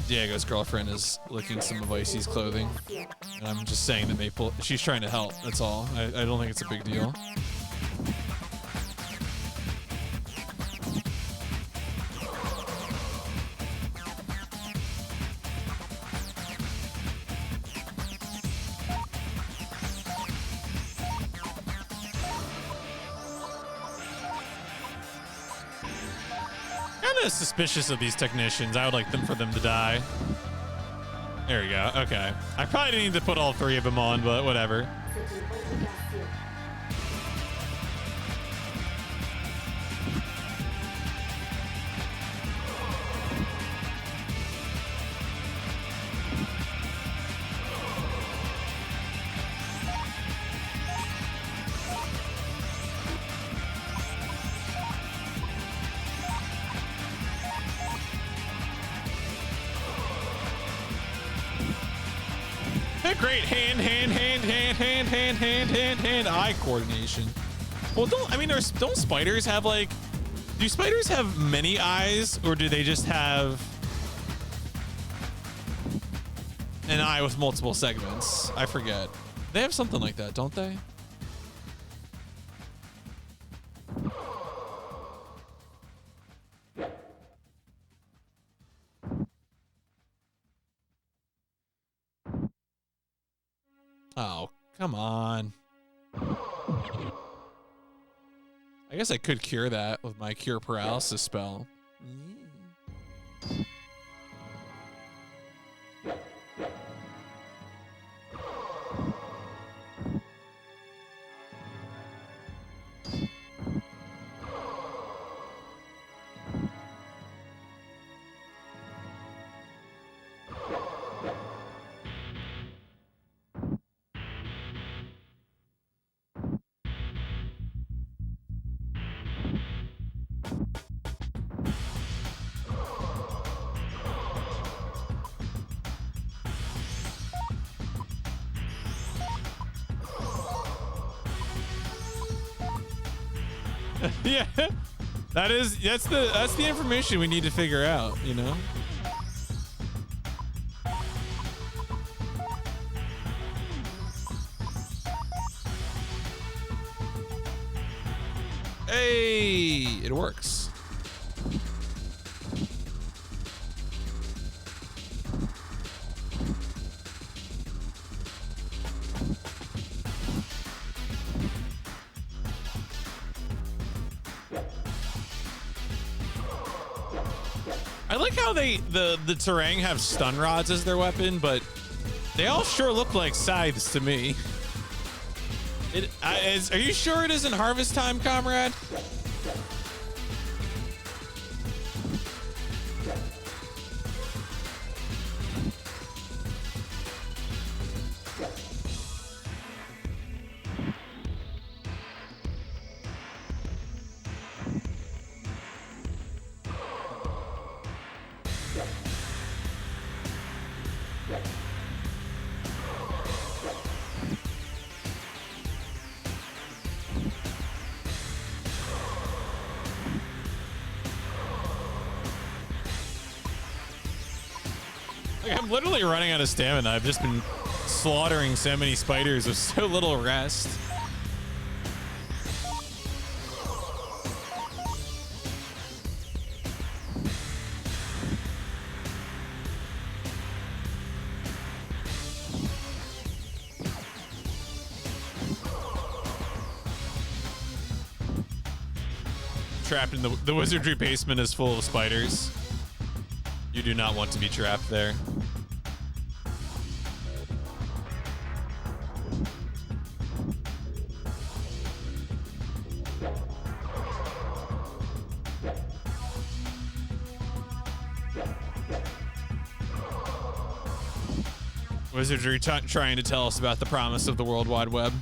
Diego's girlfriend is licking some of Icy's clothing. And I'm just saying that Maple, she's trying to help, that's all. I don't think it's a big deal. kind of suspicious of these technicians. I would like for them to die. There we go. Okay. I probably didn't need to put all 3 of them on, but whatever. Great hand eye coordination. Well, don't spiders have like, do spiders have many eyes, or do they just have an eye with multiple segments? I forget. They have something like that, don't they? Oh, come on. I guess I could cure that with my cure paralysis spell. Yeah, that's the information we need to figure out, you know. Hey, it works. I like how the Terang have stun rods as their weapon, but they all sure look like scythes to me. Are you sure it isn't harvest time, comrade? I'm literally running out of stamina. I've just been slaughtering so many spiders with so little rest. Trapped in the wizardry basement is full of spiders. You do not want to be trapped there. Wizardry trying to tell us about the promise of the World Wide Web.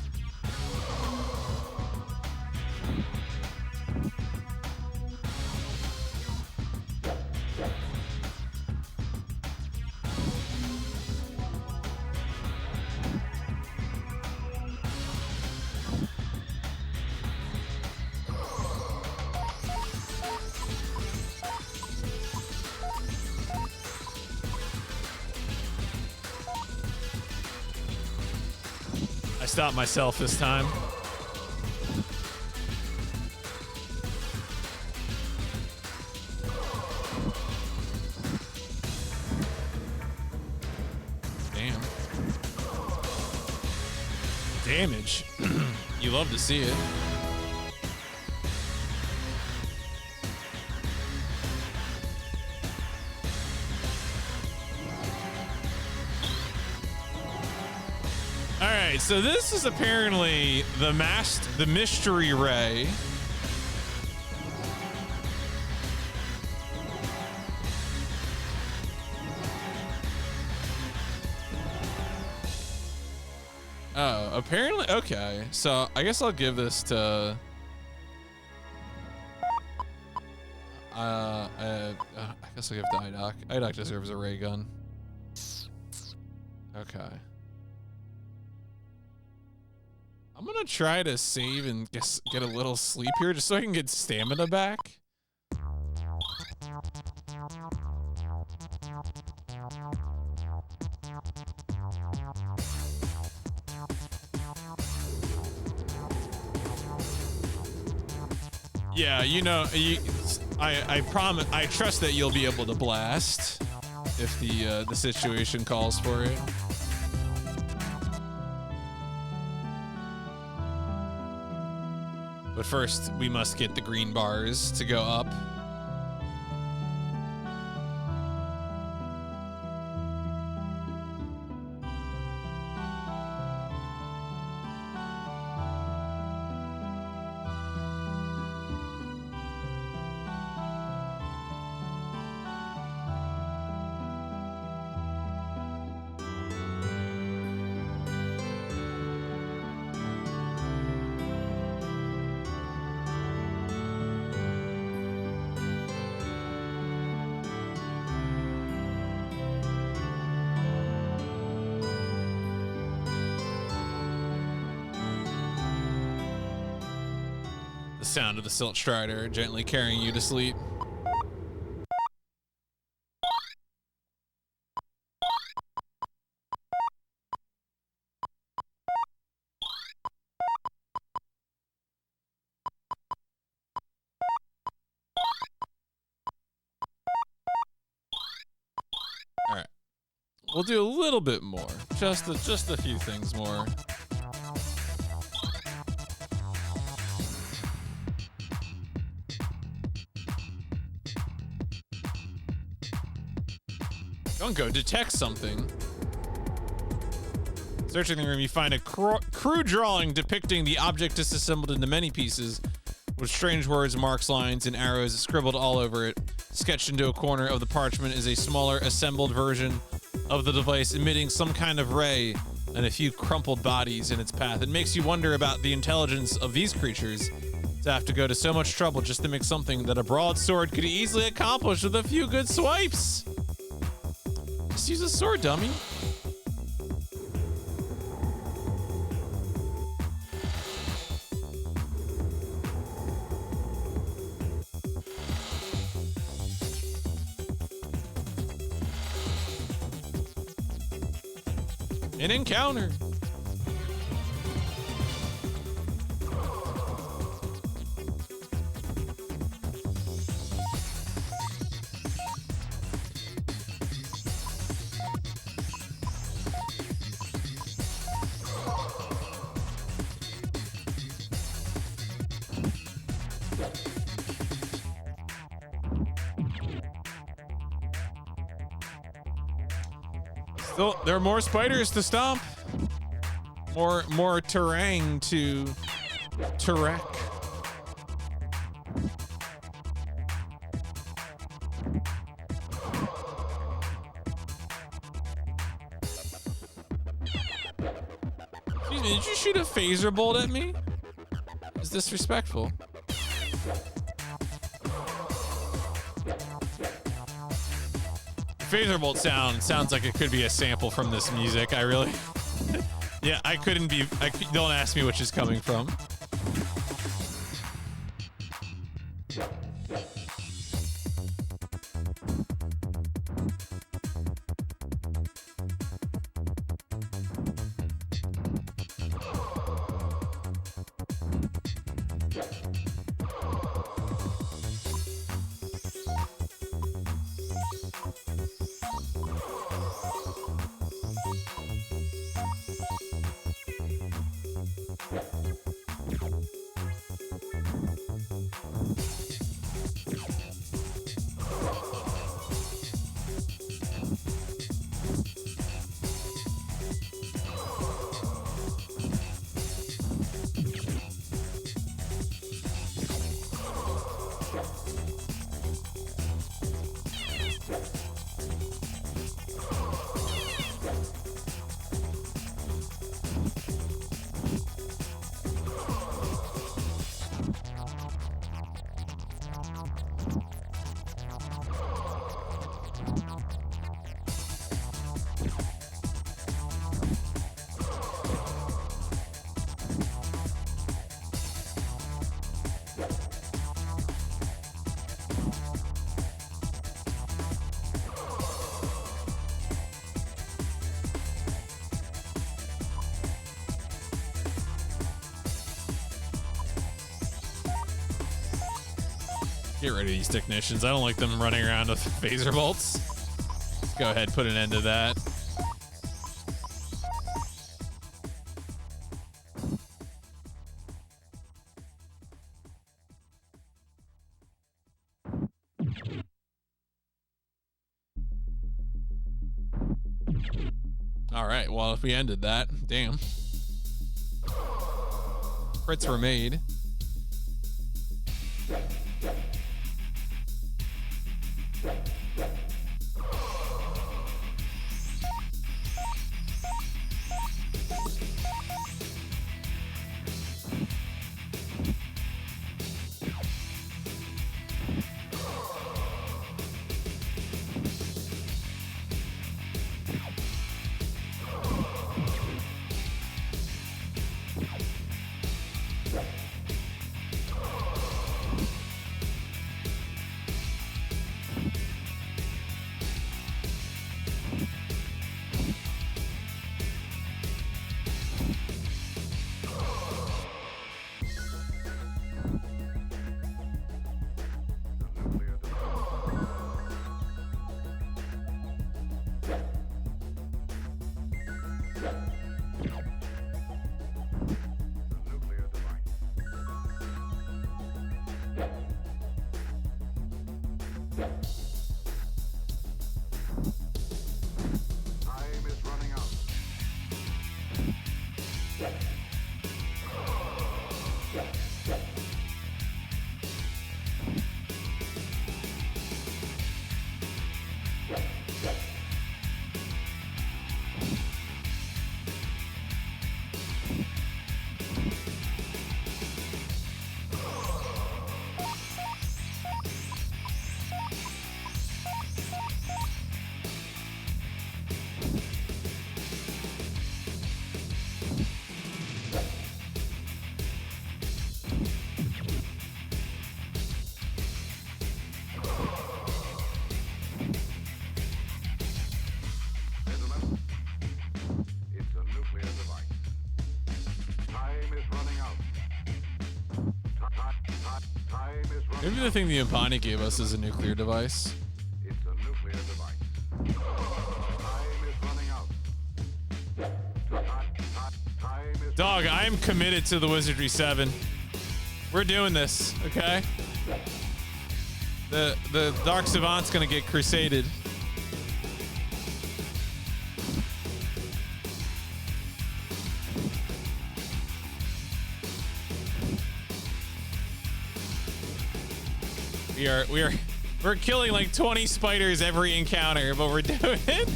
Stop myself this time. Damn. Damage. You love to see it. All right, so this is apparently the mystery ray. Oh, apparently, okay. So I guess I'll give this to I guess I'll give it to IDOC. IDOC deserves a ray gun. Okay. I'm gonna try to save and get a little sleep here just so I can get stamina back. Yeah, you know, I promise, I trust that you'll be able to blast if the situation calls for it. But first, we must get the green bars to go up. Sound of the Silt Strider gently carrying you to sleep. All right, we'll do a little bit more, just a few things more. Gunko detects something. Searching the room, you find a crude drawing depicting the object disassembled into many pieces with strange words, marks, lines, and arrows scribbled all over it. Sketched into a corner of the parchment is a smaller assembled version of the device emitting some kind of ray and a few crumpled bodies in its path. It makes you wonder about the intelligence of these creatures to have to go to so much trouble just to make something that a broadsword could easily accomplish with a few good swipes. Just use a sword, dummy. An encounter. Still, there are more spiders to stomp. More terrain to wreck. Excuse me, did you shoot a phaser bolt at me? Is disrespectful. Phaser bolt sounds like it could be a sample from this music. I really, yeah, I couldn't be. Don't ask me which is coming from. Get rid of these technicians. I don't like them running around with phaser bolts. Let's go ahead, put an end to that. All right, well, if we ended that, damn. Crits were made. Maybe the thing the Impani gave us is a nuclear device. It's a nuclear device. Time is running out. Dog, I am committed to the Wizardry VII. We're doing this, okay? The Dark Savant's gonna get crusaded. We're killing like 20 spiders every encounter, but we're doing it.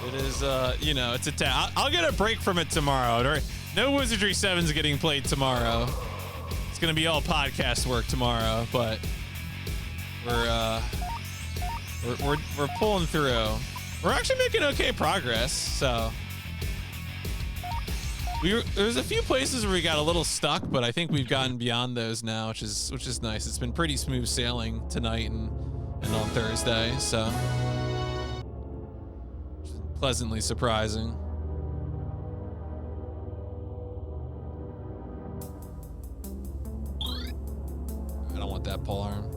It is, you know, it's a I'll get a break from it tomorrow. No Wizardry 7's getting played tomorrow. It's gonna be all podcast work tomorrow, but we're pulling through. We're actually making okay progress, so. There's a few places where we got a little stuck, but I think we've gotten beyond those now, which is nice. It's been pretty smooth sailing tonight and on Thursday, so pleasantly surprising. I don't want that pole arm.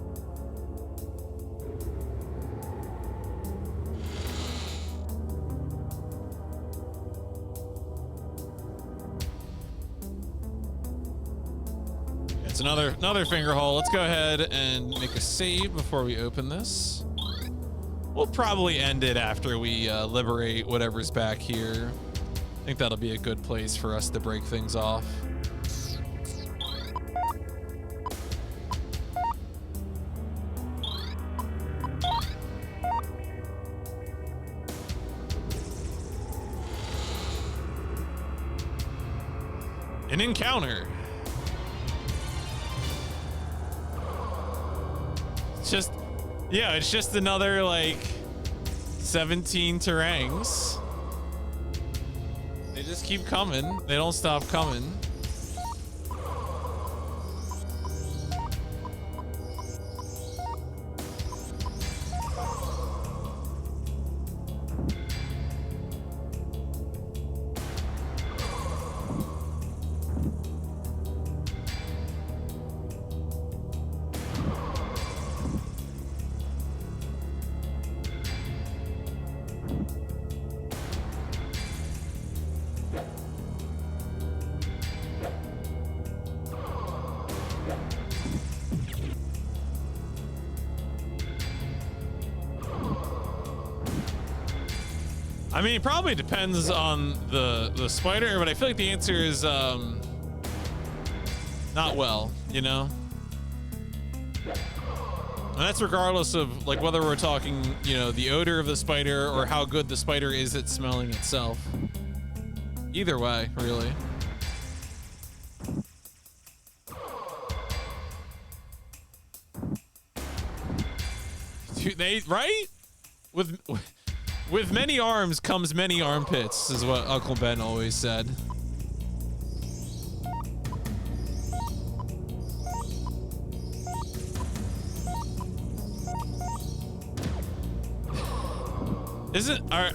It's another finger hole. Let's go ahead and make a save before we open this. We'll probably end it after we liberate whatever's back here. I think that'll be a good place for us to break things off. An encounter. It's just another like 17 terrangs. They just keep coming. They don't stop coming. I mean, it probably depends on the spider, but I feel like the answer is not well, you know? And that's regardless of like whether we're talking, you know, the odor of the spider or how good the spider is at smelling itself. Either way, really. Dude, they right? With many arms comes many armpits, is what Uncle Ben always said.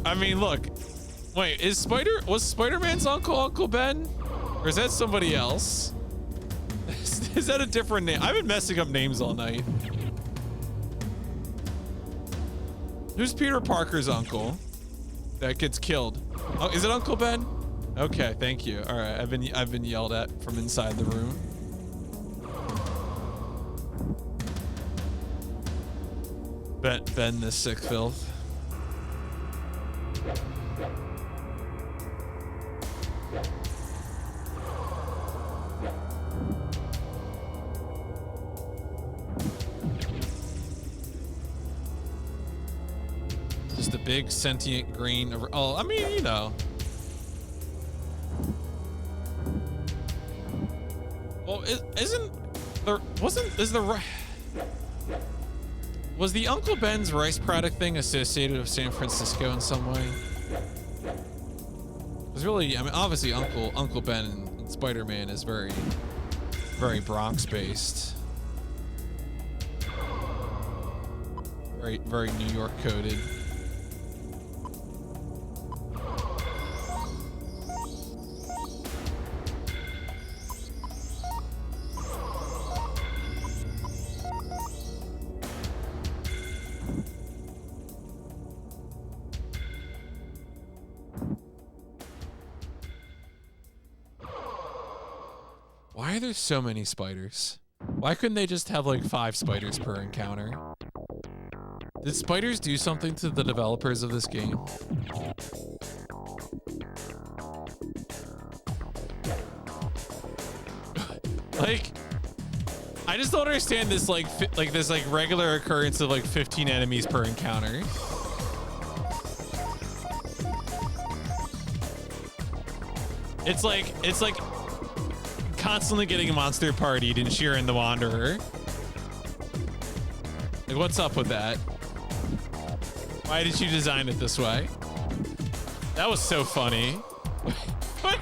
I mean, look. Wait, was Spider-Man's Uncle Ben? Or is that somebody else? Is that a different name? I've been messing up names all night. Who's Peter Parker's uncle that gets killed? Oh, is it Uncle Ben? Okay, thank you. All right, I've been yelled at from inside the room. Ben the sick filth. Just a big sentient green. Oh, I mean, you know. Well, was the Uncle Ben's rice product thing associated with San Francisco in some way? It was really, I mean, obviously Uncle Ben and Spider-Man is very Bronx based. Very New York coded. Why are there so many spiders? Why couldn't they just have like 5 spiders per encounter? Did spiders do something to the developers of this game? Like, I just don't understand this this regular occurrence of like 15 enemies per encounter. It's like constantly getting monster partied in Sheeran the Wanderer. Like, what's up with that? Why did you design it this way? That was so funny. What?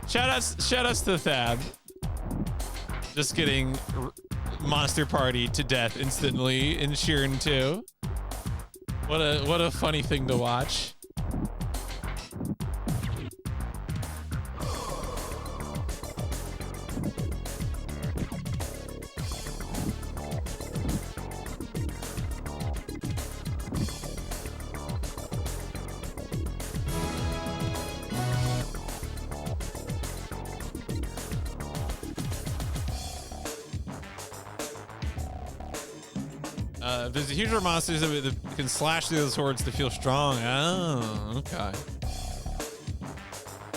Shout outs to Thab. Just getting monster party to death instantly in Sheeran 2. What a funny thing to watch. There's a huge number of monsters that can slash through those hordes to feel strong. Oh, okay.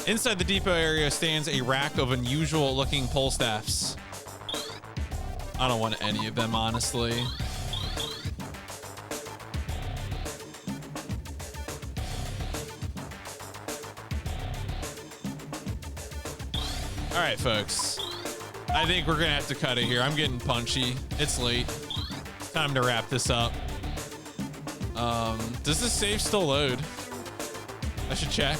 Inside the depot area stands a rack of unusual looking pole staffs. I don't want any of them, honestly. All right, folks. I think we're gonna have to cut it here. I'm getting punchy. It's late. Time to wrap this up. Does this save still load? I should check.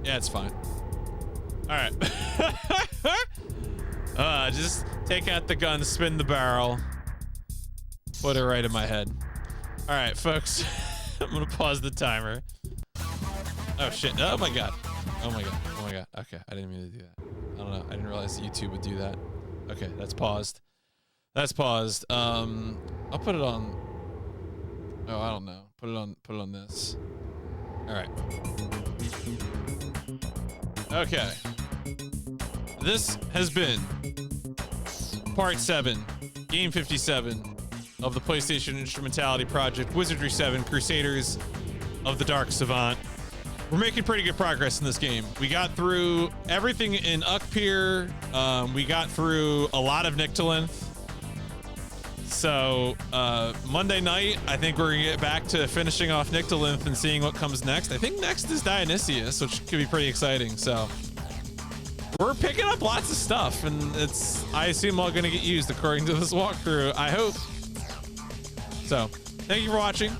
Yeah, it's fine. All right. Just take out the gun, spin the barrel, put it right in my head. All right, folks. I'm gonna pause the timer. Oh shit! Oh my god! Oh my god! Oh my god! Okay, I didn't mean to do that. I don't know. I didn't realize YouTube would do that. Okay, that's paused. That's paused. I'll put it on. Oh, I don't know. Put it on this. All right. Okay. This has been part 7, game 57 of the PlayStation Instrumentality Project, Wizardry VII, Crusaders of the Dark Savant. We're making pretty good progress in this game. We got through everything in Ukpir. We got through a lot of Nyctalinth. So Monday night, I think we're gonna get back to finishing off Nyctalinth and seeing what comes next. I think next is Dionysius, which could be pretty exciting. So we're picking up lots of stuff, and it's, I assume, all gonna get used according to this walkthrough. I hope. So thank you for watching.